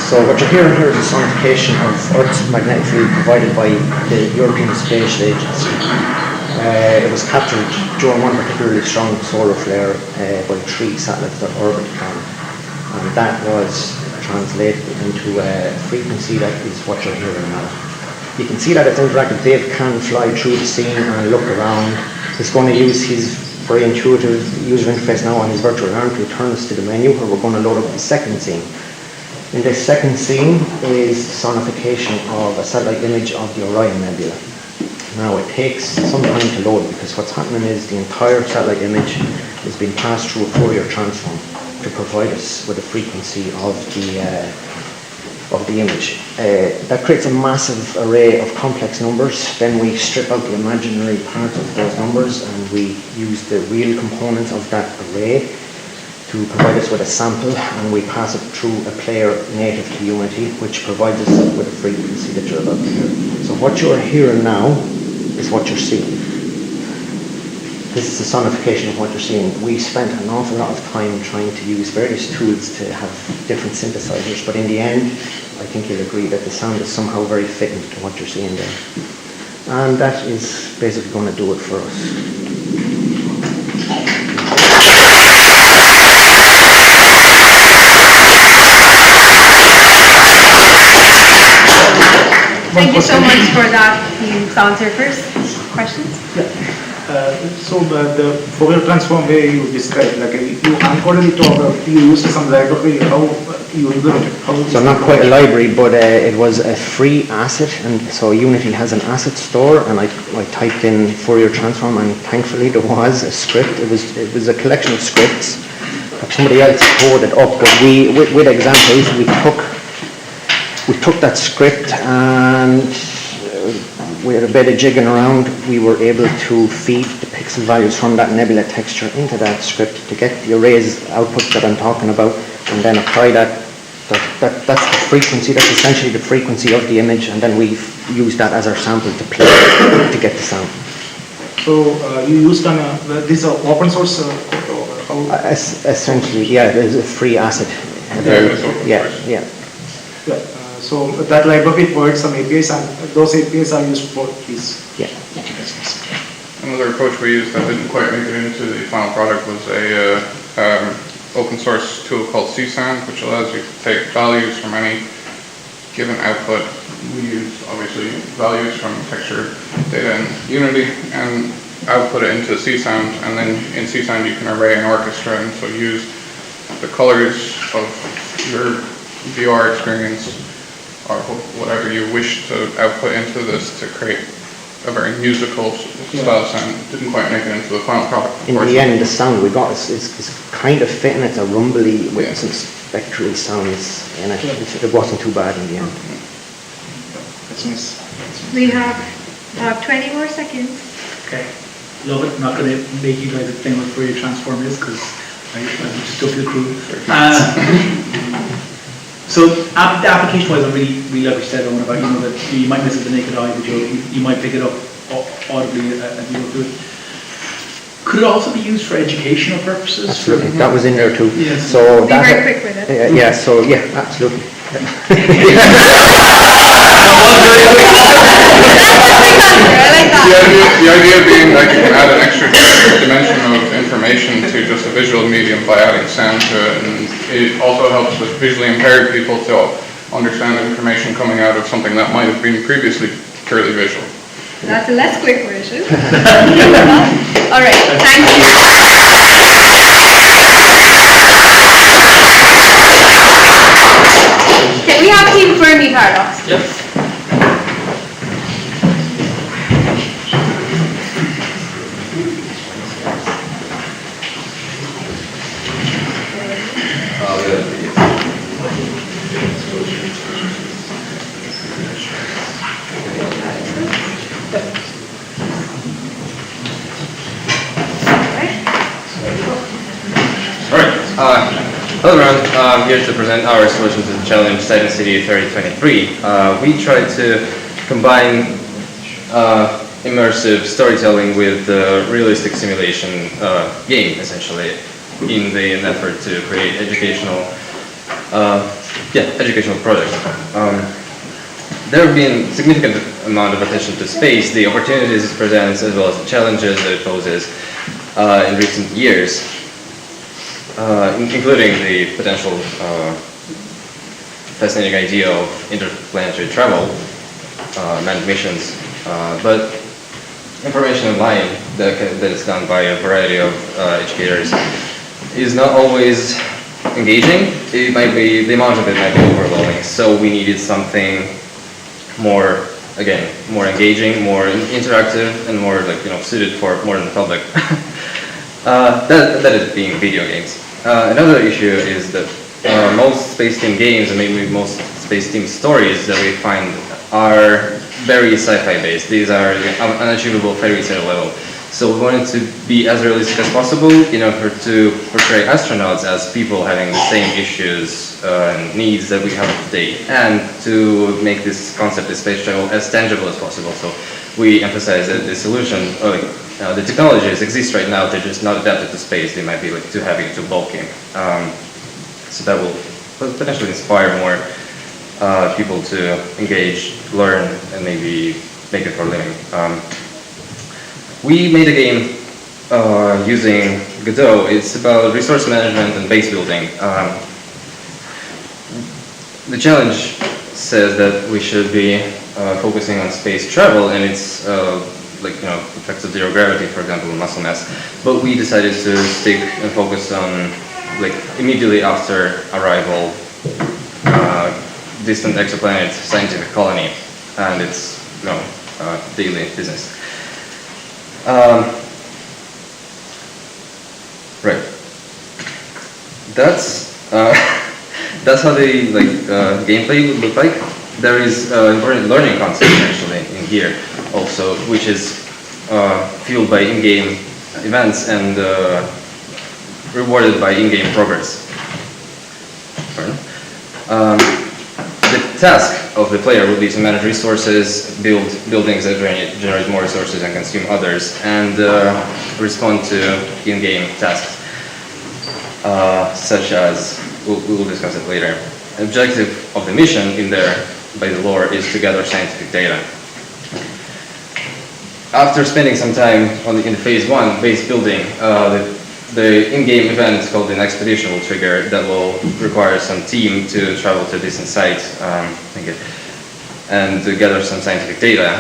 So what you're hearing here is a sonification of Earth's magnetic field provided by the European Space Agency. It was captured during one particularly strong solar flare by 3 satellites that orbit the planet. And that was translated into a frequency that is what you're hearing now. You can see that it's interactive. Dave can fly through the scene and look around. He's going to use his very intuitive user interface now on his virtual arm to return us to the menu where we're going to load up the second scene. In this second scene is sonification of a satellite image of the Orion Nebula. Now it takes some time to load because what's happening is the entire satellite image is being passed through a Fourier transform to provide us with a frequency of the image. That creates a massive array of complex numbers. Then we strip out the imaginary part of those numbers and we use the real components of that array to provide us with a sample, and we pass it through a player native to Unity, which provides us with a frequency that you're about to hear. So what you're hearing now is what you're seeing. This is the sonification of what you're seeing. We spent an awful lot of time trying to use various tools to have different synthesizers, but in the end, I think you'll agree that the sound is somehow very fitting to what you're seeing there. And that is basically going to do it for us. Thank you so much for that, Team Sound Surfers. Questions? So the Fourier transform way you described, like you already talked about, you used some library, how you implemented it? So not quite a library, but it was a free asset, and so Unity has an asset store, and I typed in Fourier transform, and thankfully there was a script. It was a collection of scripts that somebody else coded up, but we, with examples, we took that script and with a bit of jigging around, we were able to feed the pixel values from that nebula texture into that script to get the arrays output that I'm talking about, and then apply that's the frequency, that's essentially the frequency of the image, and then we use that as our sample to play to get the sound. So you used this open source code? Essentially, yeah, it is a free asset. Yeah. So that library provides some APIs, and those APIs are used for these. Yeah. Another approach we used that didn't quite make it into the final product was a open source tool called CSAN, which allows you to take values from any given output. We use obviously values from texture data in Unity and output it into CSAN, and then in CSAN you can array an orchestra, and so use the colors of your VR experience or whatever you wish to output into this to create a very musical style sound. Didn't quite make it into the final product. In the end, the sound we got is kind of fitting. It's a rumbly with some spectral sounds in it. It wasn't too bad in the end. That's nice. We have 20 more seconds. Okay. Love it. I'm not going to make you guys explain what Fourier transform is because I just don't feel cruel. So the application-wise, I really like what you said, Owen, about that you might miss it with the naked eye, but you might pick it up audibly as you go through it. Could it also be used for educational purposes? Absolutely, that was in there too. Yes. So Be very quick with it. yeah, so yeah, absolutely. The idea being that you can add an extra dimension of information to just a visual medium by adding sound to it, and it also helps with visually impaired people to understand information coming out of something that might have been previously purely visual. That's a less quick version. All right, thank you. Can we have Team Fermi Paradox? Yes. Hello everyone, I'm here to present our solution to the challenge Titan City 3023. We tried to combine immersive storytelling with realistic simulation game, essentially, in an effort to create educational products. There have been significant amount of attention to space, the opportunities it presents, as well as the challenges that it poses in recent years. Including the potential fascinating idea of interplanetary travel, manned missions, but information online that is done by a variety of educators is not always engaging. It might be, the amount of it might be overwhelming, so we needed something more, again, more engaging, more interactive, and more suited for more than the public. That is being video games. Another issue is that most space-themed games, and maybe most space-themed stories that we find, are very sci-fi based. These are unachievable fairy tale level. So we wanted to be as realistic as possible in order to portray astronauts as people having the same issues and needs that we have today, and to make this concept of space travel as tangible as possible. So we emphasize that the solution, the technologies exist right now, they're just not adapted to space. They might be too heavy, too bulky. So that will potentially inspire more people to engage, learn, and maybe make it for a living. We made a game using Godot. It's about resource management and base building. The challenge says that we should be focusing on space travel, and it's effects of zero gravity, for example, muscle mass. But we decided to stick and focus on immediately after arrival, distant exoplanet scientific colony, and its daily business. Right. That's how the gameplay would look like. There is important learning concept actually in here also, which is fueled by in-game events and rewarded by in-game progress. The task of the player would be to manage resources, build buildings that generate more resources and consume others, and respond to in-game tasks, such as, we will discuss it later. The objective of the mission in there by the lore is to gather scientific data. After spending some time in the phase 1 base building, the in-game event called an expedition will trigger that will require some team to travel to a distant site and to gather some scientific data.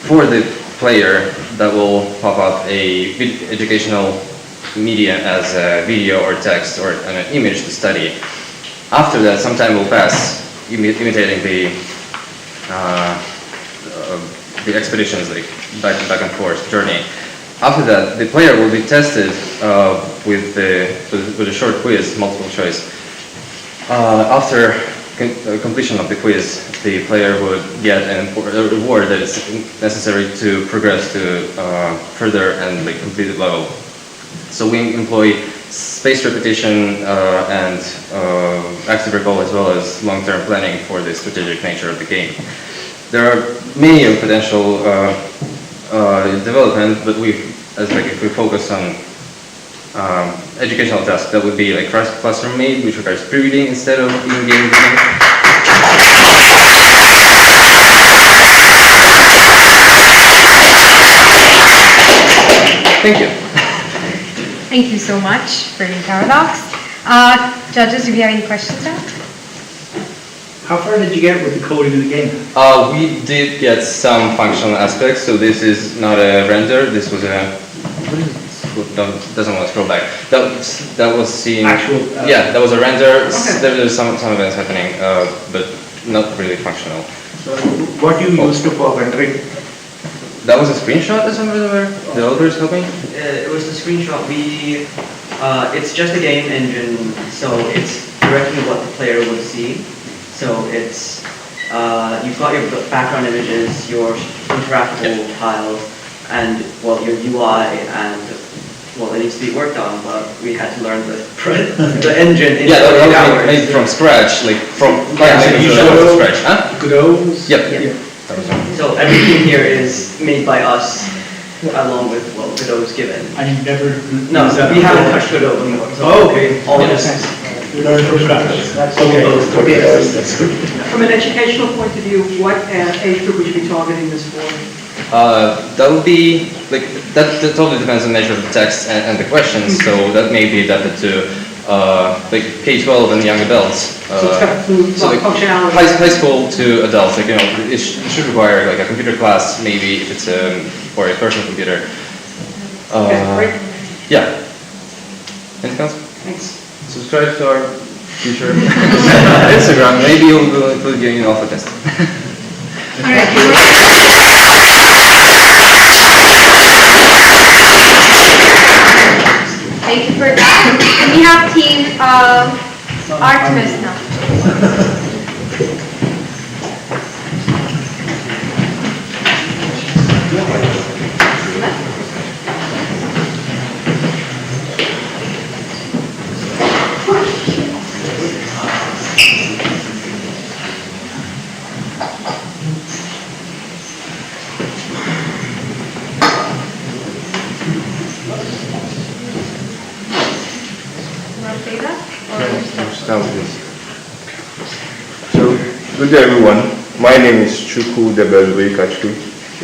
For the player, that will pop up a educational media as a video or text or an image to study. After that, some time will pass, imitating the expeditions, like back and forth journey. After that, the player will be tested with a short quiz, multiple choice. After completion of the quiz, the player would get a reward that is necessary to progress to further and completed level. So we employ spaced repetition and active recall as well as long-term planning for the strategic nature of the game. There are many potential development, but if we focus on educational tasks, that would be like classroom made, which requires pre-reading instead of in-game reading. Thank you. Thank you so much for your paradox. Judges, do you have any questions now? How far did you get with the coding of the game? We did get some functional aspects, so this is not a render, this was a... doesn't want to scroll back. That was seen... Actual... yeah, that was a render. Okay. There's some events happening, but not really functional. So what do you use for rendering? That was a screenshot, as I'm aware? The developers helping? It was the screenshot. It's just a game engine, so it's directly what the player would see. So it's, you've got your background images, your interactable tiles, and, well, your UI, and, well, it needs to be worked on, but we had to learn the engine in 48 hours. Made from scratch, from scratch, huh? Godot's? Yep. So everything here is made by us, along with, well, Godot's given. And you've never... No, we haven't touched Godot before. So okay. All of this. You learned from scratch. Okay. From an educational point of view, what age group would you be targeting this for? That would be, that totally depends on the nature of the text and the questions, so that may be adapted to K-12 and young adults. So it's got functionality. High school to adults, it should require a computer class, maybe if it's for a personal computer. Okay, great. Yeah. Anything else? Thanks. Subscribe to our future Instagram. Maybe we'll include you in alpha test. Thank you for that. And we have team Artemis now. So, good day everyone. My name is Chukwu Debelwe Kachu,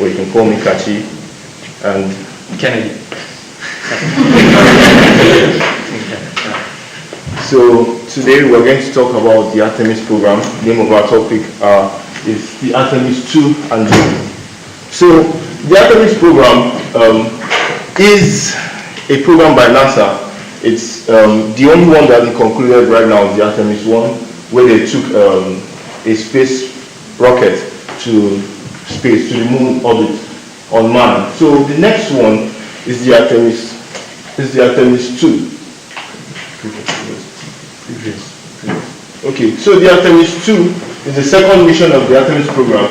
or you can call me Kachi, and Kennedy. So, today we're going to talk about the Artemis program. The name of our topic is the Artemis 2 and June. So, the Artemis program is a program by NASA. It's the only one that they concluded right now is the Artemis 1, where they took a space rocket to space, to the moon orbit on Man. So the next one is the Artemis 2. Okay, so the Artemis 2 is the second mission of the Artemis program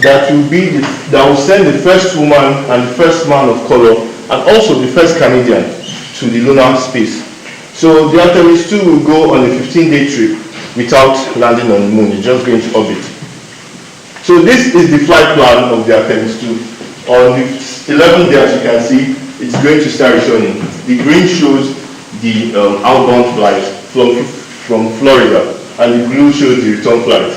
that will send the first woman and the first man of color and also the first Canadian to the lunar space. So the Artemis 2 will go on a 15-day trip without landing on the moon. It's just going to orbit. So this is the flight plan of the Artemis 2. On the 11th day, as you can see, it's going to start returning. The green shows the outbound flight from Florida, and the blue shows the return flight.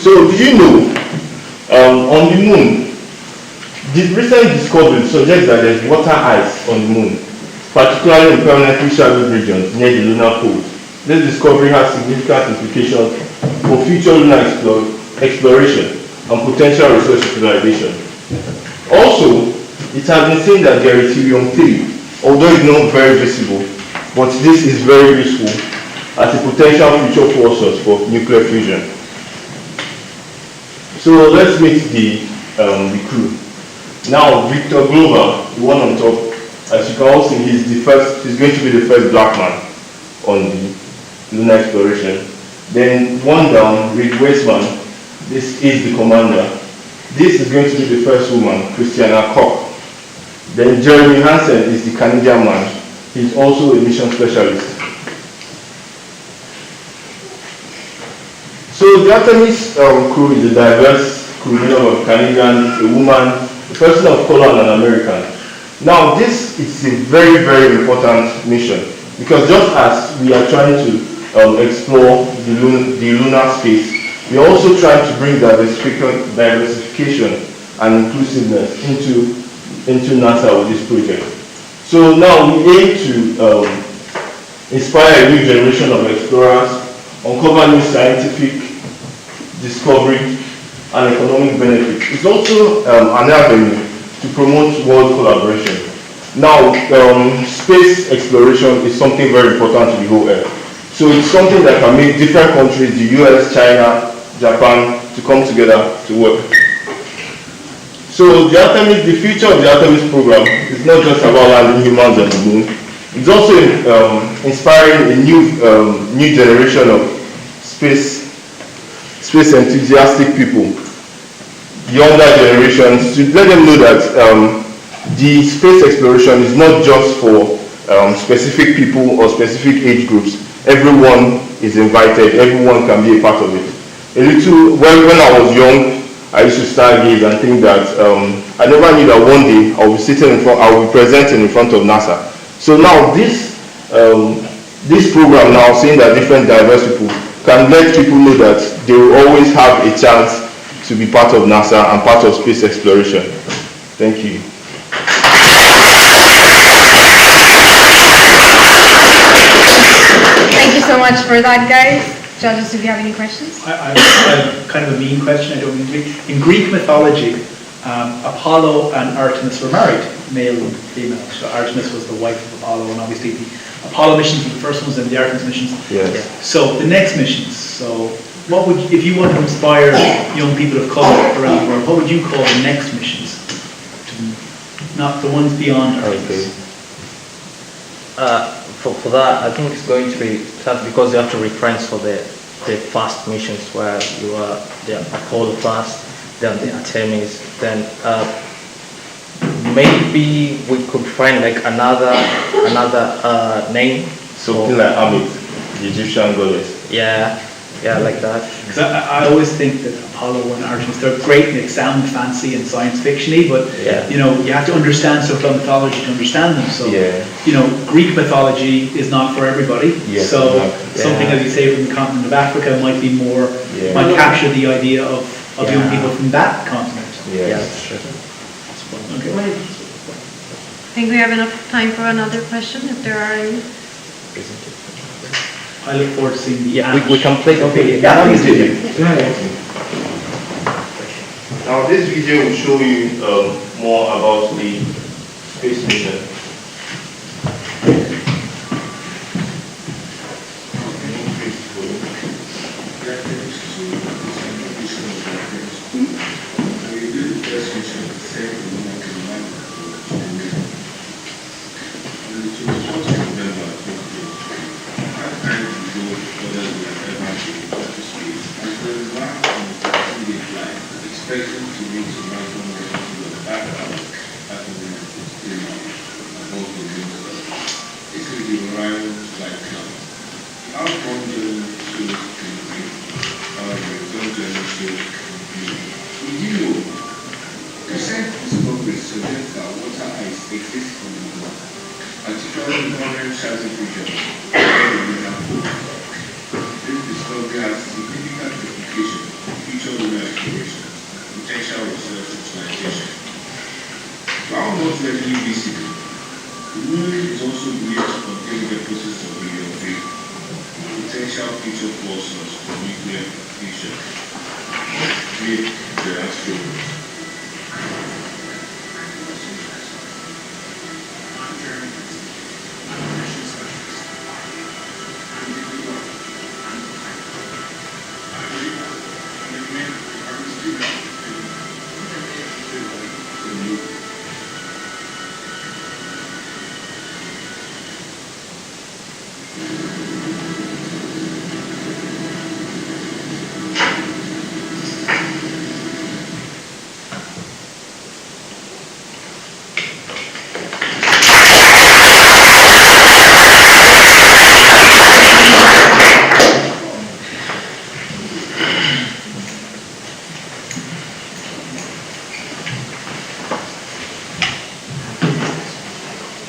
So do you know, on the moon, the recent discovery suggests that there's water ice on the moon, particularly in permanently shadowed regions near the lunar poles. This discovery has significant implications for future lunar exploration and potential resource utilization. Also, it has been seen that there is helium-3, although it's not very visible, but this is very useful as a potential future fuel source for nuclear fusion. So let's meet the crew. Now, Victor Glover, the one on top, as you can all see, he's going to be the first black man on the lunar exploration. Then one down, Rick Weissman, this is the commander. This is going to be the first woman, Christiana Koch. Then Jeremy Hansen is the Canadian man. He's also a mission specialist. So the Artemis crew is a diverse crew made up of Canadians, a woman, a person of color, and an American. Now this is a very, very important mission because just as we are trying to explore the lunar space, we are also trying to bring diversification and inclusiveness into NASA with this project. So now we aim to inspire a new generation of explorers, uncover new scientific discovery and economic benefits. It's also an avenue to promote world collaboration. Now, space exploration is something very important to the whole Earth. So it's something that can make different countries, the US, China, Japan, to come together to work. So the future of the Artemis program is not just about landing humans on the moon. It's also inspiring a new generation of space enthusiastic people, younger generations, to let them know that the space exploration is not just for specific people or specific age groups. Everyone is invited, everyone can be a part of it. When I was young, I used to stargaze and think that I never knew that one day I will be presenting in front of NASA. So now this program now, seeing that different diverse people, can let people know that they will always have a chance to be part of NASA and part of space exploration. Thank you. Thank you so much for that, guys. Judges, do you have any questions? I have kind of a mean question. I don't mean to be. In Greek mythology, Apollo and Artemis were married, male and female. So Artemis was the wife of Apollo, and obviously the Apollo missions were the first ones and the Artemis missions. Yes. So the next missions. So what would, if you want to inspire young people of color around the world, what would you call the next missions? Not the ones beyond Artemis. Okay. For that, I think it's going to be tough because you have to reference for the fast missions where you are the Apollo fast, then the Artemis, then maybe we could find like another name. Something like Amit, the Egyptian goddess. Yeah, like that. Because I always think that Apollo and Artemis, they're great, they sound fancy and science fiction-y, but you know, you have to understand some mythology to understand them. So you know, Greek mythology is not for everybody. So something, as you say, from the continent of Africa might be more, might capture the idea of young people from that continent. That's true. Okay. I think we have enough time for another question, if there are any. I look forward to seeing the we can play the video. Now this video will show you more about the space mission. This discovery has significant implications for future children evacuation, potential research utilization. While not readily visible, the moon is also yet to contain deposits of radioactive potential future fuel source for nuclear fusion. Make the astronauts.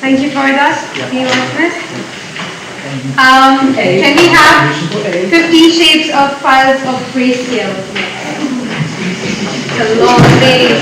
Thank you for that. Can we have 50 shapes of files of grayscale? It's a long day.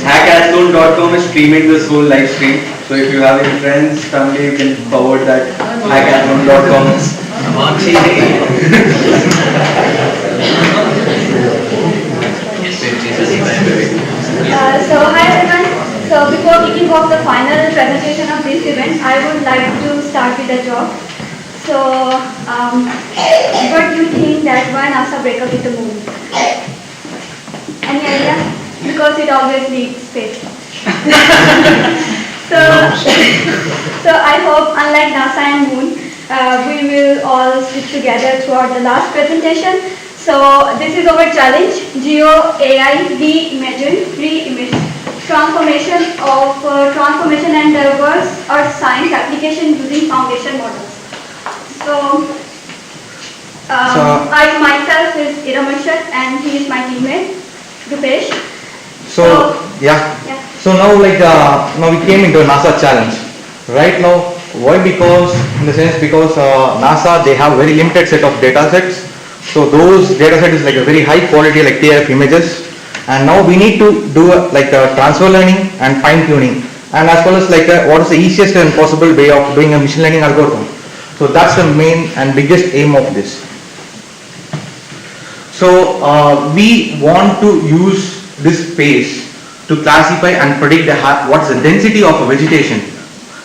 Athlone.com is streaming this whole live stream. So if you have any friends, family, you can forward that. Athlone.com on TV. So hi everyone. So before kicking off the final presentation of this event, I would like to start with a joke. So what do you think that why NASA break up with the moon? Any idea? Because it always leaks space. So I hope unlike NASA and moon, we will all stick together throughout the last presentation. So this is our challenge, Geo AI Reimagine transformation and diverse Earth science application using foundation models. So I myself is Iramashat and he is my teammate, Rupesh. So now now we came into a NASA challenge. Right now, why? Because in the sense because NASA they have very limited set of data sets. So those data set is like a very high quality like TF images, and now we need to do transfer learning and fine tuning, and as well as what is the easiest and possible way of doing a machine learning algorithm. So that's the main and biggest aim of this. So we want to use this space to classify and predict what's the density of a vegetation.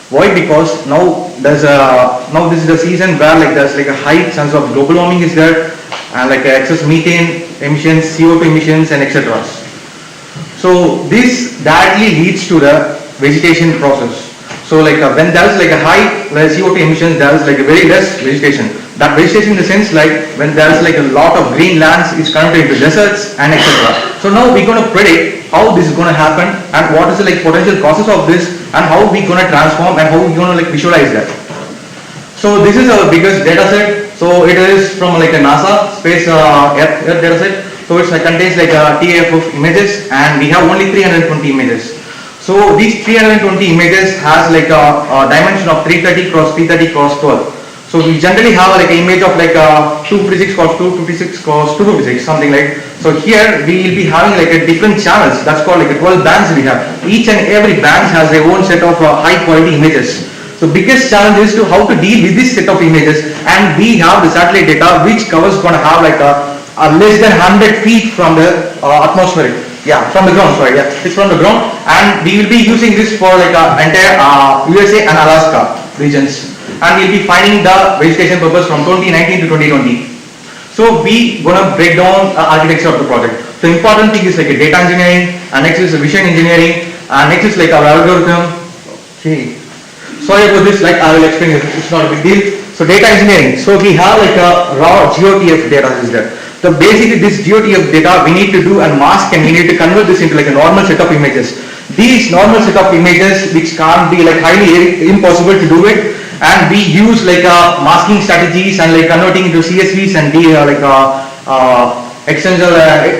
Why? Because now this is the season where there's a high chance of global warming is there, and excess methane emissions, CO2 emissions, and etc. So this directly leads to the vegetation process. So when there is a high CO2 emissions, there is a very less vegetation. That vegetation in the sense when there is a lot of green lands is converted into deserts and etc. So now we're going to predict how this is going to happen and what is the potential causes of this and how we're going to transform and how we're going to visualize that. So this is our biggest data set. So it is from a NASA space Earth data set. So it contains a TF of images, and we have only 320 images. So these 320 images has a dimension of 330 cross 330 cross 12. So we generally have an image of 256 cross 256 cross 256, something like. So here we will be having a different channels. That's called 12 bands we have. Each and every band has their own set of high quality images. So biggest challenge is to how to deal with this set of images, and we have the satellite data which covers going to have less than 100 feet from the atmosphere. Yeah, from the ground. Sorry, yeah, it's from the ground, and we will be using this for entire USA and Alaska regions, and we'll be finding the vegetation purpose from 2019 to 2020. So we gonna break down architecture of the project. So important thing is data engineering, and next is vision engineering, and next is our algorithm. Okay. sorry about this, like I will explain it, it's not a big deal. So data engineering, so we have like a raw GOTF data is there. So basically this GOTF data we need to do and mask, and we need to convert this into like a normal set of images. These normal set of images which can't be like highly impossible to do it, and we use like masking strategies and like converting into CSVs and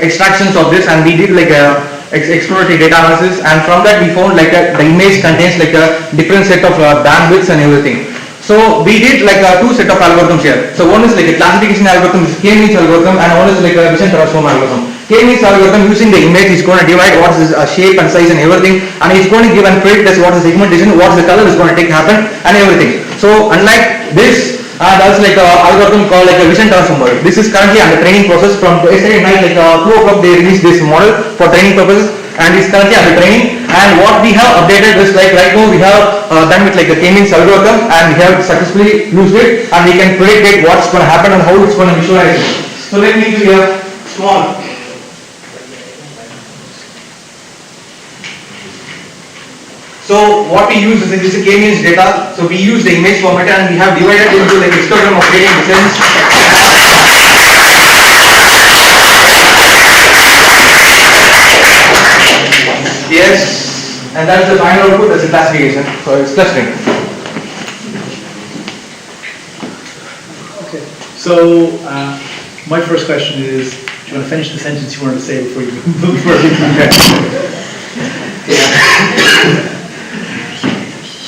extractions of this, and we did like a exploratory data analysis, and from that we found like the image contains like a different set of bandwidths and everything. So we did like two set of algorithms here. So one is like a classification algorithm, is K-means algorithm, and one is like a vision transform algorithm. K-means algorithm, using the image, is going to divide what is shape and size and everything, and it's going to give and predict as what is the segmentation, what is the color is going to take happen and everything. So unlike this, that's like an algorithm called like a vision transformer. This is currently under training process. From yesterday night, like 2 o'clock, they released this model for training purposes, and it's currently under training. And what we have updated is like right now we have done with like a K-means algorithm, and we have successfully used it, and we can predict it, what's going to happen and how it's going to visualize it. So let me give you a small. So what we use is this is K-means data. So we use the image format, and we have divided into like histogram of gradient descents. Yes, and that's the final output. That's the classification. So it's clustering. Okay. So my first question is, do you want to finish the sentence you wanted to say before you move further?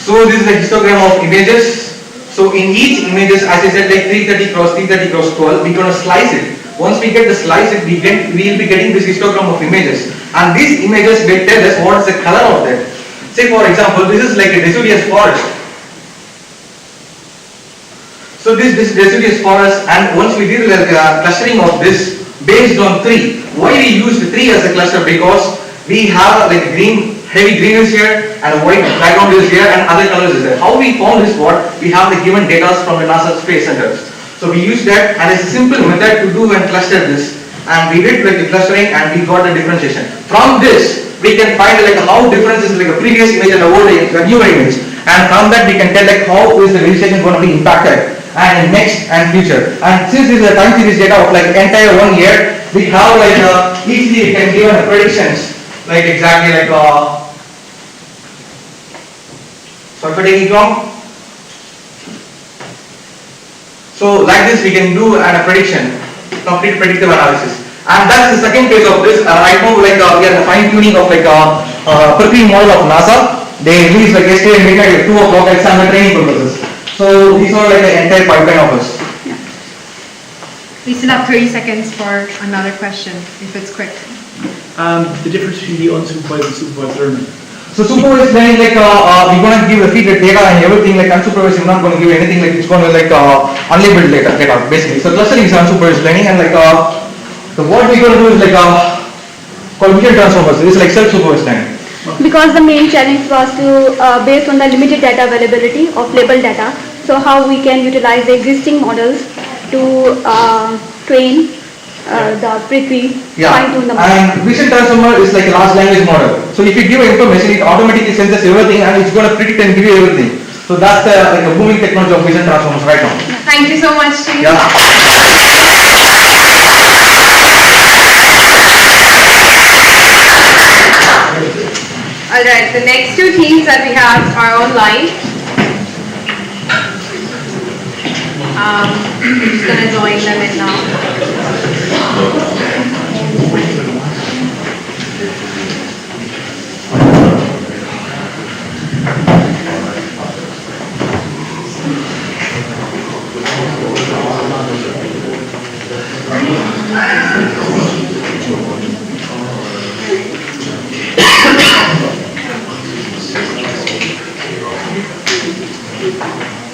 So this is the histogram of images. So in each images, as I said, like 330 cross 330 cross 12, we're going to slice it. Once we get the slice it, we will be getting this histogram of images. And these images will tell us what is the color of that. Say for example, this is like a deciduous forest. So this deciduous forest, and once we did like clustering of this based on 3. Why we used 3 as a cluster? Because we have like green, heavy green is here, and white background is here, and other colors is there. How we found is what? We have the given data from the NASA Space Center. So we used that, and it's a simple method to do and cluster this. And we did like the clustering, and we got the differentiation. From this, we can find like how difference is like a previous image and a old image, a newer image. And from that, we can tell like how is the vegetation going to be impacted, and next and future. And since this is a time series data of like entire 1 year, we have like easily we can give predictions like exactly like sorry for taking long. So like this we can do a prediction, complete predictive analysis. And that's the second phase of this. Right now like we are fine tuning of like perfume model of NASA. They released like yesterday midnight at 2 o'clock. It's under training purposes. So these are like the entire pipeline of us. Yeah. We still have 30 seconds for another question, if it's quick. The difference between the unsupervised and supervised learning. So supervised learning, like we're going to give the feed data and everything. Like unsupervised, we're not going to give anything. Like it's going to like unlabeled data basically. So clustering is unsupervised learning, and like so what we're going to do is like called vision transformers. It's like self-supervised learning. Because the main challenge was to based on the limited data availability of labeled data. So how we can utilize the existing models to train the Prithvi, fine-tune the model. And vision transformer is like a large language model. So if you give information, it automatically senses everything, and it's going to predict and give you everything. So that's the like a booming technology of vision transformers right now. Thank you so much to you. Alright, the next two teams that we have are online. I'm just going to join them in now.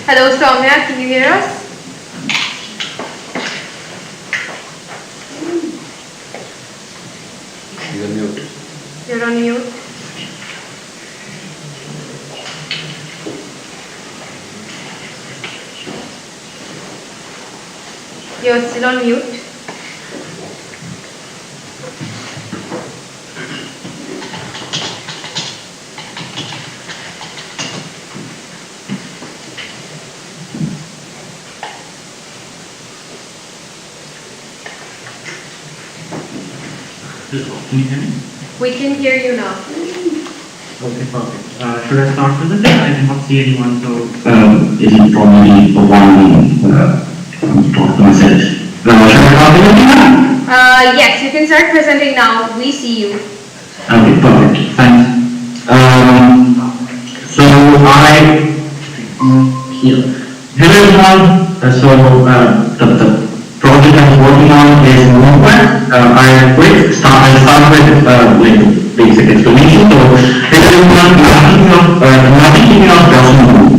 Hello, Soumya, can you hear us? You're on mute. You're on mute. You're still on mute. Can you hear me? We can hear you now. Okay, perfect. Should I start with it? I did not see anyone, so is it probably for one talk to myself? Should I start with it now? Yes, you can start presenting now. We see you. Okay, perfect. Thanks. So here. Hello everyone. The project I'm working on is movement. I'll start with basic explanation. So hello everyone. Mapping of person movement.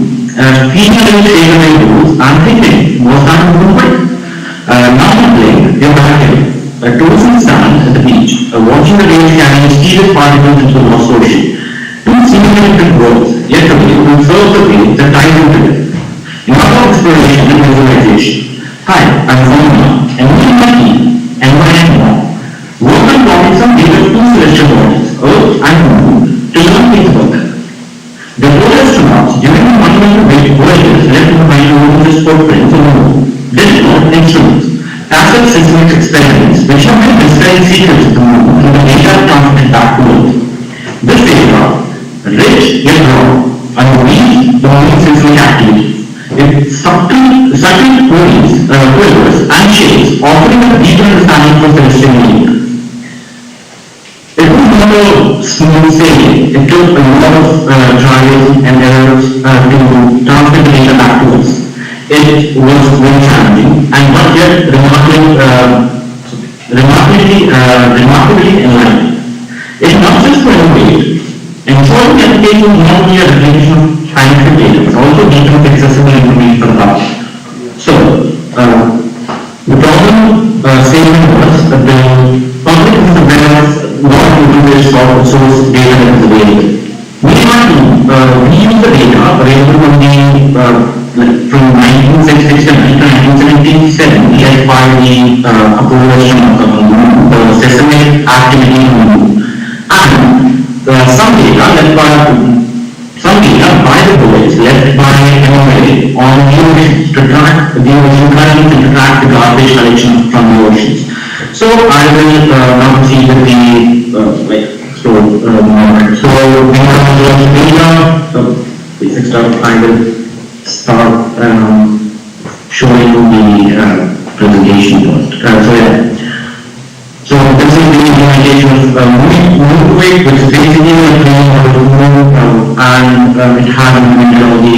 Female favorite rules and thinking was that movement. Now in play, you're back here. Toes stand at the beach, watching the waves carrying mysterious particles into the lost ocean. Two seemingly different worlds, yet away, will serve the waves that tie them together. In our exploration and visualization. Hi, I'm Romana, and we are my team, environment. Work on topics on data of two celestial bodies, Earth and Moon, to learn things about them. The four astronauts during the monumental voyages left behind luminous footprints on the Moon, did not instruments. Passive seismic experiments which have been describing secrets of the Moon and the data transmitted back to Earth. This data, rich yet raw, unleashed the Moon's seismic activity. It subtle quivers and shapes, offering a deeper understanding of celestial meaning. It was not a smooth sailing. It took a lot of trials and errors to transmit the data back to us. It was very challenging and not yet remarkably enlightening. It not just for innovate, ensuring the application is not only a replication of scientific data, but also deepens accessible information for the public. So, the problem statement was that the public is aware of not open source data that is available. We use the data available from 1966 to 1977 led by the approval of the seismic activity and some data by the boys left by NOAA on the oceans to track the ocean currents and to track the garbage collection from the oceans. So I will now proceed with the so we have the data, basic stuff. I will start showing the presentation first. So this is the implementation of MoveWay, which is basically a training of the Moon, and it has implemented all the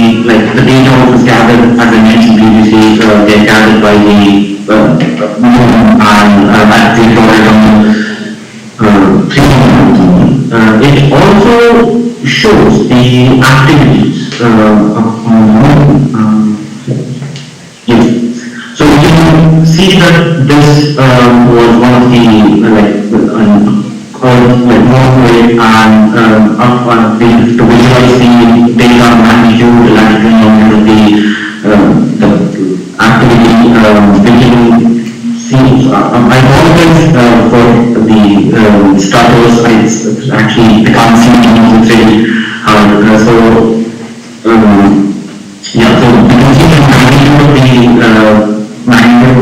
data was gathered, as I mentioned previously, they're gathered by the Moon and actually stored on it also shows the activities on the Moon. So you can see that this was one of the MoveWay and to visualize the data magnitude, the latitude and longitude of the activity within scenes. I apologize for the stutters. I actually can't see it's really hard. So you can see the magnitude of the magnitude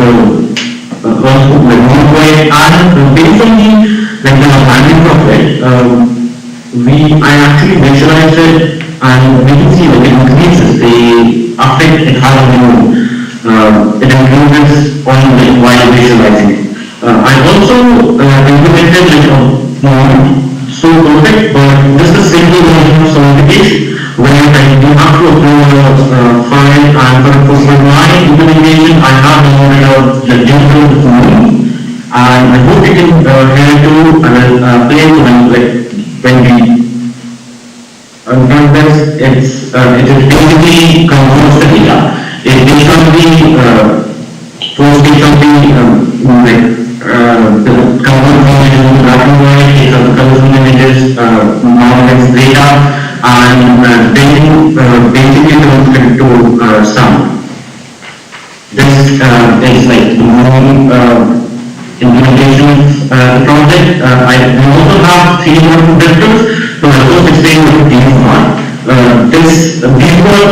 of the MoveWay, and based on the magnitude of it, I actually visualized it, and we can see that it increases the effect it has on the Moon. It increases on while visualizing it. I also implemented so perfect, but just a simple version of solidification, where you have to upload a file, and for my implementation, I have downloaded the digital Moon, and I hope you can hear it too. I will play when we this, it is basically converts the data. It based on the first based on the convert images into black and white, takes out the colors from images, normalizes data, and then basically turns it into sound. This is the Moon implementation project. I also have 3 more vectors. So I'll first explain what these are. These were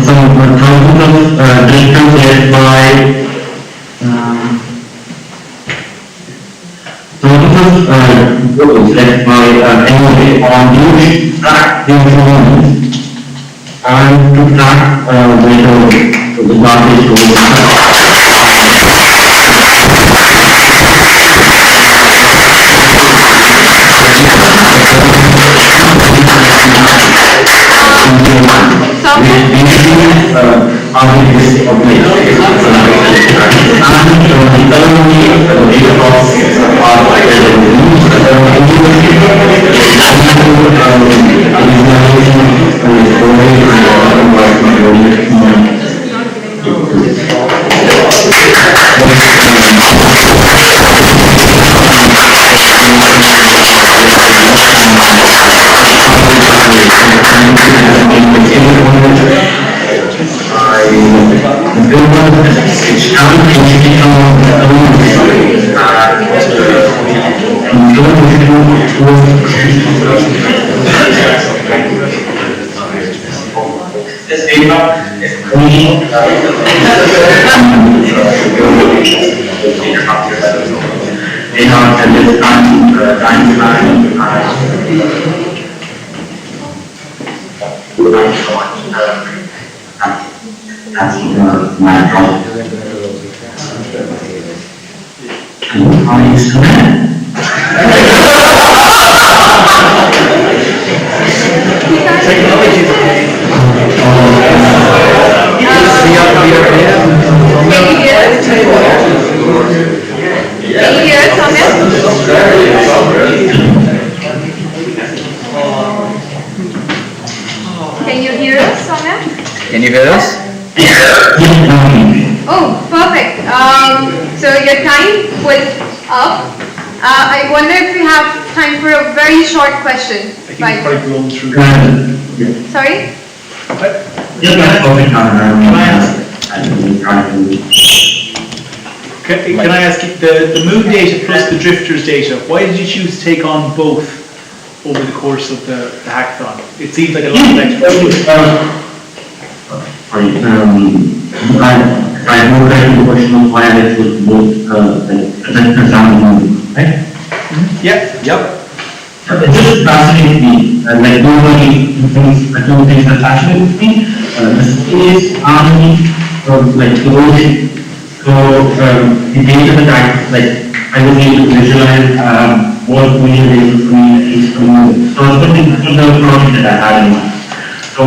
some thousands of directors led by So this was led by anyway on which track the information and to track whether the garbage Can you hear us, Soumya? Can you hear us? Oh, perfect. So your time was up. I wonder if we have time for a very short question. Sorry? Can I ask you, the moon data plus the drifters data, why did you choose to take on both over the course of the hackathon? It seems like a lot of extra. I have the question of why I chose both right? Yep. It just fascinates me, like normally two things that fascinate me, the space, army, like the ocean. So the data that I was able to visualize was really able for me at least to move. So I was looking for the project that I had in mind. So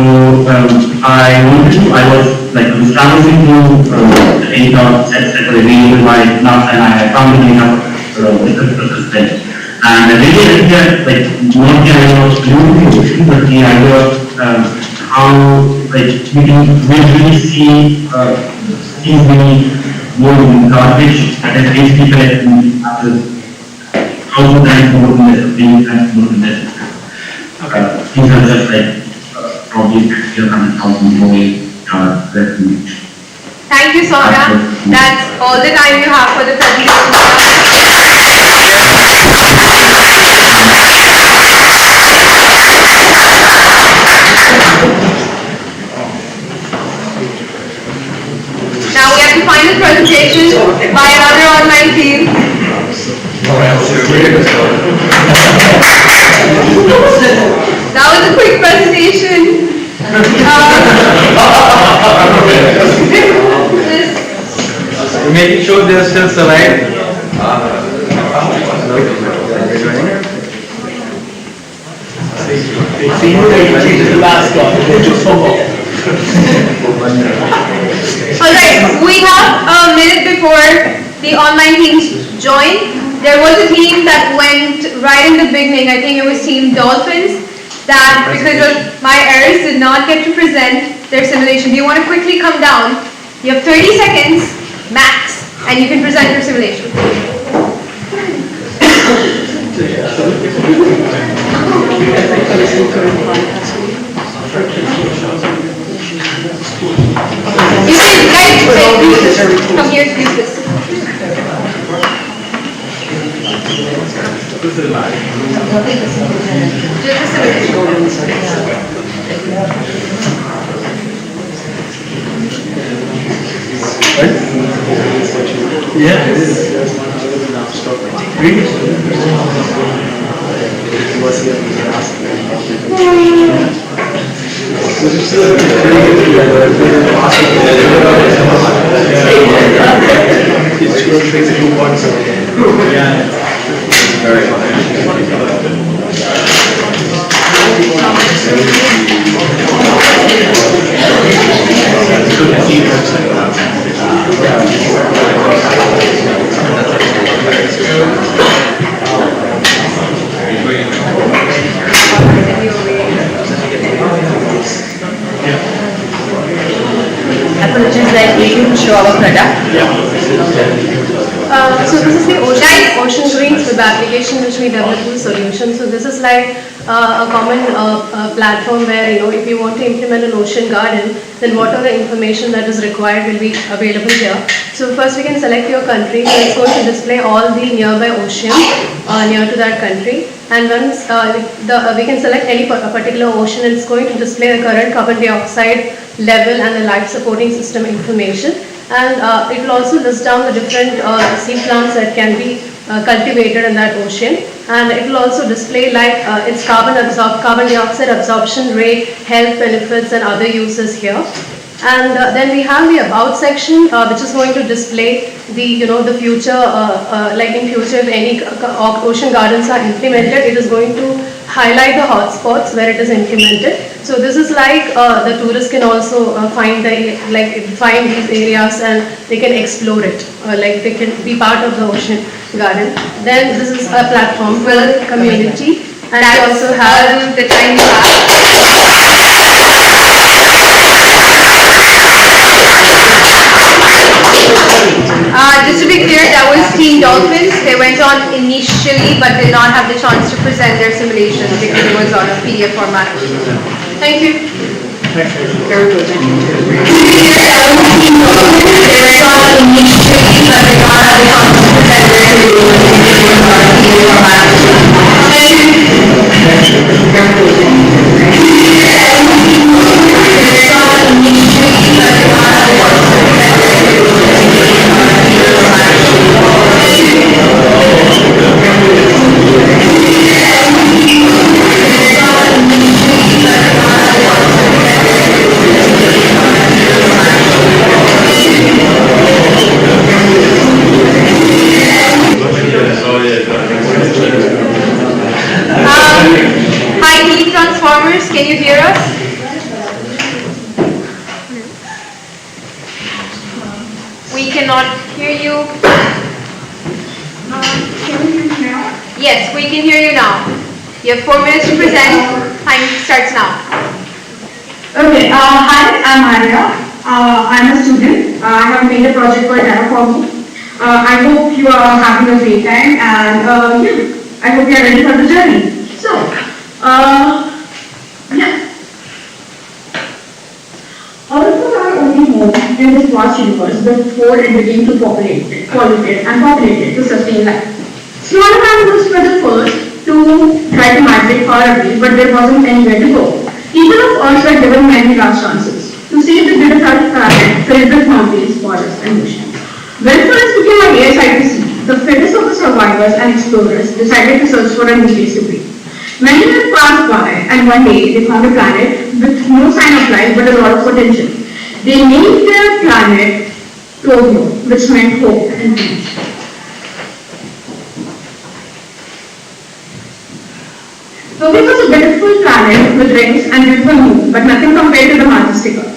I was traversing through the data sets that were available by NASA, and I found the data with the and I really looked at not the idea of polluting the ocean, but the idea of how we can visually see these many more garbage that is basically collected after 1,000 times more than this, 1,000 times more than this. These are just probably 100,000 more refuge. Thank you, Soumya. That's all the time you have for the presentation. Now we have the final presentation by another online team. That was a quick presentation. We're making sure they're still surviving. It seems like you cheated the last one, they just hung up. Alright, we have a minute before the online teams join. There was a team that went right in the beginning, I think it was Team Dolphins, that because of my errors did not get to present their simulation. Do you want to quickly come down? You have 30 seconds max and you can present your simulation. You can guys come here to use this. Yeah, it is. Apologies, like we can show our product. So this is the Ocean Greens web application which we developed the solution. So this is like a common platform where, if you want to implement an ocean garden, then what are the information that is required will be available here. So first we can select your country. So it's going to display all the nearby ocean near to that country. And once we can select any particular ocean, it's going to display the current carbon dioxide level and the life supporting system information. And it will also list down the different sea plants that can be cultivated in that ocean. And it will also display like its carbon dioxide absorption rate, health benefits and other uses here. And then we have the about section which is going to display the future, like in future if any ocean gardens are implemented, it is going to highlight the hotspots where it is implemented. So this is like the tourists can also find these areas and they can explore it, like they can be part of the ocean garden. Then this is a platform for the community, and we also have the time you Just to be clear, that was Team Dolphins. They went on initially, but did not have the chance to present their simulation because it was on a PDF format. Thank you. Very good, thank you. Hi, Team Transformers, can you hear us? We cannot hear you. Can you hear me now? Yes, we can hear you now. You have 4 minutes to present. Time starts now. Okay, hi, I'm Arya. I'm a student. I have made a project for Terraforming. I hope you are having a great time and I hope you are ready for the journey. So, although there are only home in this vast universe, the four and began to populate to sustain life. Smaller animals were the first to try to migrate far away, but there wasn't anywhere to go. People of Earth were given many last chances to save the good of our planet filled with mountains, forests, and oceans. When forests became a rare sight to see, the fittest of the survivors and explorers decided to search for a new place to be. Many years passed by, and one day they found a planet with no sign of life but a lot of potential. They named their planet Tokyo, which meant hope and peace. Tokyo was a beautiful planet with rings and beautiful moon, but nothing compared to the majestic Earth.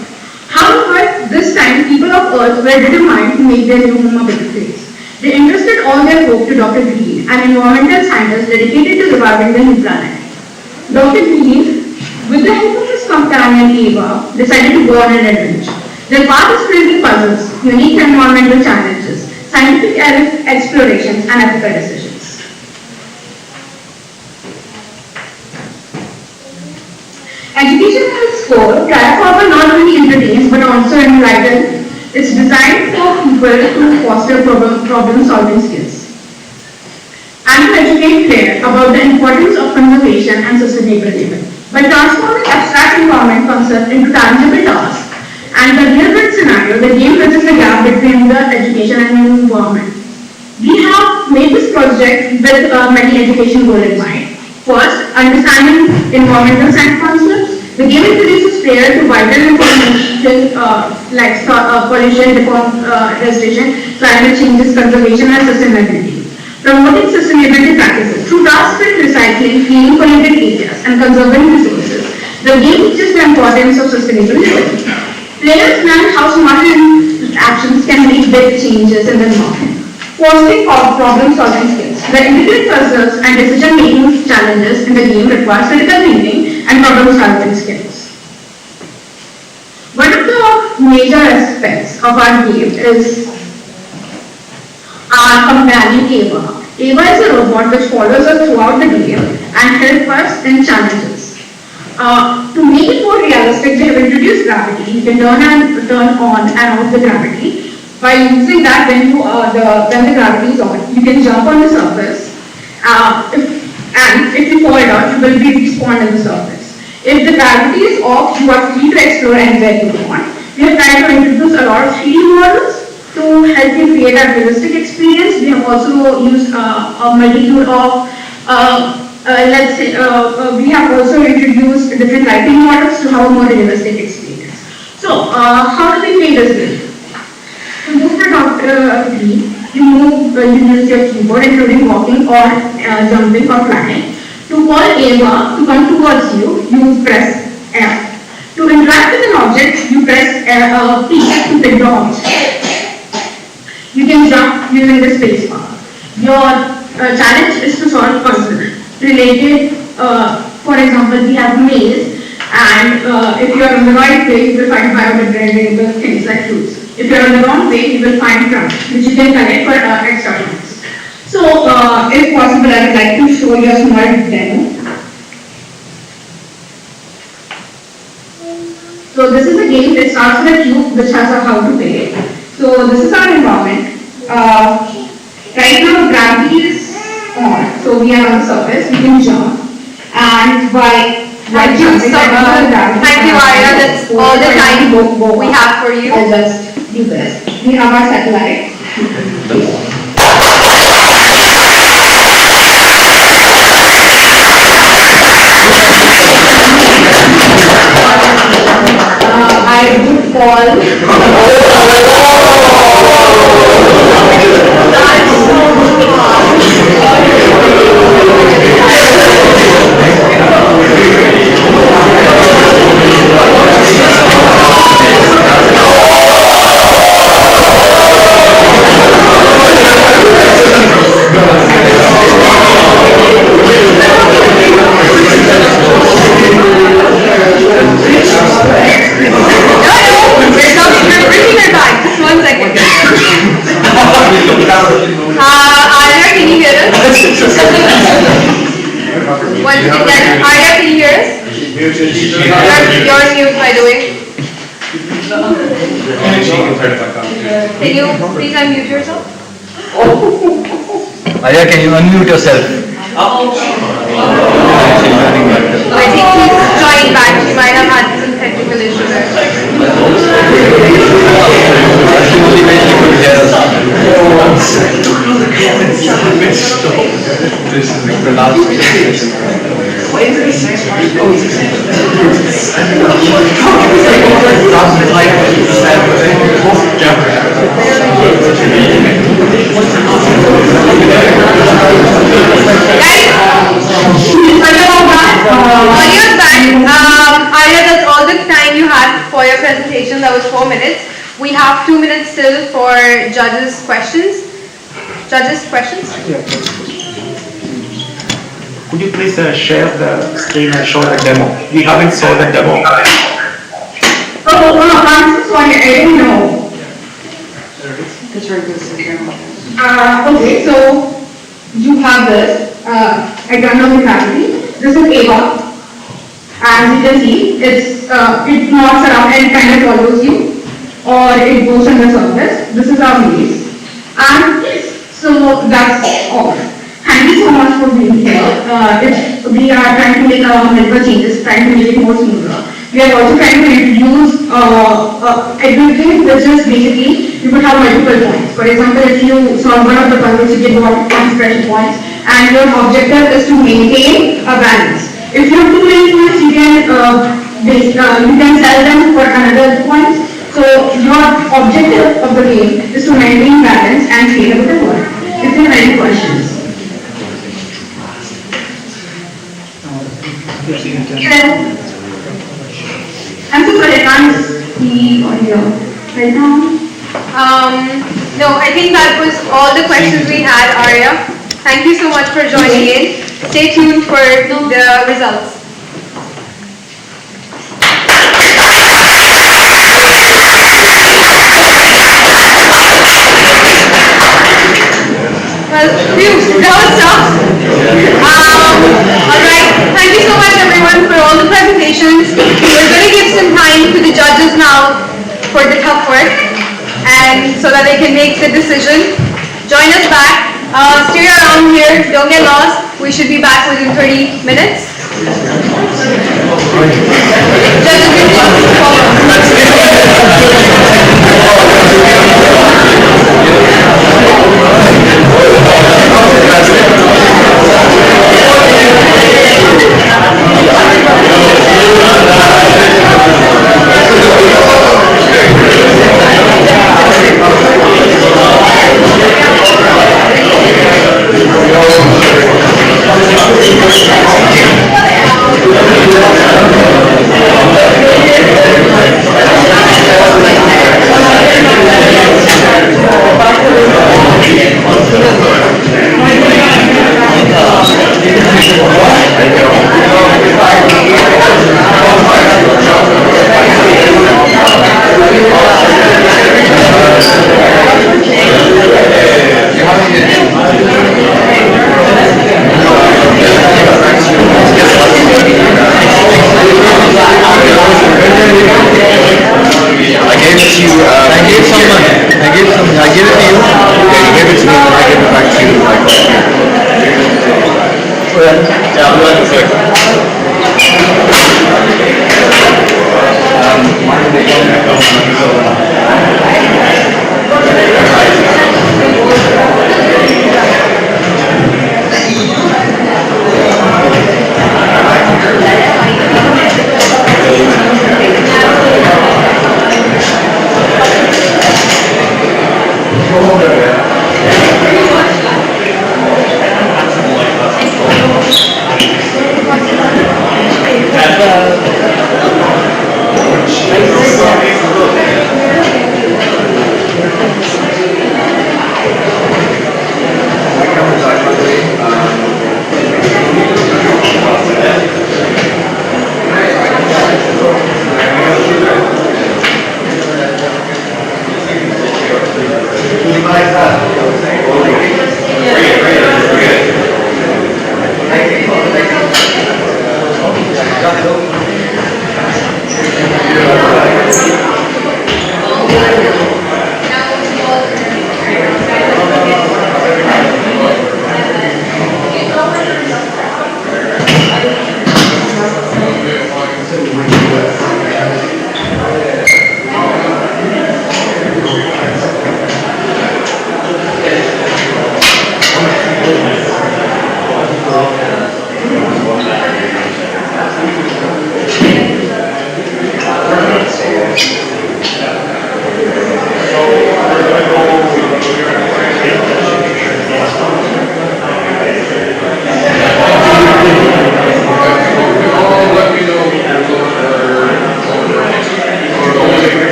However, this time people of Earth were determined to make their new home a better place. They entrusted all their hope to Dr. Green, an environmental scientist dedicated to reviving the new planet. Dr. Green, with the help of his companion Eva, decided to go on an adventure. Their path is filled with puzzles, unique environmental challenges, scientific explorations, and ethical decisions. Education at its core, Terraformer not only entertains but also enlightens. It's designed for people to foster problem-solving skills and to educate players about the importance of conservation and sustainable living. By transforming abstract environment concepts into tangible tasks and the real-world scenario, the game bridges the gap between the education and new environment. We have made this project with mental education goal in mind. First, understanding environmental science concepts. The game introduces players to vital information like pollution, deforestation, climate changes, conservation, and sustainability. Promoting sustainability practices through task-based recycling, cleaning polluted areas, and conserving resources. The game teaches the importance of sustainable living. Players learn how small actions can make big changes in the environment. Fostering problem-solving skills. The intricate puzzles and decision-making challenges in the game require critical thinking and problem-solving skills. One of the major aspects of our game is our companion Ava. Ava is a robot which follows us throughout the game and helps us in challenges. To make it more realistic, we have introduced gravity. You can turn on and off the gravity. By using that, when the gravity is on, you can jump on the surface, and if you fall down, you will be respawned in the surface. If the gravity is off, you are free to explore anywhere you want. We have tried to introduce a lot of 3D models to help you create a realistic experience. We have also used a multitude of, we have also introduced different lighting models to have a more realistic experience. So, how do we play this game? To move the tree, you use your keyboard, including walking or jumping or flying. To call Ava to come towards you, you press F. To interact with an object, you press P to pick the object. You can jump using the space bar. Your challenge is to solve puzzles related, for example, we have maze, and if you are on the right way, you will find biodegradable things like fruits. If you are on the wrong way, you will find crumbs, which you can collect for extra points. So, if possible, I would like to show you a small demo. So, this is a game that starts with a cube which has a how to play. So, this is our environment. Right now, gravity is on, so we are on the surface, we can jump, and by jumping, thank you, Arya, that's all the time we have for you. I'll just do this. We have our satellite. I would call. Arya, can you hear us? Once again, Arya, can you hear us? You're on mute, by the way. Can you please unmute yourself? Arya, can you unmute yourself? I think she's joined back. She might have had some technical issues there. This is the last Audio back. Arya, that's all the time you had for your presentation. That was 4 minutes. We have 2 minutes still for judges' questions. Judges' questions? Could you please share the screen and show the demo? We haven't saw the demo. I'm so sorry, I didn't know. Okay, so you have this. I turned on the gravity. This is Ava. As you can see, it moves around and kind of follows you, or it goes on the surface. This is our maze. And so that's all. Thank you so much for being here. If we are trying to make multiple changes, trying to make it more smoother. We are also trying to introduce everything which is basically you could have multiple points. For example, if you solve one of the puzzles, you get 1 pressure points, and your objective is to maintain a balance. If you have too many points, you can sell them for another points. So your objective of the game is to maintain balance and create a better world. If you have any questions. Hello. I'm so sorry, I can't see on your right now. No, I think that was all the questions we had, Arya. Thank you so much for joining in. Stay tuned for the results. Well, that was tough. Alright, thank you so much everyone for all the presentations. We're going to give some time to the judges now for the tough work, and so that they can make the decision. Join us back. Stay around here, don't get lost. We should be back within 30 minutes.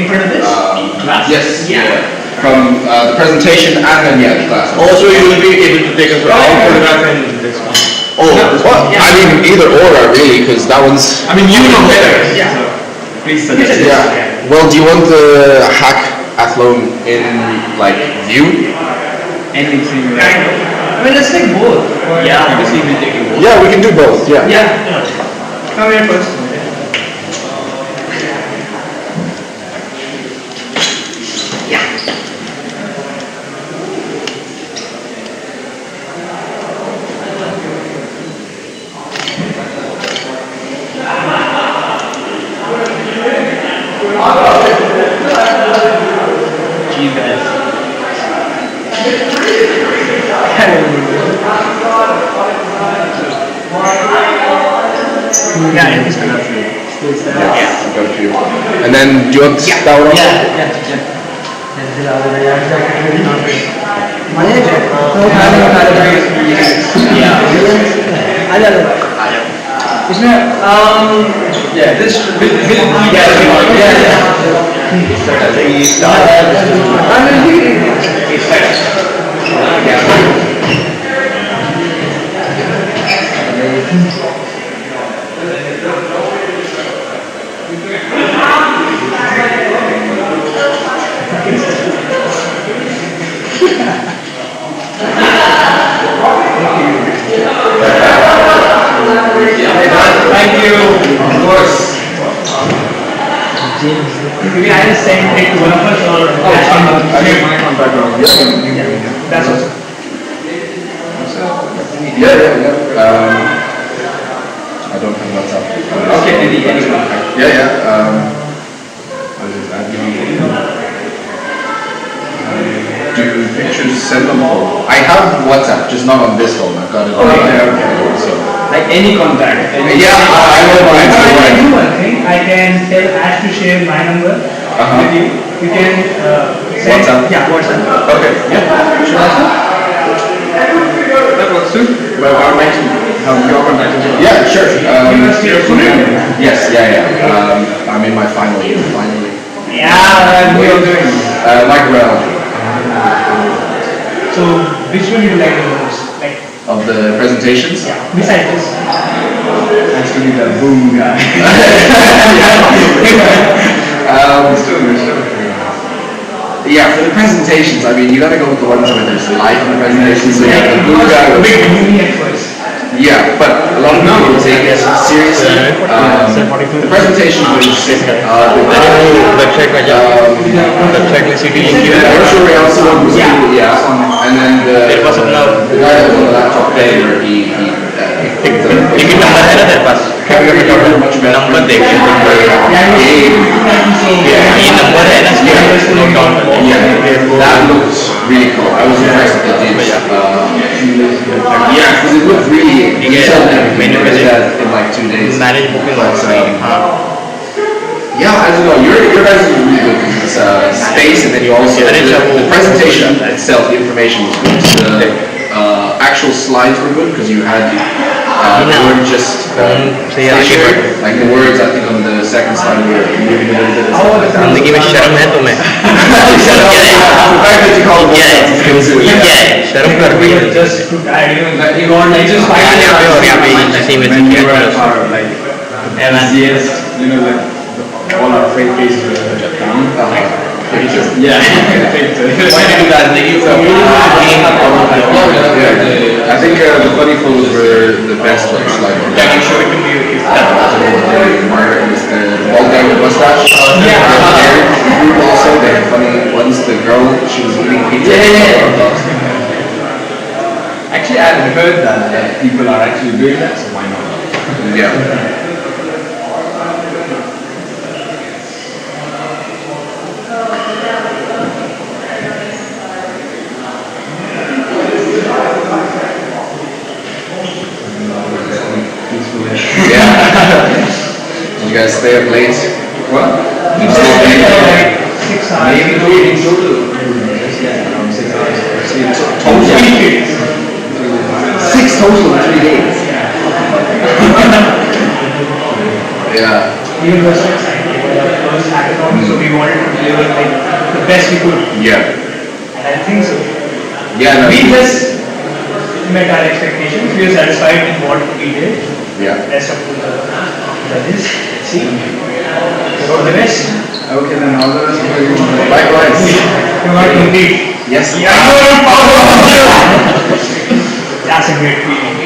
In front of this? Class? Yes. Yeah. From the presentation and then, yeah, the class. Also, you will be able to take a photograph in this one. Oh, well, I mean, either or really, because that one's... I mean, you know better. Yeah. Please suggest. Yeah. Well, do you want the hack Athlone in, like, view? Anything. I mean, let's take both. Yeah. Obviously, we'll take both. Yeah, we can do both, yeah. Yeah. Come here first. Yeah, he's got a few. Yeah, I've got a few. And then, do you want that one also? Yeah, this That's awesome. I don't have WhatsApp. Okay, any contact. Do pictures send them home? I have WhatsApp, just not on this phone. I've got it. Okay. So. Like any contact. I don't mind. I can do one thing. I can tell Ash to share my number with you. You can send. WhatsApp? Yeah, WhatsApp. Okay. Yeah. That works too. Well, I might have your contact as well. Yeah, sure. Yes. I'm in my final year. Finally. Yeah, we are doing. Mike Rell. So, which one do you like the most? Like of the presentations? Yeah. Besides this. Has to be the boom guy. Yeah, for the presentations, I mean, you gotta go with the ones where there's life in the presentations. So yeah, the boom guy. Yeah, but a lot of people take it seriously. The presentation was the checklist you did. Virtual reality one was cool, yeah. And then the guy that was on the laptop day where he picked the can't remember much about number they that looks really cool. I was impressed that they did. Yeah, because it looked really detailed and everything. They did that in like 2 days. Manage booking also. Yeah, I don't know. Your guys is really good because it's space, and then you also the presentation itself, the information was good. The actual slides were good because you had they weren't just like the words. I think on the second slide were moving a little bit. जिंदगी में शर्म है तुम्हें? The fact that you call it शर्म कर रही है। all our freight cases were down. Yeah. Why do that? I think the funny photos were the best ones. Like, can you show it to me? The bald guy with mustache. Yeah. Also, they had funny ones. The girl, she was eating pizza. Actually, I had heard that people are actually doing that, so why not? Yeah. Did you guys stay up late? What? We stayed up like 6 hours. Maybe in total. Yeah, around 6 hours. Total? 6 total in 3 days. Yeah. We were so excited for the first hackathon, so we wanted to deliver like the best we could. Yeah. And I think so. Yeah. We just met our expectations. We were satisfied with what we did. Yeah. Rest of that is. See. All the best. Okay, then all the rest of you. Likewise. You want to compete? Yes. Yeah. That's a great feeling.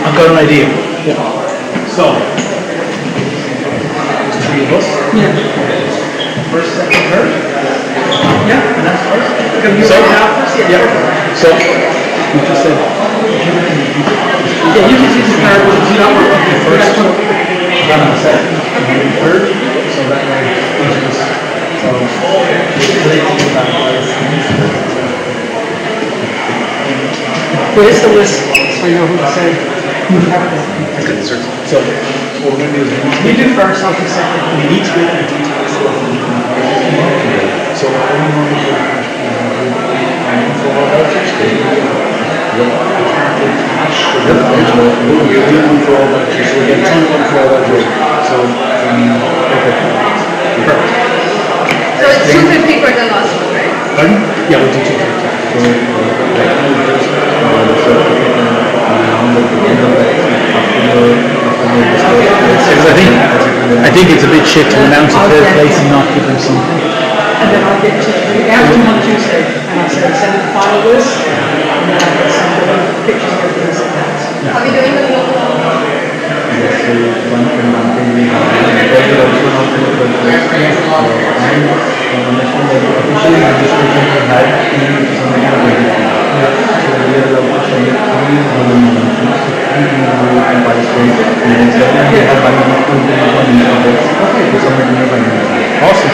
I've got an idea. So, there's three of us. First, second, third. Yeah, and that's first. Can you say half this? Yeah. So, we just said. Yeah, you can see the card, but do not work on the first. Then on the second, and then the third. So that way, each of us. Where's the list, so you know who to say? So, what we're going to do is We do first, I'll do second. we need to get the details of the so anyone who for our vouchers, they for all vouchers, so we get 10 for all vouchers. So, perfect. So it's 250 for the last one, right? Pardon? Yeah, we'll do 250. I think it's a bit shit to announce a third place and not give them something. And then I'll get to everything on Tuesday, and I'll send the final list, and then I'll send the pictures and everything like that. Are we doing the local? Awesome.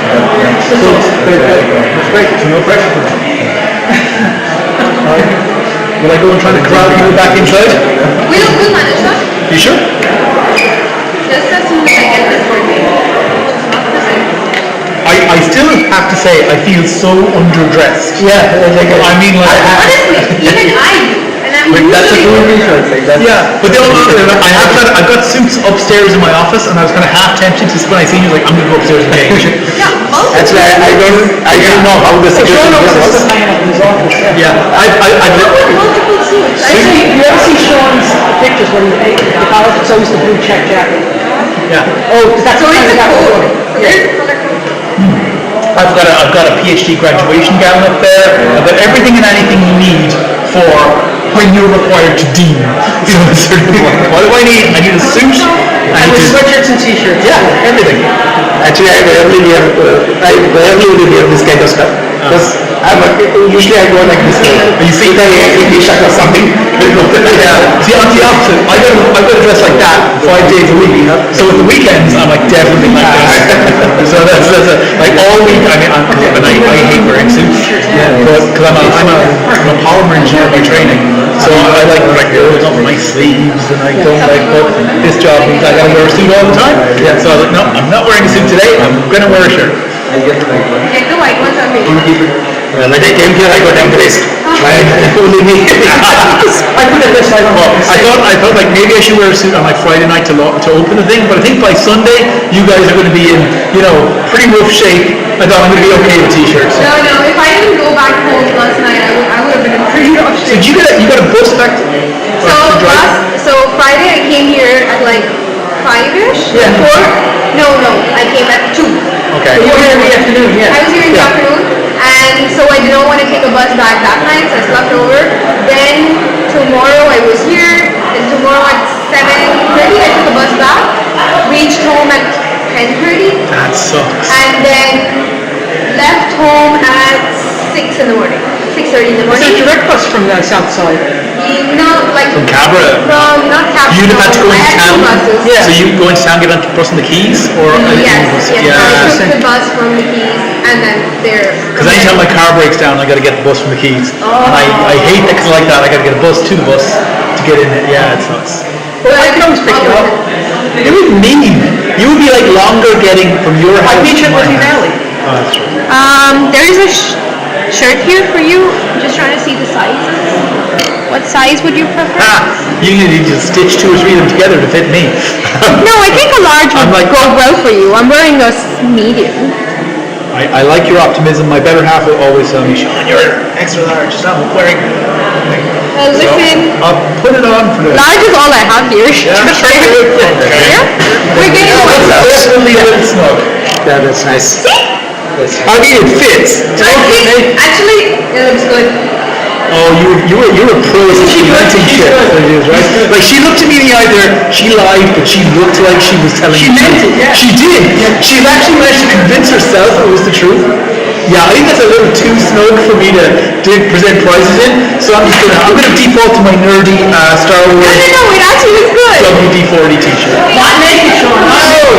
That's great. So no pressure for that. Will I go and try to crowd people back inside? We'll manage that. You sure? Just as soon as I get this working. I still have to say, I feel so underdressed. Yeah, I mean, like. Honestly, even I do, and I'm usually. Yeah, but I've got suits upstairs in my office, and I was kind of half tempted to, when I seen you, like, I'm gonna go upstairs and change. Actually, I don't know how the situation was. Yeah, Multiple suits. You ever see Sean's pictures when it's always the blue check jacket? Yeah. Oh, that's So it's a code. I've got a PhD graduation gown up there. I've got everything and anything you need for when you're required to dean. You know, sort of, what do I need? I need a suit. And with sweatshirts and t-shirts. Yeah, everything. Actually, I rarely wear this kind of stuff. Because usually I go like this. You see that t-shirt or something. Yeah. See, I'm the opposite. I've got to dress like that 5 days a week. So at the weekends, I'm like definitely like this. So that's like all week. I mean, I hate wearing suits. Yeah. Because I'm a polymer engineer by training. So I like rolling up my sleeves, and I don't like. But this job means I got to wear a suit all the time. Yeah. So I was like, no, I'm not wearing a suit today. I'm gonna wear a shirt. Get the white white ones are really nice. When I came here, I got embraced. Only me. I put it this way. I thought like maybe I should wear a suit on like Friday night to open the thing, but I think by Sunday you guys are going to be in, pretty rough shape. I thought I'm going to be okay with t-shirts. No, if I didn't go back home last night, I would have been in pretty rough shape. So you got a bus back to So Friday I came here at like 5-ish. Yeah. No, I came at 2. Okay. You were here in the afternoon, yeah. I was here in the afternoon, and so I didn't want to take a bus back that night, so I slept over. Then tomorrow I was here, and tomorrow at 7:30 I took a bus back, reached home at 10:30. That sucks. And then left home at 6 in the morning. 6:30 in the morning. Is there a direct bus from the south side? No, like From Cabra? From not Cabra. You'd have had to go into town? Buses. Yeah. So you go into town, get on the bus in the Keys? Or Yes. Yeah. I took the bus from the Keys and then there. Because anytime my car breaks down, I got to get the bus from the Keys. And I hate that because I like that. I got to get a bus to the bus to get in it. Yeah, it sucks. Well, I can always pick you up. It would mean you would be like longer getting from your house. I'd meet you to at my Lizzie house. Valley. Oh, that's true. There is a shirt here for you. I'm just trying to see the sizes. What size would you prefer? You need to stitch 2 or 3 of them together to fit me. No, I think a large would go well for you. I'm wearing a medium. I like your optimism. My better half will always tell me, Sean, you're extra large. Stop wearing. Listen. I'll put it on for the. Large is all I have here. Yeah. We're getting Definitely a little snug. Yeah, that's nice. I mean, it fits. Actually, it looks good. Oh, you were a pro at inventing shit. Right? Like she looked at me in the eye there. She lied, but she looked like she was telling the truth. meant it, yeah. She did. She actually managed to convince herself it was the truth. Yeah, I think that's a little too snug for me to present prizes in. So I'm gonna default to my nerdy Star Wars. No, it actually looks good. WD-40 t-shirt. Not naked, Sean. No.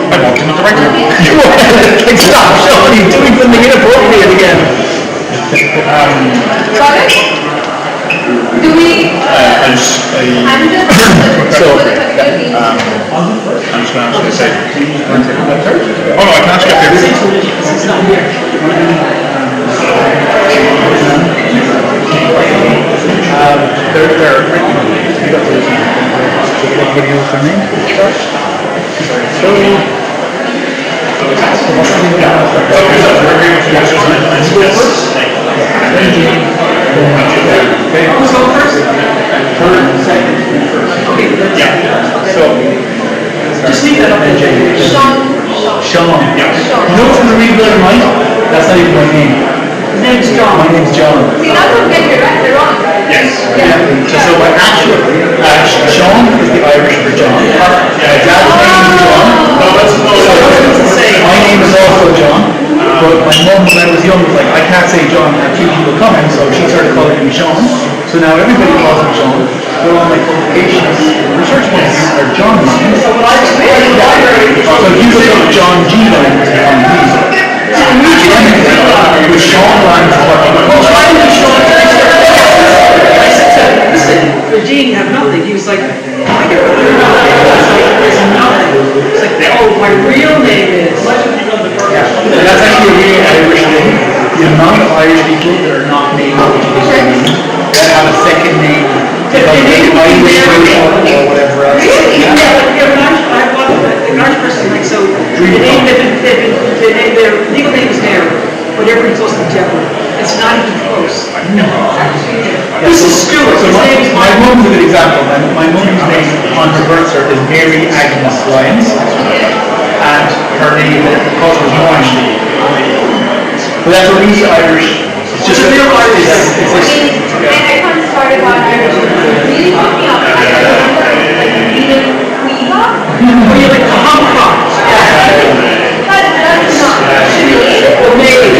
I walked in at the right time. You like, stop, Sean. You're doing something inappropriate again. Got it? Do we? I'm just So, I'm just going to say, oh no, I can actually get there. It's not here. Who's going first? Okay, just leave that up there, Jay. Sean. You know what's in the real blood of mine? That's not even my name. His name's John. My name's John. See, that's what get your right, wrong. Yes. So my actual, Sean is the Irish for John. My dad's name is John. No, that's My name is also John. But my mum, when I was young, was like, I can't say John, I have 2 people coming, so she started calling me Sean. So now everybody calls me John. But all my publications, research ones are John names. So if you look up John G. Lines on these, with Sean Lines is what I'm calling. I said to him, listen, for Gene, you have nothing. He was like, I get rid of nothing. There's nothing. It's like, oh, my real name is. And that's actually a really Irish thing. The amount of Irish people that are not named that have a second name, like Irish or whatever else. Yeah, the Irish person, like, so, their legal name is Mary, but everybody calls them Deborah. It's not even close. No. This is Stuart. So His name is my mom's a good example. My mom's name on her birth cert is Mary Agnes Lyons, and her name, because was Maureen. But that's what means Irish. It's just a real Irish. It's like, I kind of started about Irish. It really put me up. I remember like reading Cuiva. Oh, you like the hum crop. That's not. Or maybe.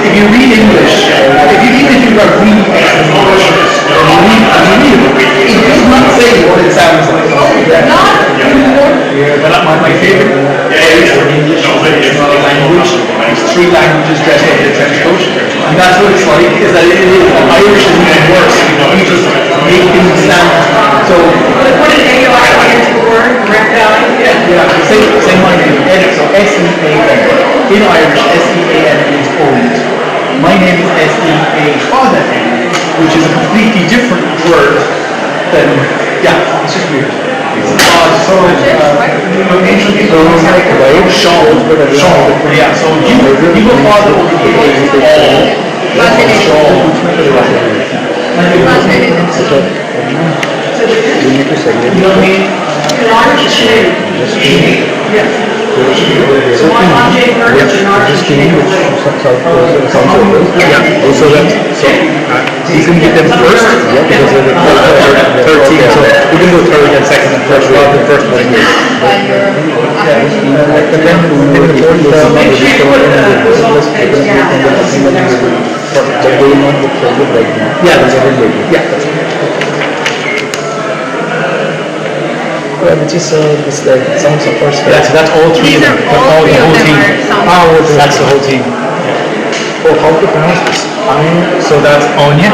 if you read English, even if you've got really excellent English, it does not say what it sounds like. Yeah, but my favorite area for English is not a language. It's 3 languages dressed up in a trench coat. And that's what it's like, is that Irish is even worse. You just make things sound. So, What an A-I into the word, recti. yeah, say my name, Ed, so S-E-A-N. In Irish, S-E-A-N is owned. My name is S-E-A-N, which is a completely different word than, yeah, it's just weird. It's odd, so, ancient people was like, Sean, yeah, so you will father will be all. You know what I mean? In Irish, it's Shane. Yeah. So I'm Jay Birch, in Irish, Shane. Yeah, also that, so, you can get them first, because they're the third team, so you can go third and second and first, rather than first one. Make sure you put those on the page, yeah, and I'll see the next one. Yeah, that's right. Yeah, that's right. Which is it's the sounds of first. That's all three of them. All three the of whole them team. are sound. That's the whole team. Oh, how to pronounce this? So that's Anya,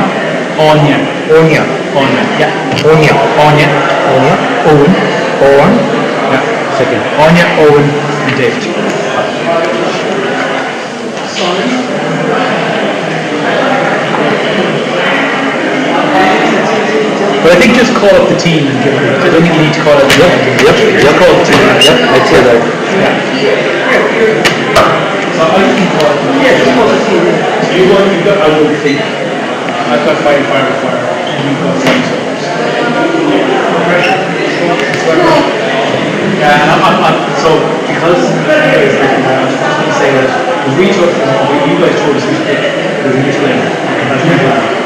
Onya. yeah, Onya. Owen, Owen. yeah, Second. Anya, Owen, and David. But I think just call up the team and give it. I don't think you need to call it. Yep. Call up the team. Yep, I'd say that. So I can call it. Yeah, just call the team. So you want, you've got, I would think, I've got fire, and you've got fire. Yeah, and so because I'm just going to say that when we took, when you guys told us we picked the new player,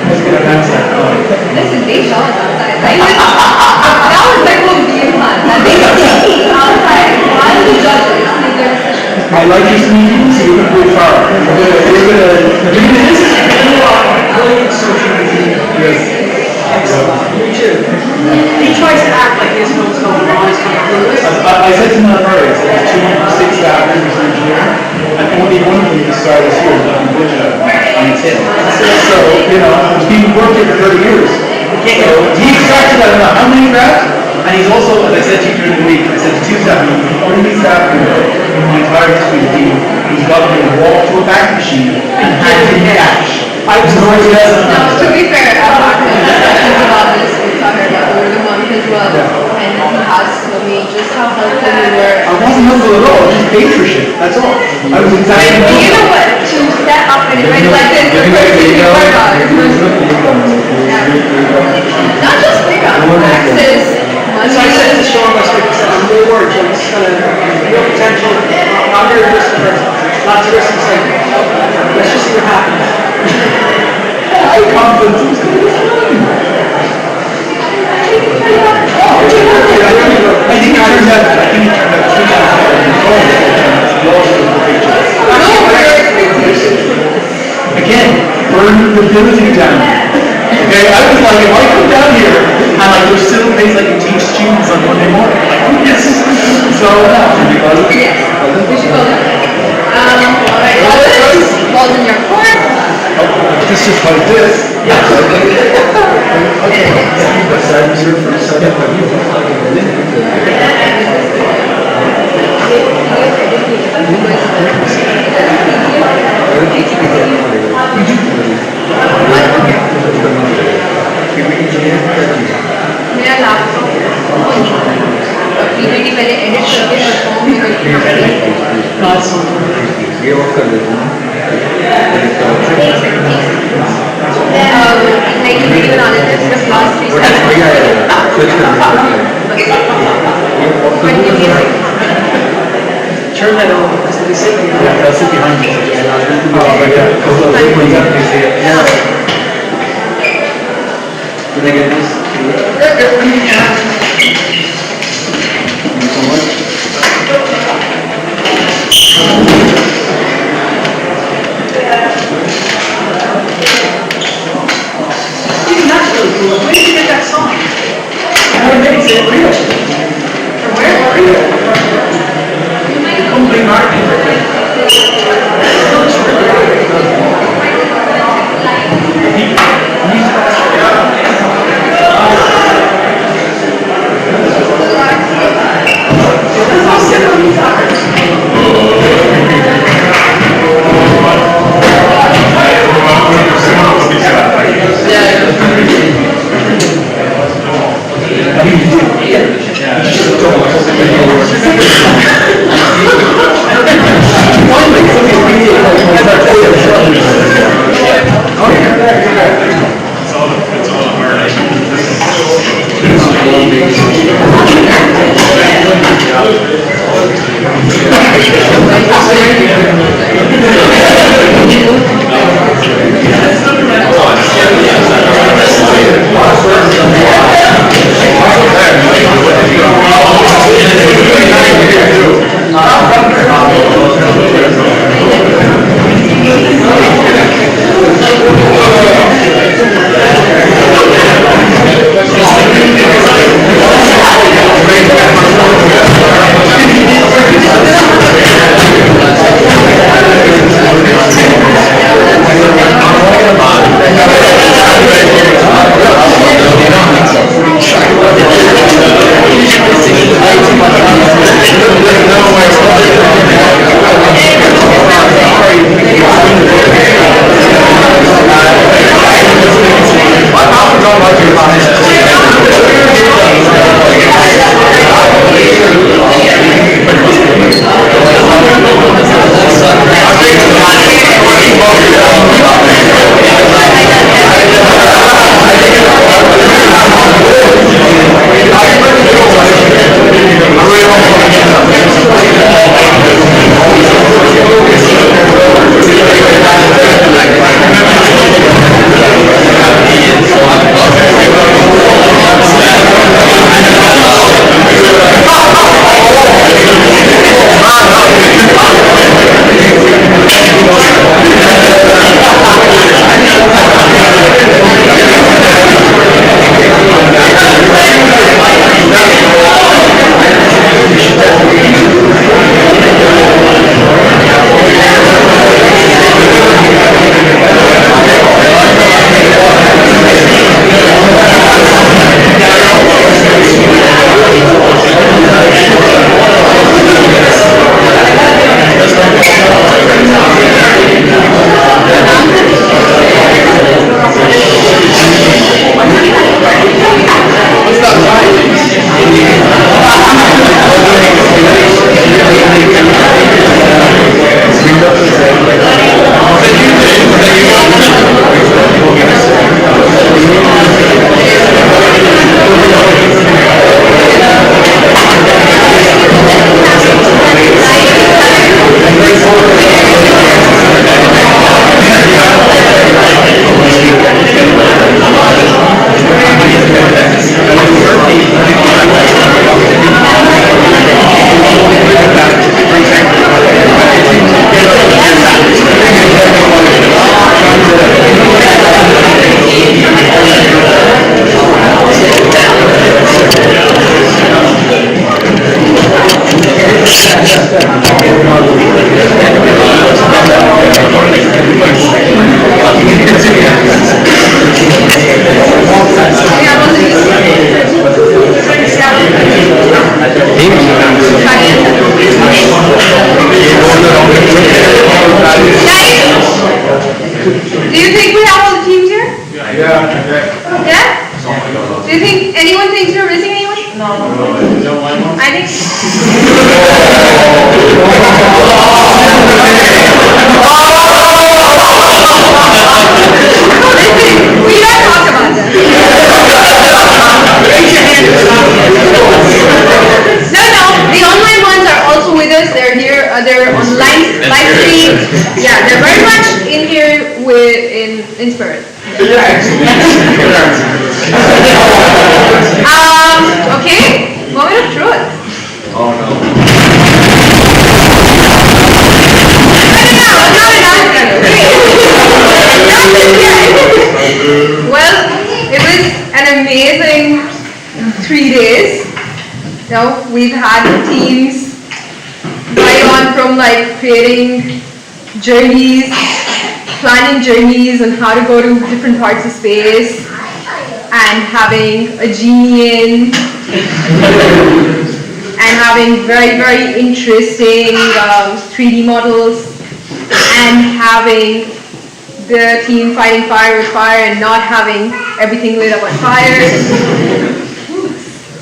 let's get a dance that. Listen, they shot us outside. Like, that was like a game plan. And they see outside while the judges make their decision. I like this meeting, so you're going to go far. We're gonna do this. Yes. He tries to act like he doesn't know what's going on, he's kind of clueless. I said to my parents, there's 2 6 staff members in engineering, and only one of them decided this year is not budget on its head. So, you know, he's been working for 30 years. So he extracted, I don't know how many grabs, and he's also, as I said to you during the week, I said to 2 staff members, the only staff member in my entire history of the team who's got me to walk to a bank machine and hand him cash. I was going to No, to be fair, I've talked to discussions about this with Tahir, about over the month as well. And he has told me just how helpful you were. I wasn't helpful at all, just patronship, that's all. I was exactly. You know what? To step up and event like this, the first thing you work on is not just pick up, access, money. So I said to Sean last week, I said, I'm more worried, John, it's got a real potential, not very risky, lots of risks, it's like, let's just see what happens. I have confidence it's going to be fine. I think it turns out, again, burn the building down. Okay, I was like, if I come down here and like there's still a place I can teach students on Monday morning, like, oh yes. So, Yes, we should go there. Alright, balls in your court. this is like this. मेरा laptop PPT पहले edit करके और form भी करके ये of कर देते हैं like video बना देते हैं सिर्फ last 3 steps बढ़िया है स्विच कर Turn that on, because they say, Yeah, that's it behind you. Can I get this? Thank you so much. Steve, that's really cool. Where did you get that song? Where did it real? From where? Company marketing. other on live stream. Yeah, they're very much in here in spirit. Okay, moment of truth. Oh no. Well, it was an amazing 3 days. You know, we've had teams right on from like creating journeys, planning journeys on how to go to different parts of space, and having a genie in, and having very, very interesting 3D models, and having the team fighting fire with fire and not having everything lit up on fire.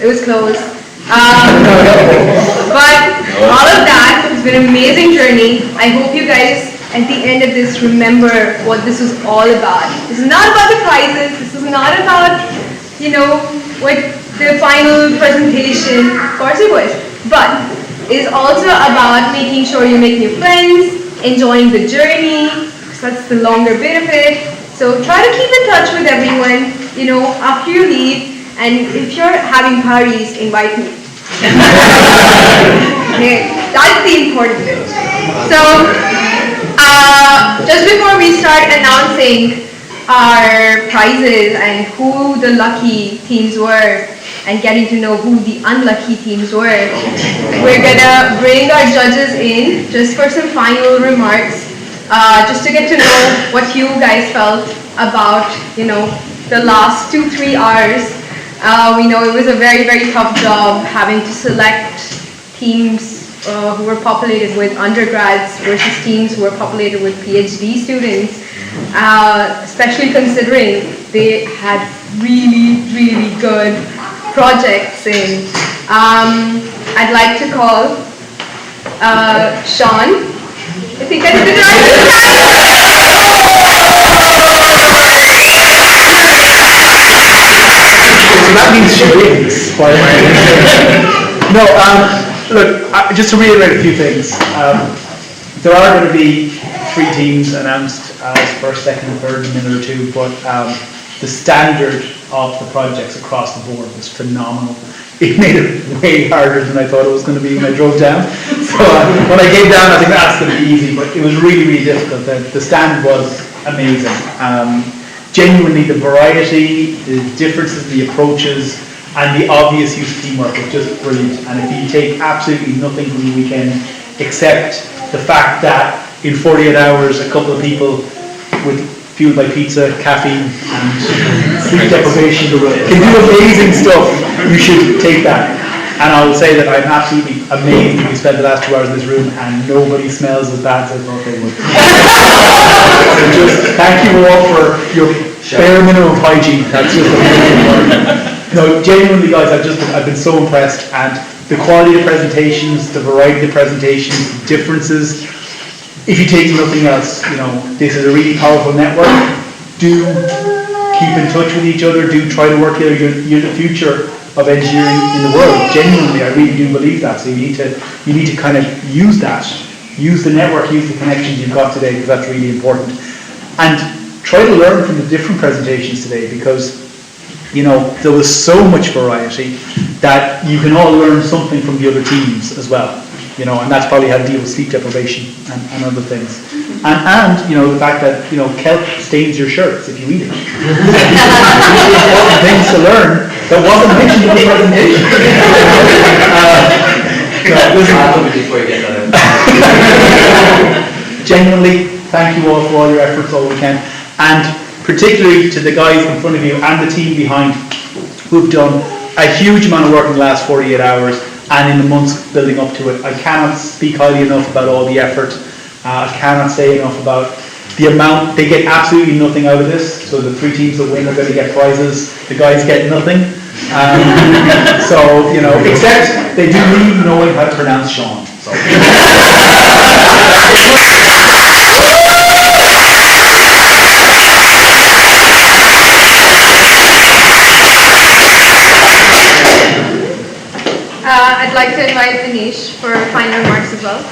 It was close. But all of that has been an amazing journey. I hope you guys at the end of this remember what this was all about. This is not about the prizes. This is not about, you know, what the final presentation, of course it was, but it's also about making sure you make new friends, enjoying the journey, because that's the longer bit of it. So try to keep in touch with everyone, you know, after you leave, and if you're having parties, invite me. Okay, that's the important bit. So, just before we start announcing our prizes and who the lucky teams were, and getting to know who the unlucky teams were, we're gonna bring our judges in just for some final remarks, just to get to know what you guys felt about, you know, the last 2-3 hours. We know it was a very, very tough job having to select teams who were populated with undergrads versus teams who were populated with PhD students, especially considering they had really, really good projects in. I'd like to call Sean. I think I did it right this So that means she wins. No, look, just to reiterate a few things. There are going to be 3 teams announced as first, second, and third in a minute or two, but the standard of the projects across the board was phenomenal. It made it way harder than I thought it was going to be when I drove down. So when I came down, I think that's going to be easy, but it was really, really difficult. The standard was amazing. Genuinely, the variety, the differences, the approaches, and the obvious use of teamwork was just brilliant. And if you take absolutely nothing from the weekend except the fact that in 48 hours, a couple of people with fueled by pizza, caffeine, and sleep deprivation can do amazing stuff, you should take that. And I will say that I'm absolutely amazed that we spent the last 2 hours in this room and nobody smells as bad as I thought they would. So just thank you all for your bare minimum of hygiene. That's just amazing work. No, genuinely guys, I've been so impressed, and the quality of the presentations, the variety of the presentations, the differences. If you take nothing else, you know, this is a really powerful network. Do keep in touch with each other. Do try to work together. You're the future of engineering in the world. Genuinely, I really do believe that. So you need to kind of use that. Use the network, use the connections you've got today, because that's really important. And try to learn from the different presentations today, because, you know, there was so much variety that you can all learn something from the other teams as well. You know, and that's probably how to deal with sleep deprivation and other things. And you know, the fact that, you know, kelp stains your shirts if you eat it. Really important things to learn that wasn't mentioned in the presentation. Genuinely, thank you all for all your efforts all weekend, and particularly to the guys in front of you and the team behind who've done a huge amount of work in the last 48 hours. And in the months building up to it. I cannot speak highly enough about all the effort. I cannot say enough about the amount. They get absolutely nothing out of this. So the 3 teams that win are going to get prizes. The guys get nothing. So, you know, except they do leave knowing how to pronounce Sean. So. I'd like to invite Anish for final remarks as well.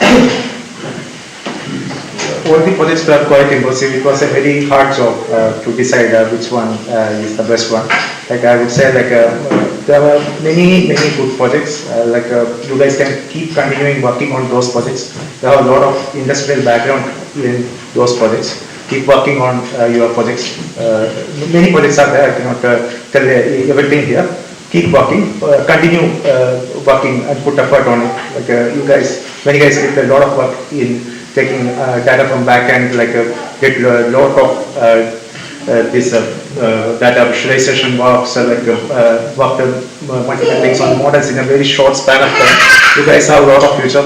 All the projects were quite impressive. It was a very hard job to decide which one is the best one. Like I would say, there were many good projects. You guys can keep continuing working on those projects. There are a lot of industrial background in those projects. Keep working on your projects. Many projects are there. I cannot tell everything here. Keep working. Continue working and put effort on it. Many guys did a lot of work in taking data from backend, get a lot of this data visualization works, worked multiple things on models in a very short span of time. You guys have a lot of future.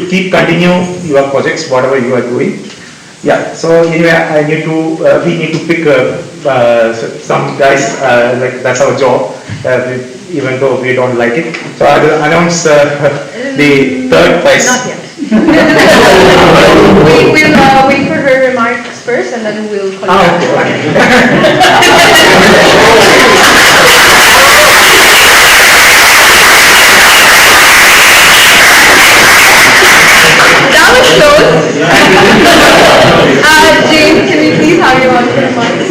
Keep continue your projects, whatever you are doing. Yeah. So anyway, we need to pick some guys. That's our job, even though we don't like it. So I will announce the third prize. Not yet. We'll wait for her remarks first, and then we'll call you back. That was close. James, can we please have you on for remarks?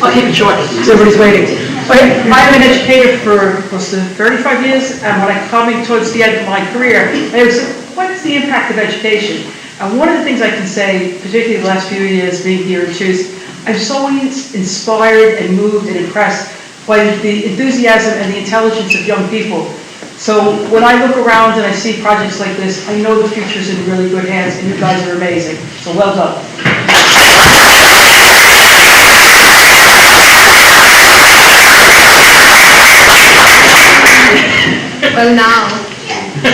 I'll keep it short, so everybody's waiting. Okay, I've been an educator for close to 35 years, and when I coming towards the end of my career, I was what's the impact of education? And one of the things I can say, particularly the last few years being here in CHUS, I'm so inspired and moved and impressed by the enthusiasm and the intelligence of young people. So when I look around and I see projects like this, I know the future's in really good hands, and you guys are amazing. So well done. Well, now. What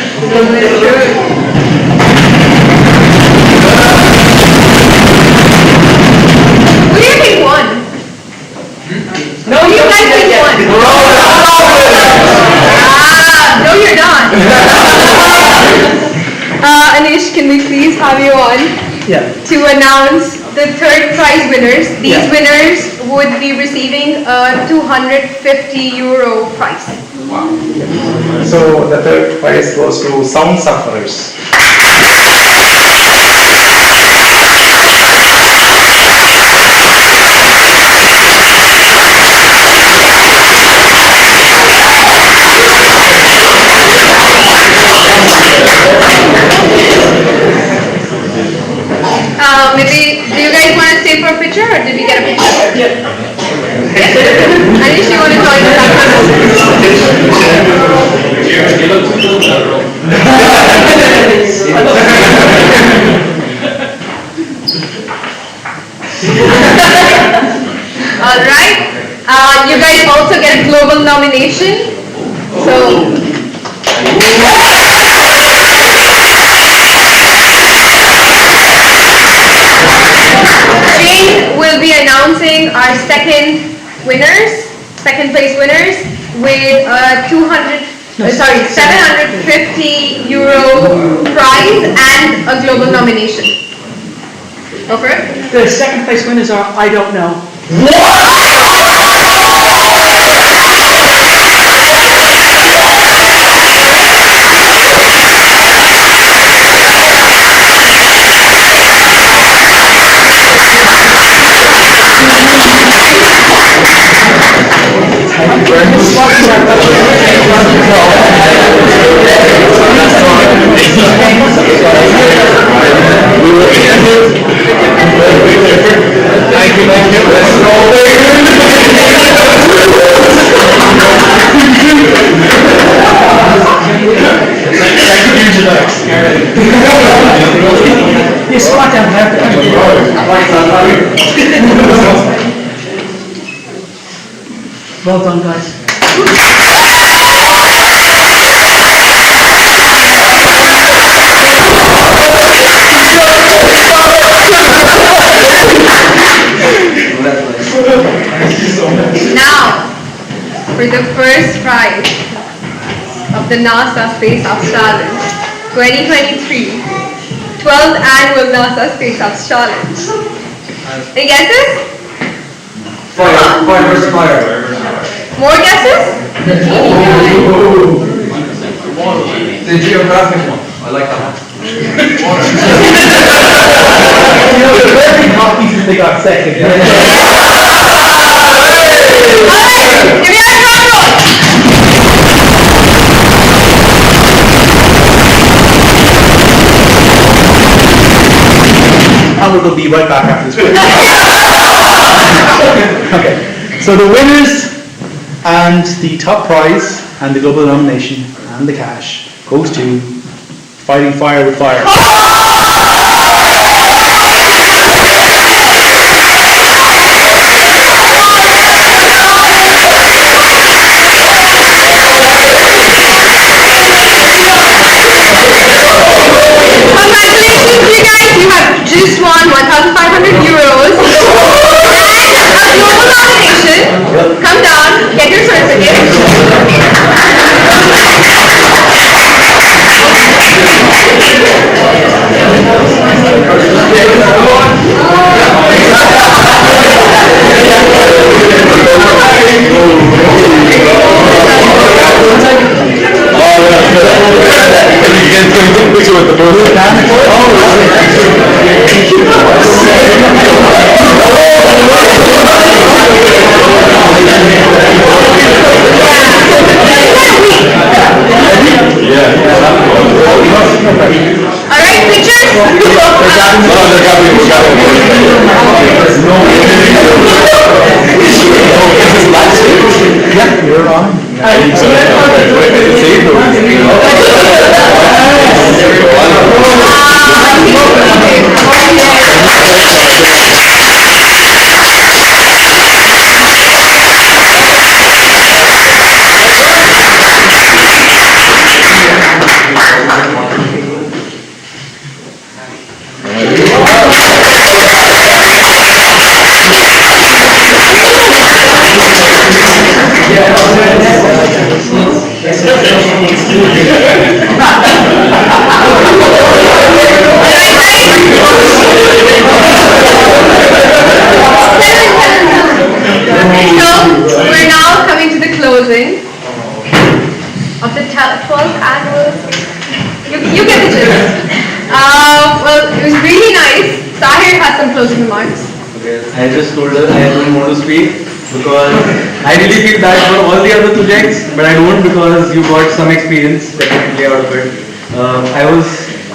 do you think won? No, you guys think won. No, you're not. Anish, can we please have you on to announce the third prize winners? These winners would be receiving a €250 prize. So the third prize goes to sound sufferers. Maybe, do you guys want to stay for a picture, or did we get a picture? Yeah. Anish, you want to join us? All right. You guys also get a global nomination. So. Jane will be announcing our second place winners with a €750 prize and a global nomination. Go for it. The second place winners are I don't know. Well done, guys. Now, for the first prize of the NASA Space Ops Challenge 2023, 12th Annual NASA Space Ops Challenge. Any guesses? Fire versus fire. More guesses? The geographic one, I like that one. You know, the very copies that they got second. Howard will be right back after this break. Okay, so the winners and the top prize and the global nomination and the cash goes to Fighting Fire with Fire. Congratulations, you guys! You have just won 1,500 euros. And a global nomination. Come down, get your certificate. Alright, pictures? Yeah, you're on. So, we're now coming to the closing of the 12th annual. You get the gist. Well, it was really nice. Sahir has some closing remarks. Okay, I just told her I don't want to speak because I really feel bad for all the other projects, but I don't because you got some experience definitely out of it. I was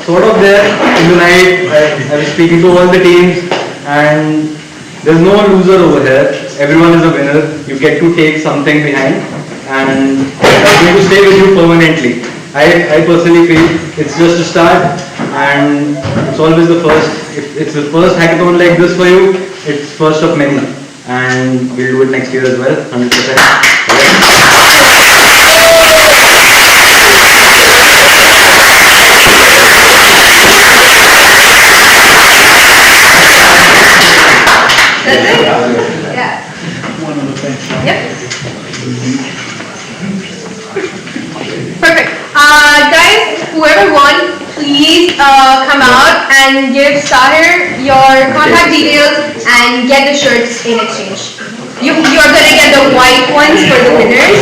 sort of there in the night. I was speaking to all the teams, and there's no loser over here. Everyone is a winner. You get to take something behind, and it's going to stay with you permanently. I personally feel it's just a start, and it's always the first. If it's the first hackathon like this for you, it's first of many, and we'll do it next year as well, 100%. That's it? Yeah. One other thing. Yep. Perfect. Guys, whoever won, please come out and give Sahir your contact details and get the shirts in exchange. You're gonna get the white ones for the winners.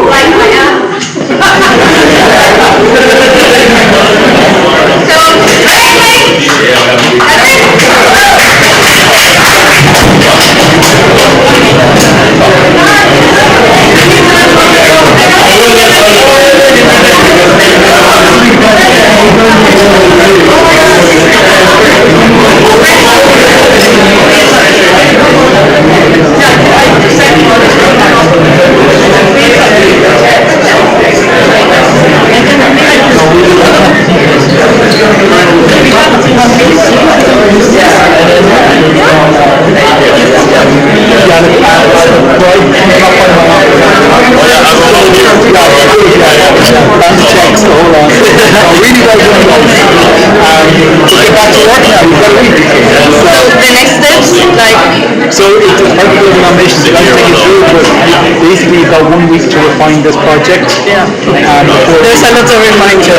White one, yeah. So, Basically, about 1 week to refine this project. Yeah. There's a lot of reminder.